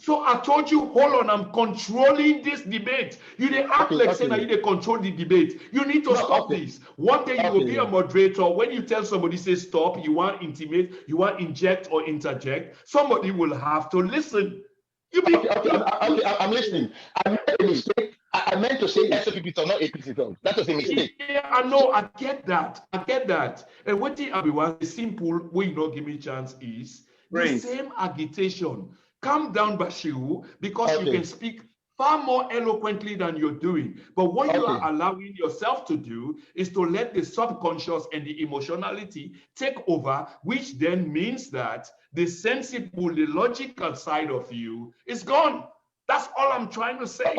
So I told you, hold on, I'm controlling this debate. You didn't act like saying that you didn't control the debate. You need to stop this. One day you will be a moderator. When you tell somebody, say stop, you want to intimate, you want to inject or interject, somebody will have to listen. I'm listening. I made a mistake. I meant to say SPP or not APC. That was a mistake. Yeah, I know. I get that. And what the simple way you not give me chance is the same agitation. Calm down, Bashiru, because you can speak far more eloquently than you're doing. But what you are allowing yourself to do is to let the subconscious and the emotionality take over, which then means that the sensible, the logical side of you is gone. That's all I'm trying to say.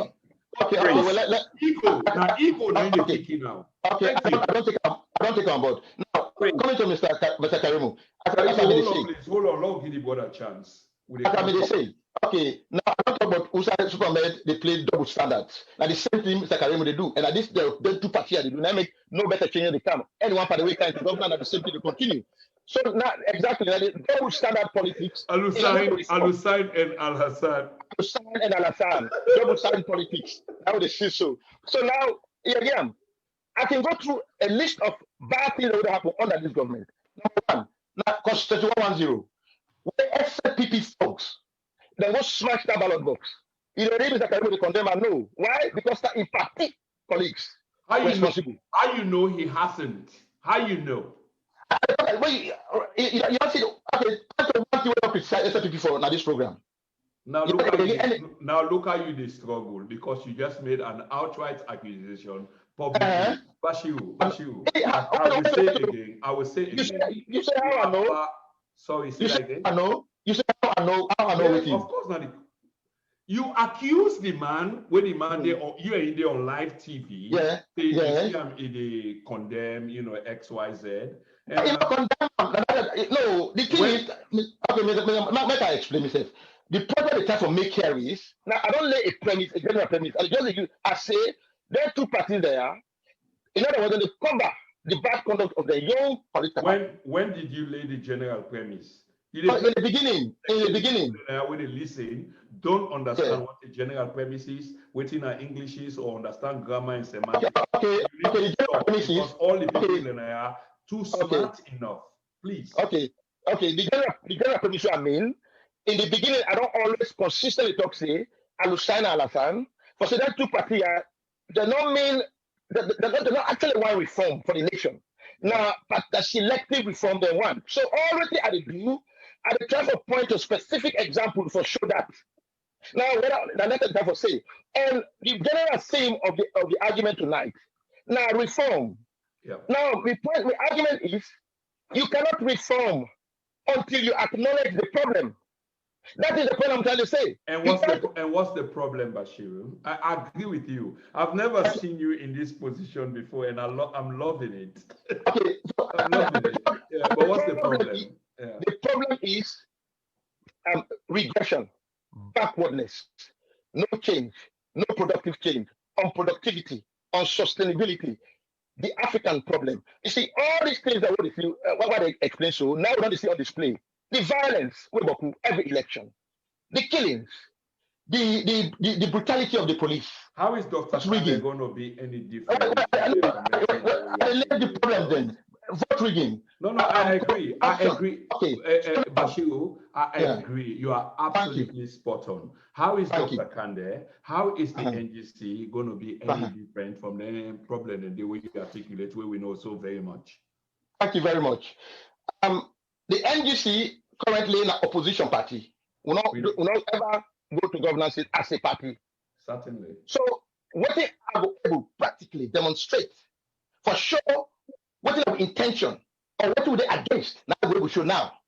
Ego, now you're kicking now. Okay, I don't take on board. Now, coming to Mr. Karimu. Hold on, long give the board a chance. Okay, now I don't talk about Usa Supermed, they play double standards. Now the same thing Mr. Karimu they do. And at this the two parties they do not make no better change in the camp. Anyone for the way kind of government at the same thing to continue. So now exactly the double standard politics. Al-Hussein and Al-Hassan. Al-Hussein and Al-Hassan. Double standard politics. Now they see so. So now again, I can go through a list of bad things that would happen under this government. Number one, now Constitution 110. Where SPP folks, they will smash that ballot box. You know, Mr. Karimu to condemn and no. Why? Because that impacted colleagues. How you know he hasn't? How you know? You don't see okay, that's the one thing we criticize SPP for now this program. Now look how you struggle because you just made an outright accusation publicly. Bashiru. I will say it again. You say how I know? Sorry, say that again. I know. You say, how I know with you? Of course not. You accuse the man when the man you are in there on live TV. Yeah. You see him they condemn, XYZ. No, the thing is, okay, make I explain myself. The problem they try to make here is, now I don't lay a premise, a general premise. I say there are two parties there. In other words, they cover the bad conduct of the young political. When did you lay the general premise? In the beginning. When they listen, don't understand what the general premise is, waiting at English is, or understand grammar and semantics. Okay. The general premise is, because all the people in there are too smart enough. Please. Okay. The general premise I mean, in the beginning, I don't always consistently talk say Alusana Alasan. For so that two parties they're not actually one reform for the nation. Now, but the selective reform they want. So already at the do, I try to point to specific example for show that. Now, let me try to say, and the general theme of the argument tonight. Now, reform. Yeah. Now, the argument is you cannot reform until you acknowledge the problem. That is the point I'm trying to say. And what's the problem, Bashiru? I agree with you. I've never seen you in this position before, and I'm loving it. Okay. I'm loving it. Yeah, but what's the problem? The problem is regression, backwardness, no change, no productive change, unproductivity, unsustainability. The African problem. You see, all these things that what they explain so now we don't see on display. The violence every election, the killings, the brutality of the police. How is Dr. Kande going to be any different? The problem then, vote rigging. No, I agree. Okay. Bashiru, I agree. You are absolutely spot on. How is Dr. Kande, how is the NGC going to be any different from the problem and the way you articulate, where we know so very much? Thank you very much. The NGC currently in an opposition party will not ever go to governance as a party. Certainly. So what they are able to practically demonstrate for sure what their intention or what will they against. Now we will show now.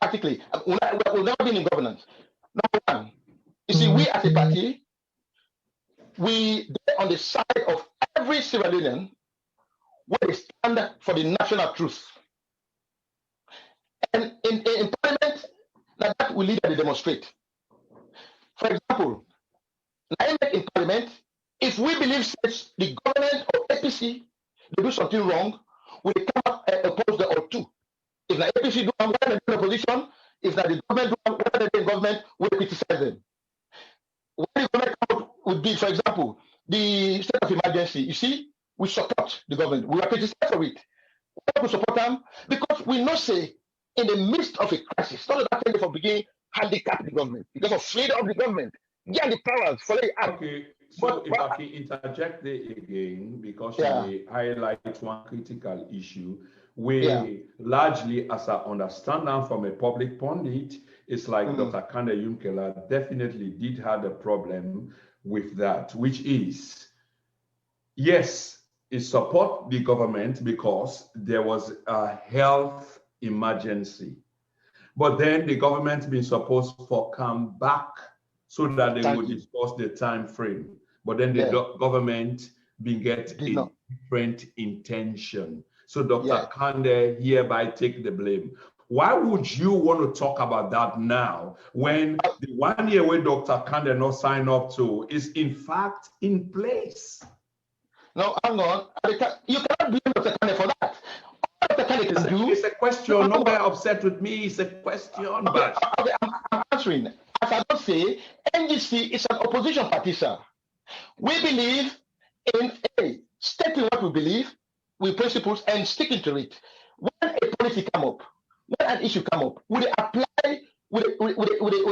Practically we'll never be in governance. Number one, you see, we as a party, we on the side of every Sierra Leonean where they stand for the national truth. And in parliament, that will lead to demonstrate. For example, in parliament, if we believe the government of APC they do something wrong, we come up and oppose the or two. If the APC do one, when they're in opposition, if the government do one, when they're in government, we criticize them. When the government come out would be, for example, the state of emergency, you see, we support the government. We are criticized for it. Why we support them? Because we know say in the midst of a crisis, not that thing from beginning handicap the government because of freedom of the government. Get the powers for the act. Okay, so if I can interject there again, because you highlight one critical issue, we largely, as I understand now from a public pundit, it's like Dr. Kande Yunkela definitely did have a problem with that, which is, yes, it support the government because there was a health emergency. But then the government been supposed to come back so that they would discuss the time frame. But then the government been get a different intention. So Dr. Kande hereby take the blame. Why would you want to talk about that now when the 1 year where Dr. Kande not sign up to is in fact in place? No, hang on. You cannot blame Dr. Kande for that. It's a question. Nobody upset with me. It's a question. But I'm answering. As I don't say, NGC is an opposition party, sir. We believe in stating what we believe with principles and sticking to it. When a policy come up, when an issue come up, we apply, we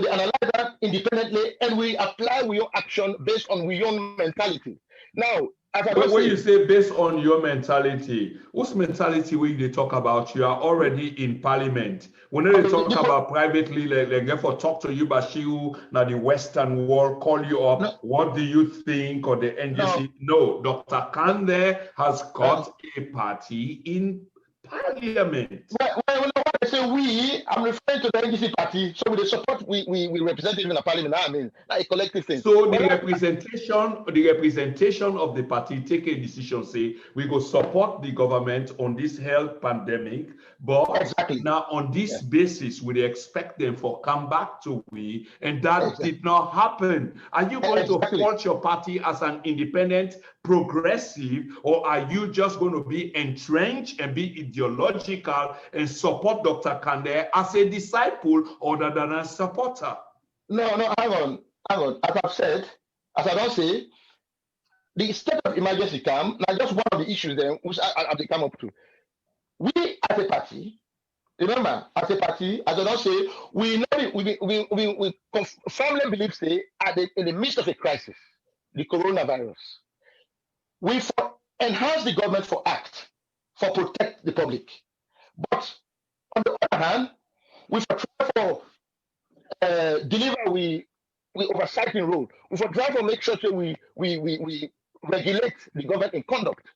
analyze that independently, and we apply your action based on your mentality. Now, when you say based on your mentality, whose mentality when they talk about? You are already in parliament. When they talk about privately, they get for talk to you, Bashiru, now the Western world call you up. No. What do you think of the NGC? No, Dr. Kande has got a party in parliament. Well, I say we I'm referring to the NDC party, so with the support we represent in the parliament, I mean, like a collective thing. So the representation of the party take a decision, say, we go support the government on this health pandemic, but now on this basis, we expect them for come back to we, and that did not happen. Are you going to fault your party as an independent progressive, or are you just going to be entrenched and be ideological and support Dr. Kande as a disciple other than a supporter? No, hang on. As I've said, as I don't say, the state of emergency come, now just one of the issues then which I come up to. We as a party, remember, as a party, as I don't say, we firmly believe, say, in the midst of a crisis, the coronavirus, we enhance the government for act, for protect the public. But on the other hand, we try for deliver we oversighting role. We for try to make sure that we regulate the government in conduct.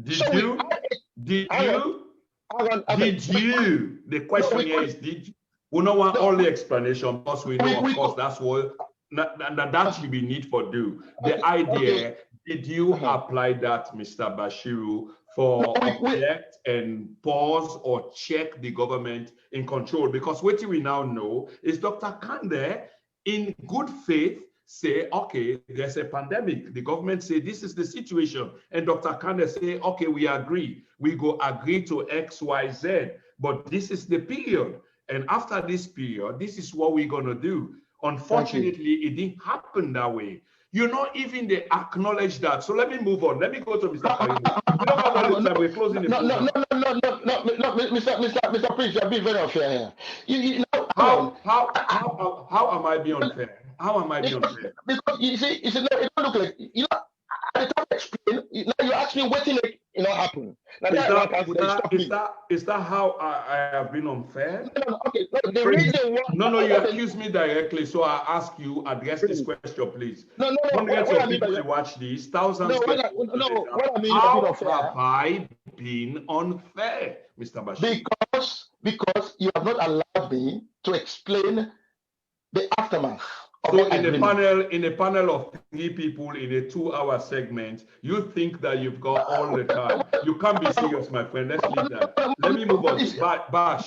Did you? The question here is, did you? We don't want all the explanation, because we know, of course, that's what that should be need for do. The idea, did you apply that, Mr. Bashiru, for object and pause or check the government in control? Because what we now know is Dr. Kande, in good faith, say, okay, there's a pandemic. The government say, this is the situation. And Dr. Kande say, okay, we agree. We go agree to X, Y, Z. But this is the period. And after this period, this is what we're going to do. Unfortunately, it didn't happen that way. You know, even they acknowledge that. So let me move on. Let me go to Mr. Karim. We don't have all the time. We're closing the program. No, Mr. Prince, you're being very unfair here. How am I being unfair? How am I being unfair? Because you see, it don't look like, I can't explain. Now you ask me what thing happen. Now is that how I have been unfair? No, okay. The reason why. No, you accuse me directly, so I ask you, address this question, please. No. Hundreds of people to watch this, thousands. What I mean, how have I been unfair, Mr. Bashir? Because you have not allowed me to explain the aftermath. So in a panel of 3 people in a 2-hour segment, you think that you've got all the time. You can't be serious, my friend. Let's leave that. Let me move on. Bash.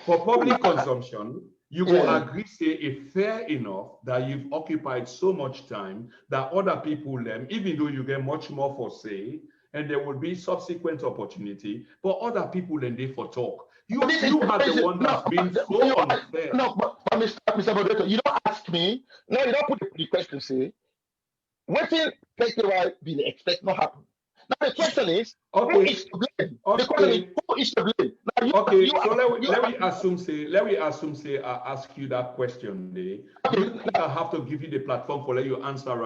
For public consumption, you will agree, say, it's fair enough that you've occupied so much time that other people, even though you get much more for say, and there will be subsequent opportunity, but other then they for talk. You are the one that's been so unfair. No, but Mr. Moderator, you don't ask me. No, you don't put the question, say, what will PKY be expect not happen? Now the question is, who is to blame? The question is, who is to blame? Now, let me assume, say, I ask you that question, you think I have to give you the platform for let you answer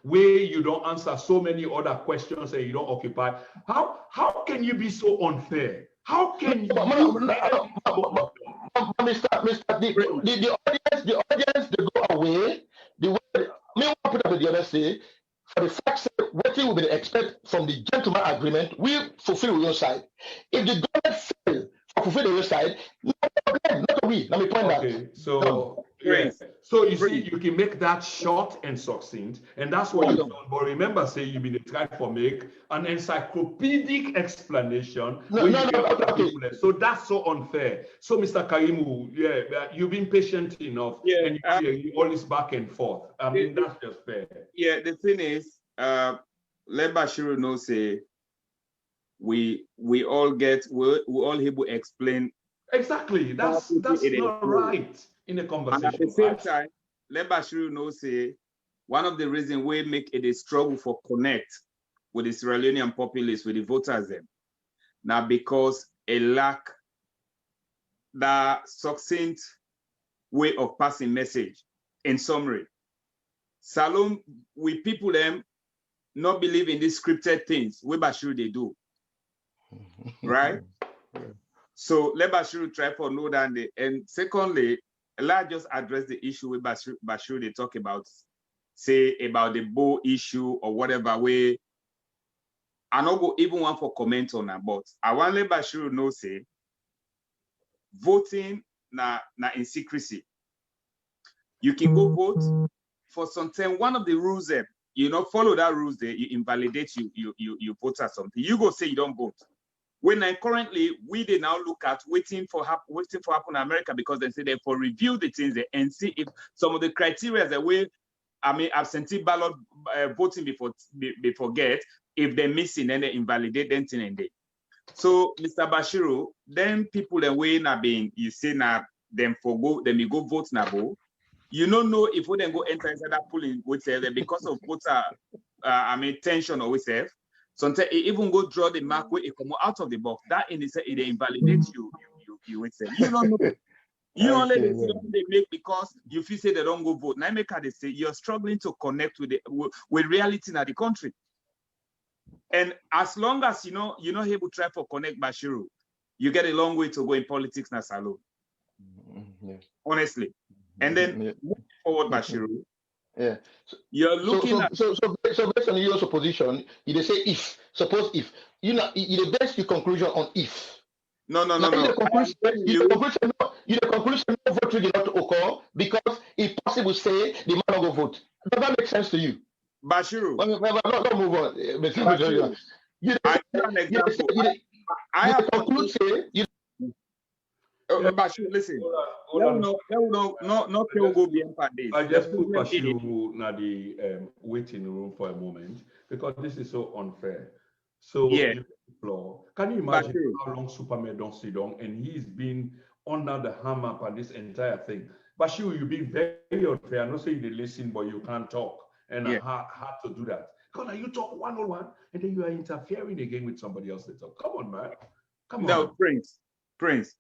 where you don't answer so many other questions and you don't occupy. How can you be so unfair? How can you? Mr. The audience, they go away. Me want to put up with the other say, for the fact that what we will expect from the gentleman agreement, we fulfill your side. If the government fail to fulfill your side, no problem, not we. Let me point out. Okay, so yes. So you see, you can make that short and succinct, and that's what you've done. But remember, say you've been trying to make an encyclopedic explanation. So that's so unfair. So Mr. Karimu, you've been patient enough, and you always back and forth. I mean, that's just fair. Yeah, the thing is, let Bashiru know, say, we all able to explain. Exactly, that's not right in a conversation. And at the same time, let Bashiru know, say, one of the reasons we make it a struggle for connect with the Sierra Leonean populace, with the voters them. Now, because a lack that succinct way of passing message. In summary, Salome, we people them not believe in these scripted things. We Bashiru they do, right? So let Bashiru try for know that. And secondly, let's just address the issue with Bashiru they talk about, say about the Bo issue or whatever way. I not go even want for comment on that, but I want let Bashiru know say voting na in secrecy. You can go vote for some time. One of the rules that follow that rules there, you invalidate you vote at something. You go say you don't vote. When currently we they now look at waiting for happen in America because they say they for review the things there and see if some of the criteria that we absentee ballot voting before get if they're missing then they invalidate them thing and they. So Mr. Bashiru, then people that way na being you say now them forgo them you go vote na bo. You don't know if we then go enter inside that polling with because of voter tension or with self. Sometimes it even go draw the mark where it come out of the box. That in itself it invalidates you with self. You don't know. You only they make because you feel say they don't go vote. Now make they say you're struggling to connect with reality in the country. And as long as you're not able to try for connect Bashiru, you get a long way to go in politics now, Salon. Honestly. And then forward Bashiru. Yeah. You're looking at so based on your supposition, you say if you base your conclusion on if. No. The conclusion no vote did not occur because it's possible say the man will go vote. Does that make sense to you? Bashiru. Don't move on. Bashiru. I give an example. I have concluded say Bashiru, listen. Not go beyond this. I just put Bashiru in the waiting room for a moment because this is so unfair. So, yeah. Can you imagine how long Superman don't sit down and he's been under the hammer for this entire thing? Bashiru, you've been very unfair. I'm not saying you listen, but you can't talk. And I had to do that. Because you talk one-on-one and then you are interfering again with somebody else. Come on, man. Come on. No, Prince.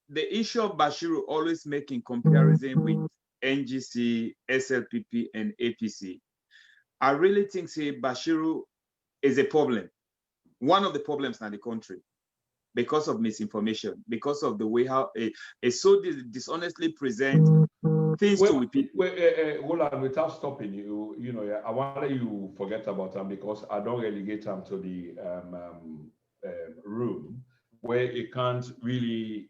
The issue of Bashiru always making comparison with NGC, SLPP, and APC. I really think say Bashiru is a problem. One of the problems in the country because of misinformation, because of the way how it so dishonestly present things to people. Hold on, without stopping you, I want to let you forget about them because I don't relegate them to the room where it can't really,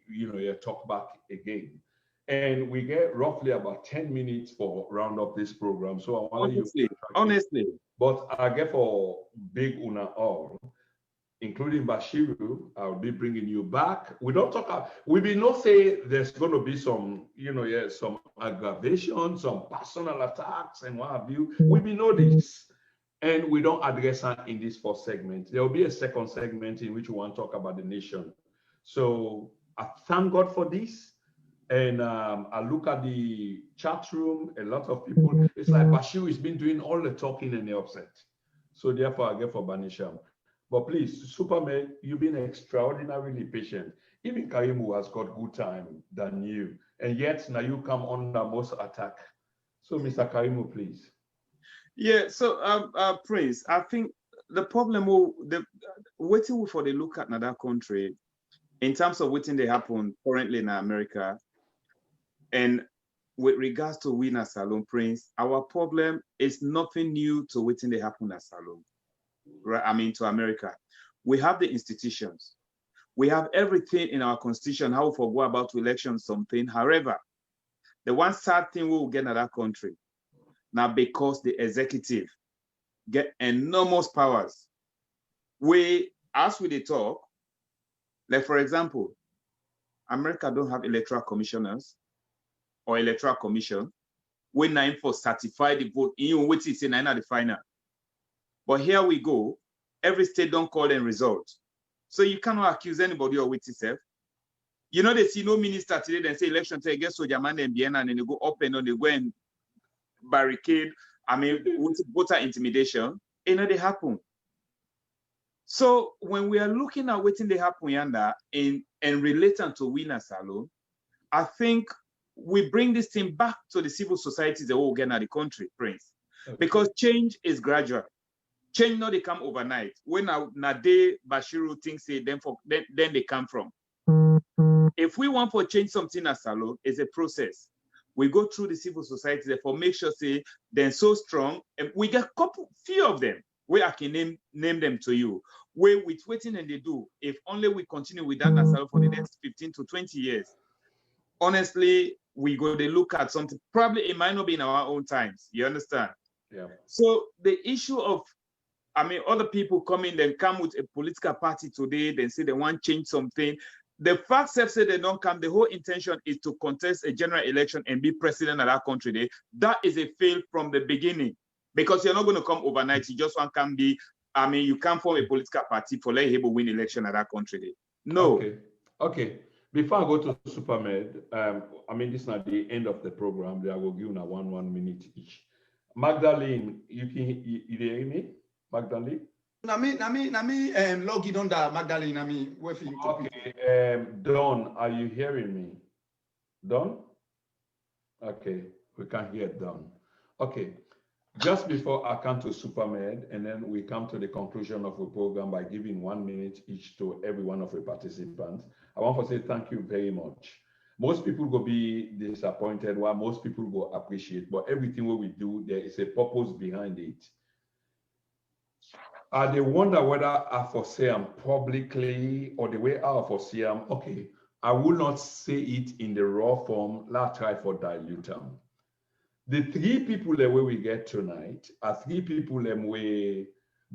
talk back again. And we get roughly about 10 minutes for round up this program. So I want honestly. But I get for big una all, including Bashiru, I'll be bringing you back. We don't talk, we will not say there's going to be some, some aggravation, some personal attacks and what have you. We will know this. And we don't address that in this first segment. There will be a second segment in which we want to talk about the nation. So I thank God for this. And I look at the chat room, a lot of people, it's like Bashiru has been doing all the talking and the upset. So therefore I get for Banisham. But please, Superman, you've been extraordinarily patient. Even Karimu has got good time than you. And yet now you come under most attack. So Mr. Karimu, please. Yeah, so Prince, I think the problem waiting for the look at another country in terms of waiting they happen currently in America, and with regards to we in Salon, Prince, our problem is nothing new to waiting they happen in Salon, right? To America. We have the institutions. We have everything in our constitution, how we forgo about to election something. However, the one sad thing we will get in that country, now because the executive get enormous powers. As we talk, like for example, America don't have electoral commissioners or electoral commission. We're nine for certify the vote. Even wait till nine at the final. But here we go. Every state don't call them results. So you cannot accuse anybody of with itself. They see no minister today, they say election to get soldier man and Vienna, and then they go up and on, they go and barricade, with voter intimidation, they happen. So when we are looking at waiting they happen yonder and relating to winner Salon, I think we bring this thing back to the civil society the whole again at the country, Prince. Okay. Because change is gradual. Change not they come overnight. When Nade Bashiru thinks then they come from. If we want to change something at Salon, it's a process. We go through the civil society, therefore make sure say they're so strong, and we get few of them. where I can name them to you. Where with waiting and they do, if only we continue with that Nasalo for the next 15 to 20 years, honestly, we go to look at something. Probably it might not be in our own times. You understand? Yeah. So the issue of, I mean, other people come in, then come with a political party today, then say they want to change something. The fact that say they don't come, the whole intention is to contest a general election and be president of that country. Day. That is a fail from the beginning, because you're not going to come overnight. You just want to be, I mean, you can't form a political party for let able win election at that country. Day. No. Okay. Before I go to Supermed, I mean, this is not the end of the program. I will give you now 1 minute each. Magdalene, you hear me? Magdalene? Nami, log in on that, Magdalene, Okay, Don, are you hearing me? Don? Okay, we can't hear Don. Okay, just before I come to Supermed, and then we come to the conclusion of the program by giving 1 minute each to every one of the participants, I want to say thank you very much. Most people will be disappointed, while most people will appreciate, but everything what we do, there is a purpose behind it. They wonder whether I foresee them publicly or the way I foresee them. Okay, I will not say it in the raw form. Let's try for dilute them. The 3 people that we get tonight are 3 people that we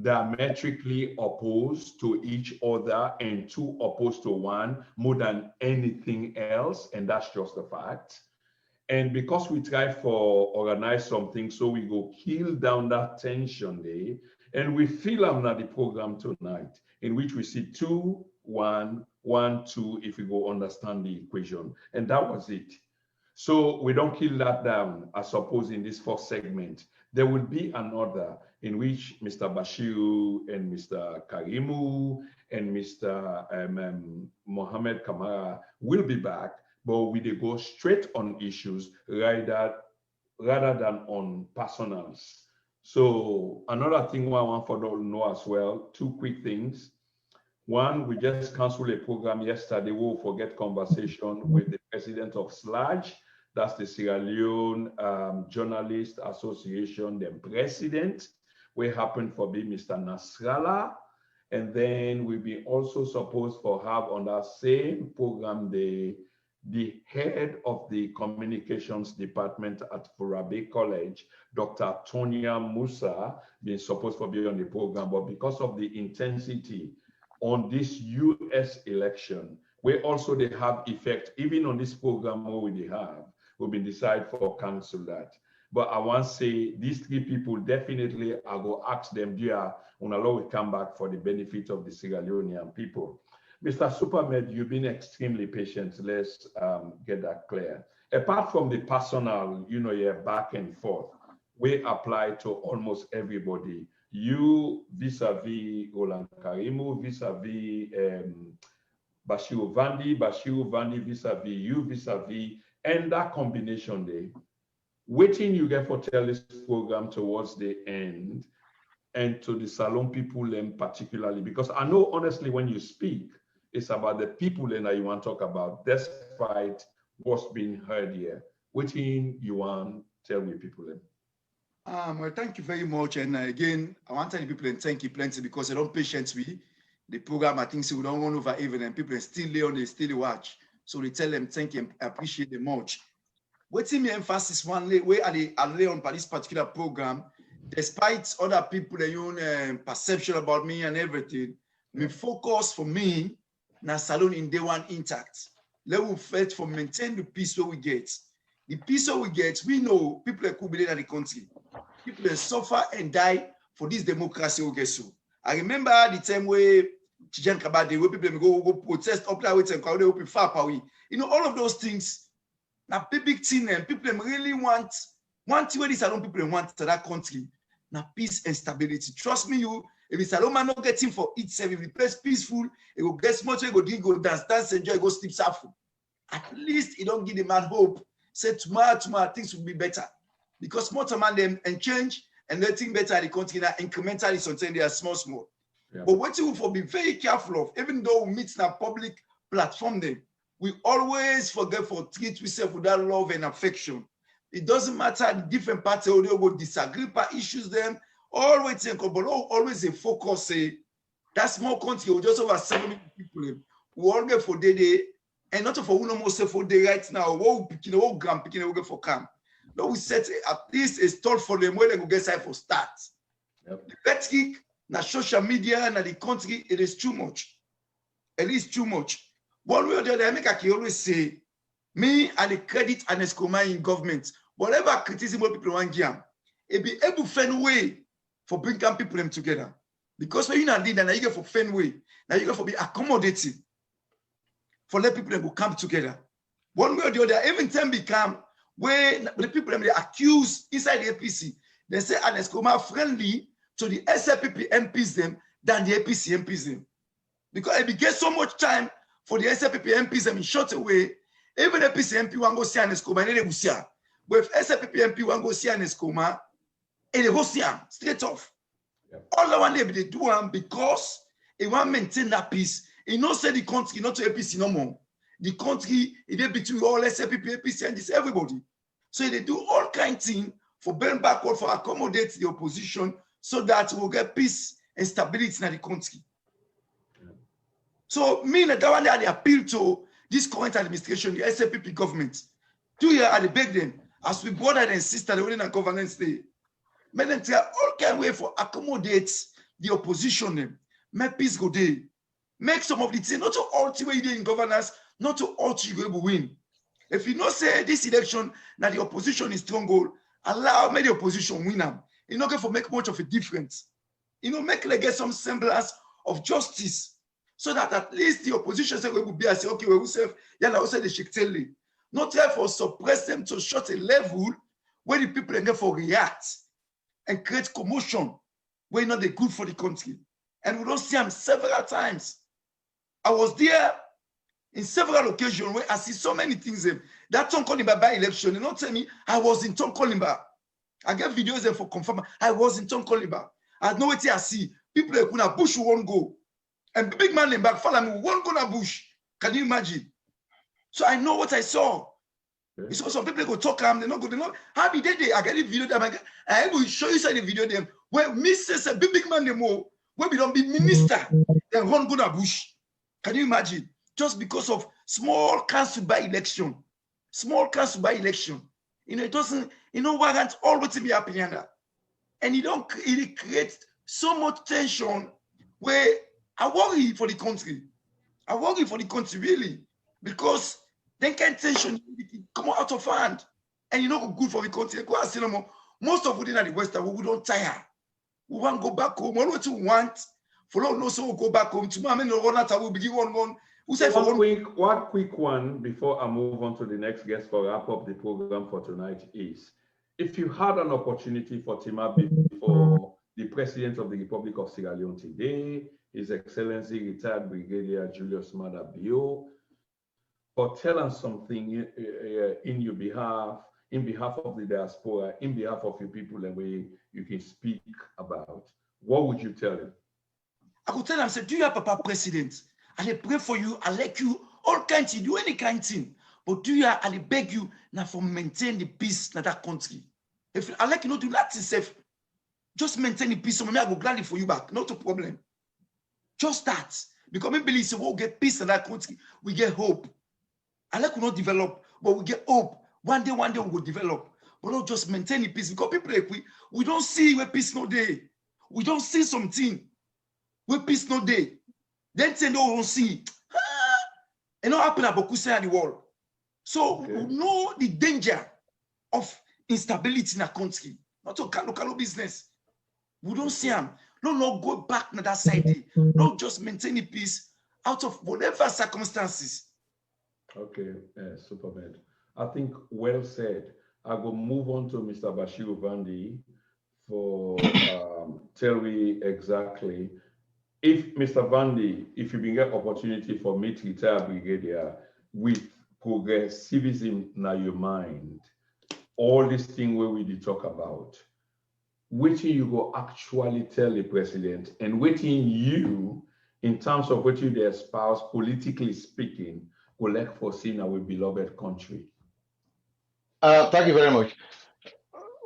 diametrically opposed to each other, and 2 opposed to 1 more than anything else, and that's just a fact. And because we try for organize something, so we go kill down that tension there, and we film at the program tonight, in which we see 2, 1, 1, 2, if we go understand the equation, and that was it. So we don't kill that down, I suppose, in this first segment. There will be another in which Mr. Bashiru and Mr. Karimu and Mr. Mohammed Kamara will be back, but we go straight on issues rather than on personals. So another thing I want for all to know as well, 2 quick things. One, we just canceled a program yesterday. We'll forget conversation with the president of SLAJ. That's the Sierra Leone Journalist Association, the president. We happen for be Mr. Nasrallah. And then we'll be also supposed to have on that same program the head of the communications department at Furabe College, Dr. Tonya Musa, being supposed to be on the program, but because of the intensity on this US election, we also they have effect, even on this program what we have, we've been decided for cancel that. But I want to say these 3 people definitely, I go ask them, on a law we come back for the benefit of the Sierra Leonean people. Mr. Supermed, you've been extremely patient. Let's get that clear. Apart from the personal, you're back and forth, we apply to almost everybody. You vis-a-vis Roland Karimu, vis-a-vis Bashiru Vandi vis-a-vis you, vis-a-vis, and that combination there. Waiting you get for tell this program towards the end, and to the Salon people in particularly, because I know honestly when you speak, it's about the people that you want to talk about, despite what's being heard here. Waiting you want tell me people in. Well, thank you very much. And again, I want to tell the people and thank you plenty, because they don't patience with the program. I think so we don't run over even, and people are still there on the still watch. So they tell them thank you and appreciate them much. What's me emphasis one way I lay on by this particular program, despite other people perception about me and everything, me focus for me na Salon in day one intact. Let we fight for maintain the peace where we get. The peace where we get, we know people could be in the country. People suffer and die for this democracy we get so. I remember the time where Chijan Kabade, where people go protest up there with and open far away. All of those things. Now, big thing and people really want where this Salon people want to that country. Now, peace and stability. Trust me, if the Salon man not getting for itself, if the place peaceful, it will get much, it will drink, go dance, enjoy, go sleep safe. At least it don't give the man hope. Say tomorrow things will be better. Because more man them and change and letting better the country now incrementally something they are small. Yeah. But what you will be very careful of, even though we meet in a public platform them, we always forget for treat ourselves with that love and affection. It doesn't matter the different parties, they will disagree by issues them, Always think about, always a focus, say, that small country will just over 7 million people. We all get for day, and not for one almost for day right now. What picking, what gram picking, we get for camp. No, we set at least a stall for them where they go get side for start. Yep. The petty, na social media, and the country, it is too much. It is too much. One way or the other, I make I always say, me and the credit and Escoma in government, whatever criticism people want to give, it be able to find way for bringing people them together. Because when you not lead, now you get for find way, now you get for be accommodating, for let people them go come together. One way or the other, even time become where the people them they accuse inside the APC, they say an Escoma friendly to the SLPP MPs them than the APC MPs them. Because it get so much time for the SLPP MPs them in short away. Even the APC MP want go see an Escoma, and they go see. But if SLPP MP want go see an Escoma, and they go see him straight off. Yep. All I want they do them because they want to maintain that peace. He not say the country not to APC no more. The country it is between all SLPP, APC, and this everybody. So they do all kind of things for bend backward for accommodate the opposition so that we'll get peace and stability in the country. Yep. So me and that one they appeal to this current administration, the SLPP government. 2 years I beg them as we brother and sister the only governance day. Make them try all kind of way for accommodate the opposition them. Make peace go there. Make some of the things, not to all the way in governance, not to all you will win. If you not say this election that the opposition is stronghold, allow me the opposition win them. It's not going to make much of a difference. You know, make like get some semblance of justice so that at least the opposition say we will be and say, okay, we will say, yeah, now say the Shikteli. Not try for suppress them to short a level where the people can for react and create commotion where not they good for the country. And we don't see them several times. I was there in several occasions where I see so many things. That Tom Kolimba by election, they not tell me I was in Tom Kolimba. I get videos there for confirm. I was in Tom Kolimba. I know what I see. People like when a bush won't go. And big man in back follow me, won't go to bush. Can you imagine? So I know what I saw. Okay. So some people go talk they're not good. They're not happy. They I get the video them. I will show you the video them where Mrs. a big man them more where we don't be minister then run go to bush. Can you imagine? Just because of small council by election. Small council by election. You know, it doesn't, you know, warrant all what to be happening under. And it creates so much tension where I worry for the country. I worry for the country really. Because then can tension come out of hand. And you know good for the country. Go and see no more. Most of within the West, we don't tire. We want to go back home. What you want? For no, so we'll go back home. Tomorrow, no run out. We'll begin one. One quick one before I move on to the next guest for wrap up the program for tonight is, if you had an opportunity for Timabi for the President of the Republic of Sierra Leone today, His Excellency retired Brigadier Julius Maada Bio, or tell us something in your behalf, in behalf of the diaspora, in behalf of your people, and way you can speak about, what would you tell him? I could tell him, say, do you have Papa President? I pray for you, I like you, all kinds of do any kind of thing. But do you, I beg you now for maintain the peace in that country. If I like you not do that yourself, just maintain the peace. So maybe I will gladly for you back, not a problem. Just that. Because we believe we'll get peace in that country. We get hope. I like we not develop, but we get hope. One day we will develop. But not just maintain the peace. Because people like we don't see where peace no day. We don't see something where peace no day. Then say no, we don't see. And not happen at Bokusa at the world. So we know the danger of instability in a country. Not to local business. We don't see them. No, go back to that side. No, just maintain the peace out of whatever circumstances. Okay, Superman. I think well said. I will move on to Mr. Bashiru Vandi for tell me exactly. If Mr. Vandi, if you get opportunity for meet retired brigadier with progressivism in your mind, all this thing where we did talk about, which you go actually tell the president and waiting you in terms of what you they espouse politically speaking, will like foresee our beloved country. Thank you very much.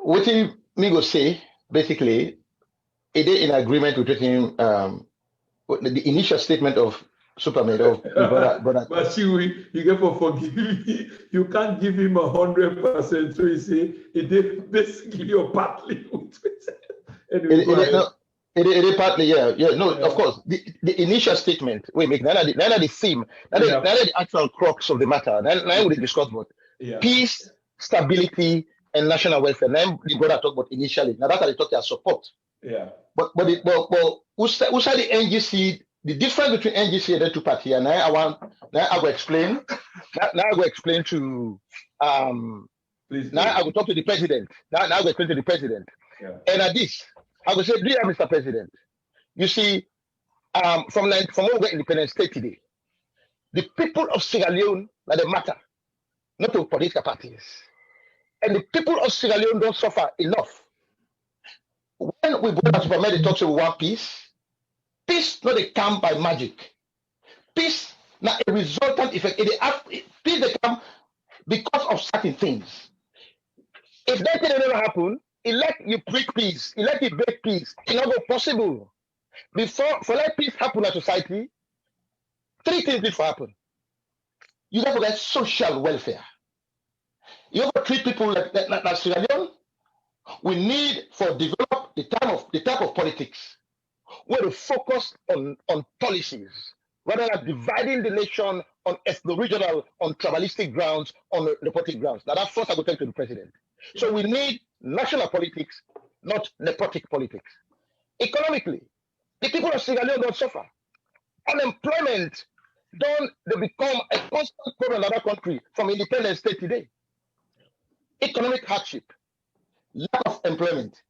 What me go say basically it is in agreement with him. The initial statement of Superman of brother. But you get for forgive me. You can't give him 100%. So you say it is basically or partly. Anyway, it is partly, yeah. No, of course. The initial statement we make, none of the theme, none of the actual crux of the matter. Now we discuss about peace, stability, and national welfare. Now the brother talk about initially. Now that's how they talk about support. Yeah. But who said the NGC? The difference between NGC and the two parties. And now I will explain. Now I will explain to Please now I will talk to the president. Now I will explain to the president. Yeah. And at this, I will say, dear Mr. President, you see, from when we got independent state today, the people of Sierra Leone are the matter, not the political parties. And the people of Sierra Leone don't suffer enough. When we brought out Superman, they talk about one peace. Peace not a come by magic. Peace not a resultant effect. Peace they come because of certain things. If that thing never happen, it let you preach peace, it let you break peace. It's not possible. For let peace happen in society, three things need to happen. You have to get social welfare. You have to treat people like Sierra Leone. We need for develop the type of politics where we focus on policies rather than dividing the nation on ethno-regional, on tribalistic grounds, on nepotic grounds. Now, that's first I will tell to the president. So we need national politics, not nepotic politics. Economically, the people of Sierra Leone don't suffer. Unemployment they become a constant problem in other country from independent state today. Economic hardship, lack of employment.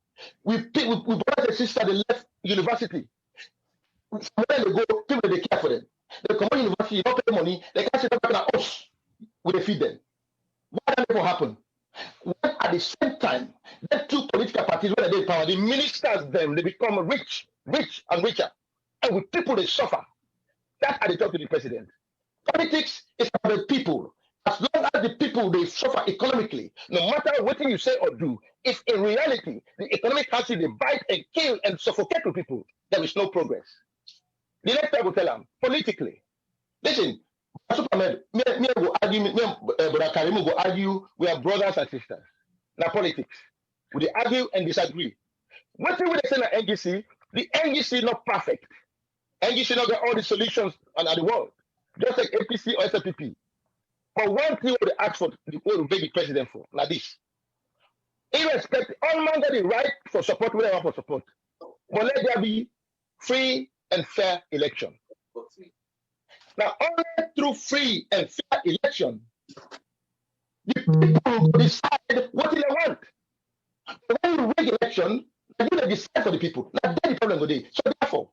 We brought a sister, they left university. From where they go, people they care for them. They come to university, you don't pay money, they can't sit back in the house. We feed them. Why that never happen? When at the same time, the two political parties, when they in power, the ministers them, they become rich and richer. And with people they suffer. That's how they talk to the president. Politics is about the people. As long as the people they suffer economically, no matter what you say or do, if in reality the economic hardship they bite and kill and suffocate the people, there is no progress. The next time I will tell them politically. Listen, Superman, me go argue, Brother Karimu go argue. We are brothers and sisters. Now politics, we argue and disagree. What thing we say in NGC? The NGC not perfect. NGC not get all the solutions on the world, just like APC or SLPP. But one thing we ask for the will beg the president for, like this. Irrespective, all man get the right for support, whatever for support. But let there be free and fair election. Now, only through free and fair election, the people will decide what they want. When you rig election, you decide for the people. Now, that's the problem today. So therefore,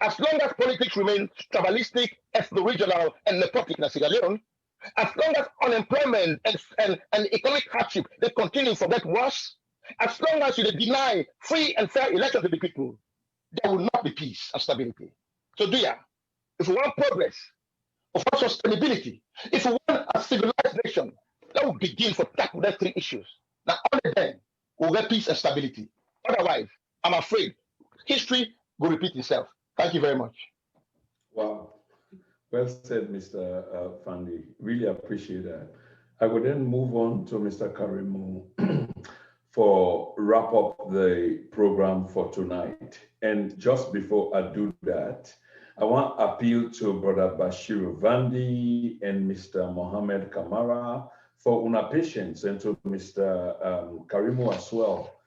as long as politics remain tribalistic, ethno-regional, and nepotic in Sierra Leone, as long as unemployment and economic hardship they continue for that worse, as long as you deny free and fair election to the people, there will not be peace and stability. So if we want progress, if we want sustainability, if we want a civilized nation, that will begin to tackle those three issues. Now only then we'll get peace and stability. Otherwise, I'm afraid history will repeat itself. Thank you very much. Wow. Well said, Mr. Fandi. Really appreciate that. I will then move on to Mr. Karimu for wrap up the program for tonight. And just before I do that, I want to appeal to Brother Bashiru Vandi and Mr. Mohammed Kamara for una patience, and to Mr. Karimu as well,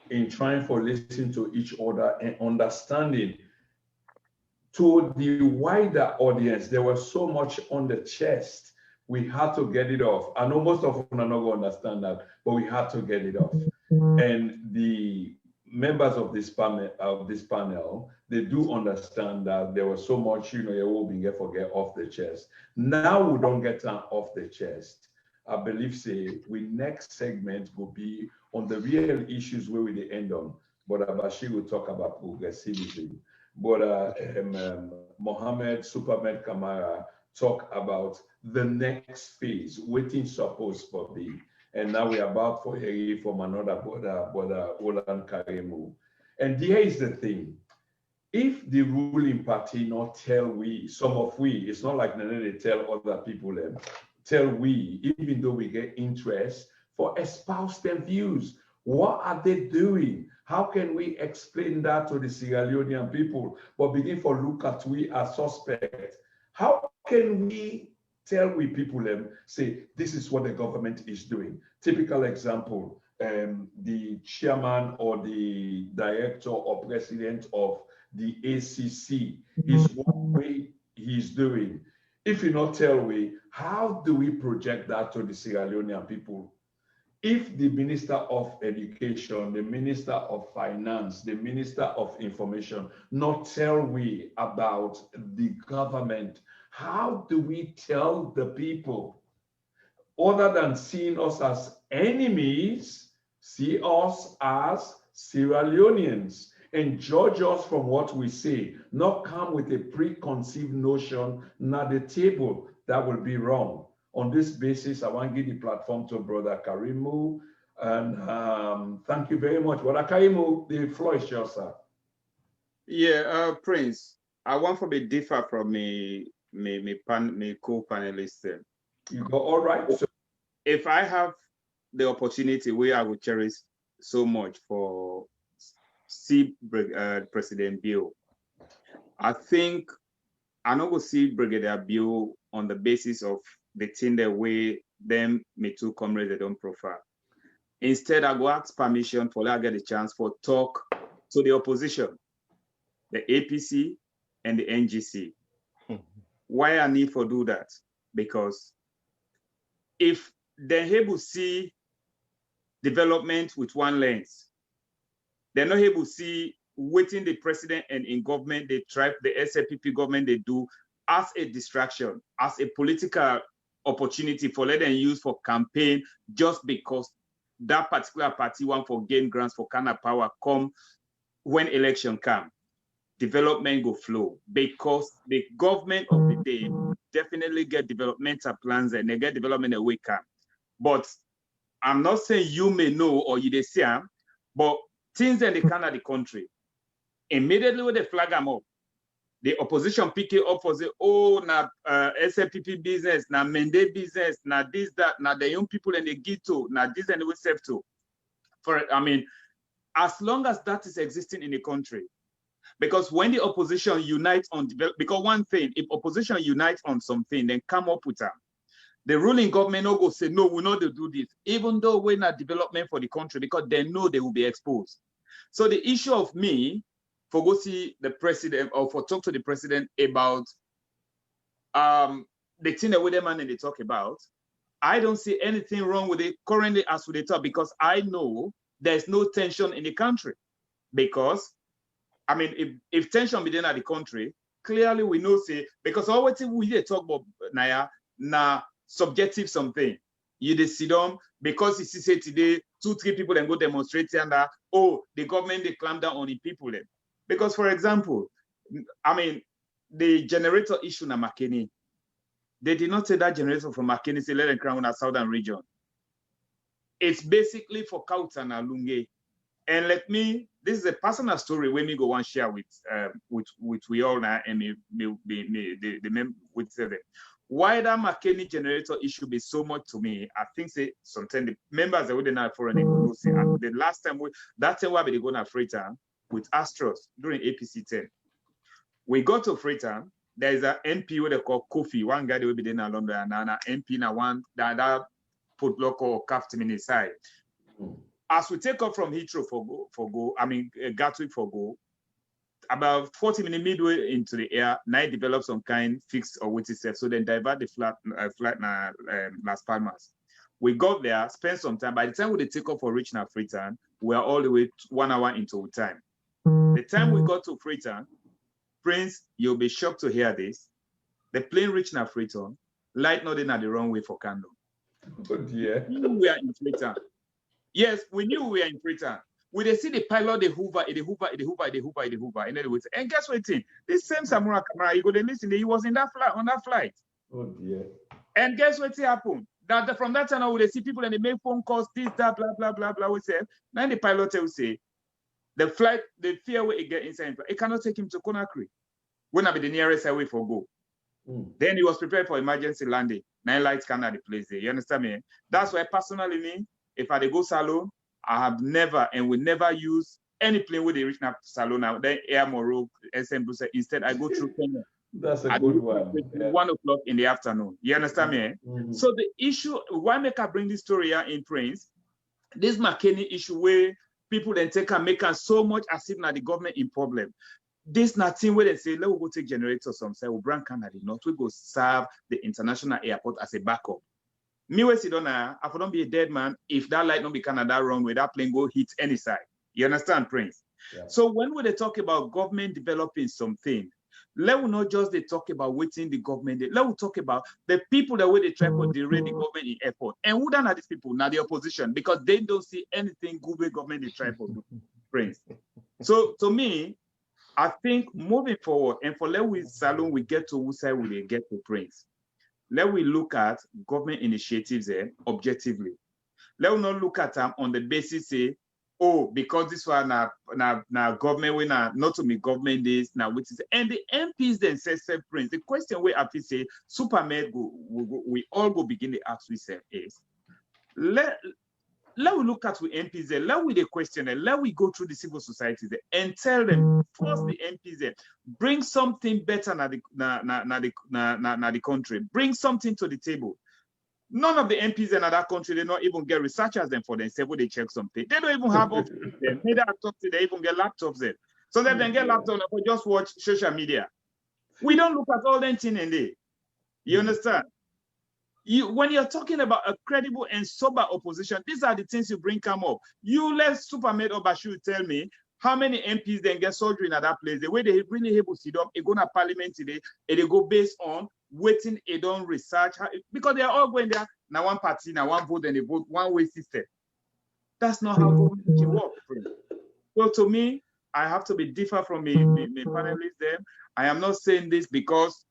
in trying for listening to each other and understanding. To the wider audience, there was so much on the chest. We had to get it off. I know most of them are not going to understand that, but we had to get it off. And the members of this panel, they do understand that there was so much, you will be get off the chest. Now we don't get off the chest. I believe, we next segment will be on the real issues where we end on. But Abashi will talk about progressivism. But Mohammed Superman Kamara talk about the next phase, waiting supposed for be. And now we're about for hearing from another brother Olan Karemu. And here is the thing. If the ruling party not tell we, some of we, it's not like they tell other people them, tell we, even though we get interest for espouse their views. What are they doing? How can we explain that to the Sierra Leonean people? But begin for look at we as suspect. How can we tell we people them, say, this is what the government is doing? Typical example, the chairman or the director or president of the ACC is what way he's doing. If you not tell we, how do we project that to the Sierra Leonean people? If the Minister of Education, the Minister of Finance, the Minister of Information not tell we about the government, how do we tell the people? Other than seeing us as enemies, see us as Sierra Leoneans and judge us from what we say, not come with a preconceived notion, not the table. That will be wrong. On this basis, I want to give the platform to Brother Karimu. And thank you very much. Brother Karimu, the floor is yours, sir. Yeah, Prince, I want to be different from me co-panelists. You go all right. So, if I have the opportunity, I will cherish so much for see President Bill. I think I not go see Brigadier Bill on the basis of the thing the way them me two comrades they don't profile. Instead, I go ask permission for I get a chance for talk to the opposition, the APC and the NGC. Why I need for do that? Because if they're able to see development with one lens, they're not able to see waiting the president and in government, they try the SLPP government, they do as a distraction, as a political opportunity for let them use for campaign just because that particular party want for gain grants for kind of power come when election come. Development go flow because the government of the day definitely get developmental plans and they get development away come. But I'm not saying you may know or you they see, but things in the kind of the country, immediately when they flag them up, the opposition pick it up for say, oh, na SLPP business, na Mende business, na this, that, na the young people in the ghetto, na this and we serve to. I mean, as long as that is existing in the country, because when the opposition unites on because one thing, if opposition unites on something, then come up with them. The ruling government will go say, no, we're not to do this, even though we're not development for the country, because they know they will be exposed. So the issue of me, for go see the president or for talk to the president about the thing that with them and they talk about, I don't see anything wrong with it currently as we talk, because I know there's no tension in the country. Because, I mean, if tension be there in the country, clearly we know, say, because always we hear talk about na subjective something. You dey sit down because you see say today 2-3 people and go demonstrate and oh, the government they clamp down on the people then. Because for example, I mean, the generator issue na Makeni, they did not say that generator from Makeni say let them crown in a southern region. It's basically for Kauta and Lunge. And let me, this is a personal story when me go and share with we all now and with them. Why that Makeni generator issue be so much to me, I think say sometimes the members that wouldn't have foreign go say the last time that time why they go to Freetown with Astros during APC 10. We got to Freetown, there is an MP what they call Kofi, one guy that will be there in London, and an MP now one that put local captain inside. As we take off from Heathrow Gatwick for go, about 40 minutes midway into the air, night develops some kind fixed or waiting set, so then divert the flight Las Palmas. We got there, spent some time. By the time we take off for reaching at Freetown, we are all the way 1 hour into time. The time we got to Freetown, Prince, you'll be shocked to hear this. The plane reached at Freetown, light not in at the wrong way for candle. Oh dear. We are in Freetown. Yes, we knew we were in Freetown. We they see the pilot, the Hoover. In other words, and guess what? This same Samura camera, you go to listen. He was in that flight on that flight. Oh dear. And guess what happened? That from that time on, we see people and they make phone calls, this, that, blah, blah, blah, blah. We say, then the pilot will say, The flight, the fear where he get inside, it cannot take him to Conakry. When I be the nearest away for go. Then he was prepared for emergency landing. 9 lights cannot the place there. You understand me? That's why personally, me, if I go Salone, I have never and will never use any plane where they reach now to Salone now. Then Air Morocco, SM Brussels. Instead, I go through Kenya. That's a good one. 1 o'clock in the afternoon. You understand me? So the issue, why make I bring this story here in Prince? This McKinney issue where people then take and make so much as if now the government in problem. This nothing where they say, let's go take generators some say, we'll bring Canada, not we go serve the international airport as a backup. Me we sit down now, I don't be a dead man if that light don't be Canada wrong where that plane go hit any side. You understand, Prince? Yeah. So when we talk about government developing something, let us not just they talk about waiting the government. Let us talk about the people that way they try to derail the government in airport. And who done are these people? Now the opposition, because they don't see anything good with government they try to do. Prince. So to me, I think moving forward, and for let we Salone, we get to who side we they get to Prince. Let we look at government initiatives there objectively. Let us not look at them on the basis say, oh, because this one now government we not to me government this now which is and the MPs then say Prince. The question we have to say Supermed we all go begin to ask ourselves is let we look at the MPs there, let we the question there, let we go through the civil society there and tell them, force the MPs there, bring something better na the country, bring something to the table. None of the MPs in that country, they don't even get researchers them for themselves when they check something. They don't even have offices them. Maybe they even get laptops there. So they can get laptops or just watch social media. We don't look at all them things in there. You understand? When you're talking about a credible and sober opposition, these are the things you bring come up. You let Supermed or Bashir tell me how many MPs then get surgery in that place. The way they really able to sit up, they go to parliament today, and they go based on waiting, they don't research, because they are all going there, now one party, now one vote, and they vote one-way system. That's not how government can work. So to me, I have to be different from my panelists there. I am not saying this because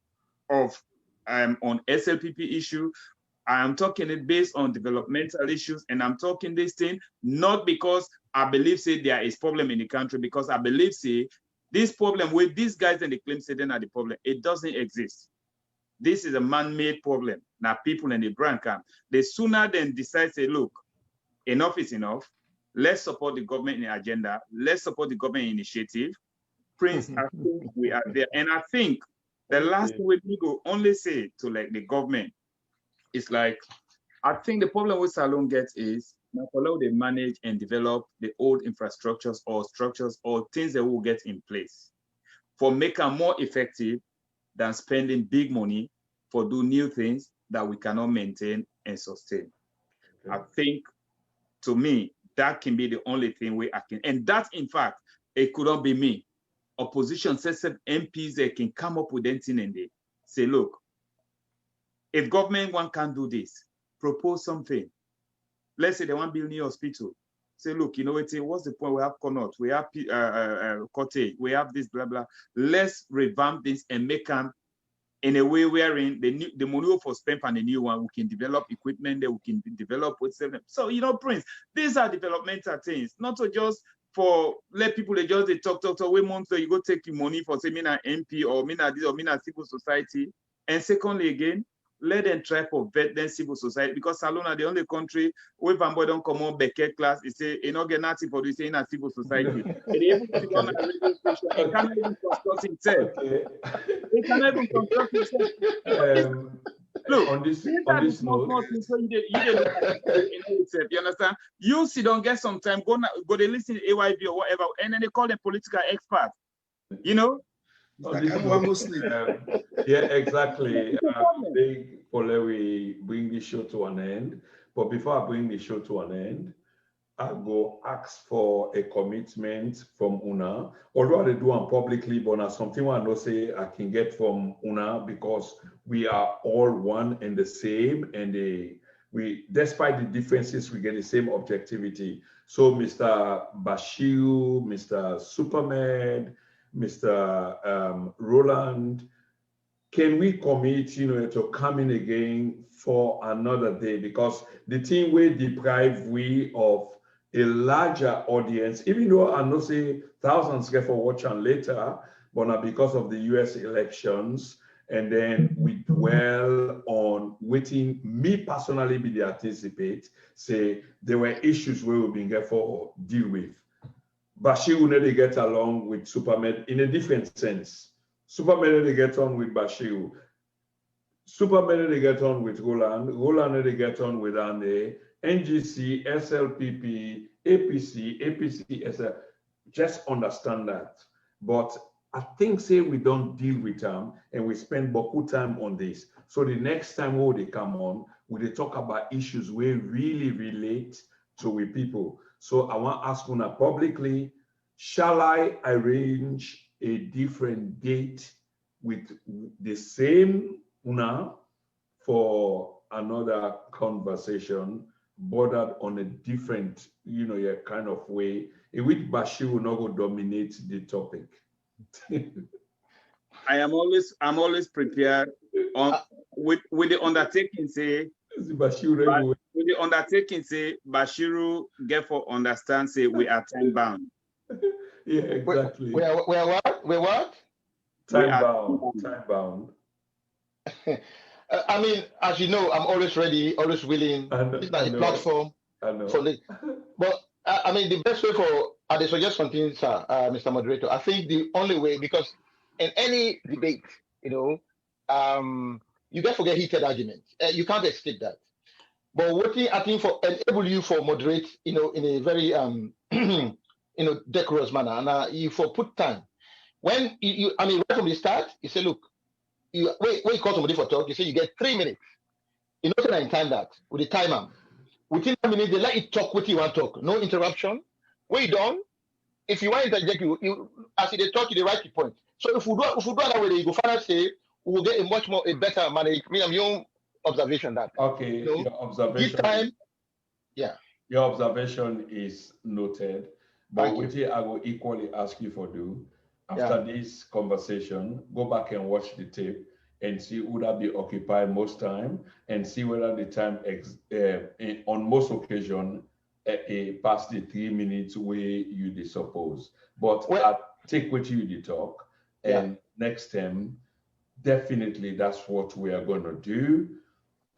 of on SLPP issue. I am talking it based on developmental issues, and I'm talking this thing not because I believe say there is problem in the country, because I believe say this problem with these guys and the claim say then are the problem. It doesn't exist. This is a man-made problem. Now people in the brand camp, they sooner than decide say, look, enough is enough. Let's support the government agenda. Let's support the government initiative. Prince, I think we are there. And I think the last thing we go only say to like the government is like, I think the problem with Salone gets is how they manage and develop the old infrastructures or structures or things that will get in place for make them more effective than spending big money for do new things that we cannot maintain and sustain. Okay. I think, to me, that can be the only thing we can, and that, in fact, it could not be me. Opposition says MPs they can come up with anything and they say, look, if government one can't do this, propose something. Let's say they want to build new hospital. Say, look, you know, what's the point? We have Connaught, we have Cottage, we have this, blah, blah. Let's revamp this and make them in a way wherein the money for spend on the new one, we can develop equipment that we can develop with seven. So, you know, Prince, these are developmental things, not to just for let people they just they talk, wait months, so you go take your money for say, me na MP or me na this or me na civil society. And secondly, again, let them try for vet then civil society, because Salone are the only country where Bamboy don't come on Beckett class, they say, you know, get nothing for this in a civil society. It cannot even construct itself. It cannot even construct itself. Look, on this note, so you understand? You see, don't get some time, go they listen to AYB or whatever, and then they call them political experts. You know? Yeah, exactly. We bring the show to an end. But before I bring the show to an end, I go ask for a commitment from Una. Although I do them publicly, but now something I know say I can get from Una, because we are all one and the same, and we, despite the differences, we get the same objectivity. So Mr. Bashir, Mr. Supermed, Mr. Roland, can we commit, you know, to come in again for another day? Because the thing will deprive we of a larger audience, even though I know say thousands get for watch and later, but now because of the US elections, and then we dwell on waiting, me personally be the anticipate, say there were issues where we've been get for deal with. Bashir will not get along with Supermed in a different sense. Supermed they get on with Bashir. Supermed they get on with Roland. Roland they get on with Ande. NGC, SLPP, APC, SL. Just understand that. But I think say we don't deal with them and we spend beaucoup time on this. So the next time when they come on, we they talk about issues we really relate to we people. So I want to ask Una publicly, shall I arrange a different date with the same Una for another conversation, bordered on a different, kind of way, in which Bashir will not go dominate the topic? I'm always prepared with the undertaking say Bashiru get for understand say we are time bound. Yeah, exactly. We're what? Time bound. I mean, as you know, I'm always ready, always willing. It's not a platform for this. But I mean, the best way for, I suggest something, sir, Mr. Moderator. I think the only way, because in any debate, you get forget heated arguments. You can't escape that. But what I think for enable you for moderate, in a very decorous manner, and you for put time. When right from the start, you say, look, when you call somebody for talk, you say you get 3 minutes. You know, in time that with the timer. Within 1 minute, they let you talk what you want to talk. No interruption. When you done, if you want to interject, you as they talk, you write the point. So if we do that way, you go finally say we will get a better manner. I mean, your own observation that. Okay, your observation. Give time. Yeah. Your observation is noted. But what I will equally ask you for do after this conversation, go back and watch the tape and see who that be occupied most time, and see whether the time on most occasion past the 3 minutes where you suppose. But I take what you talk, and next time definitely that's what we are going to do.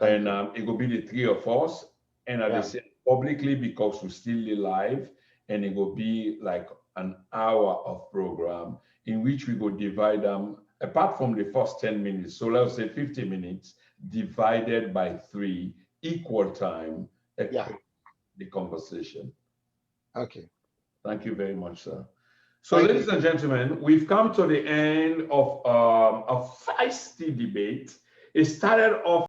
And it will be the 3 of us, and I say publicly because we still live, and it will be like an hour of program in which we go divide them apart from the first 10 minutes. So let's say 50 minutes divided by 3, equal time, the conversation. Okay. Thank you very much, sir. So ladies and gentlemen, we've come to the end of a feisty debate. It started off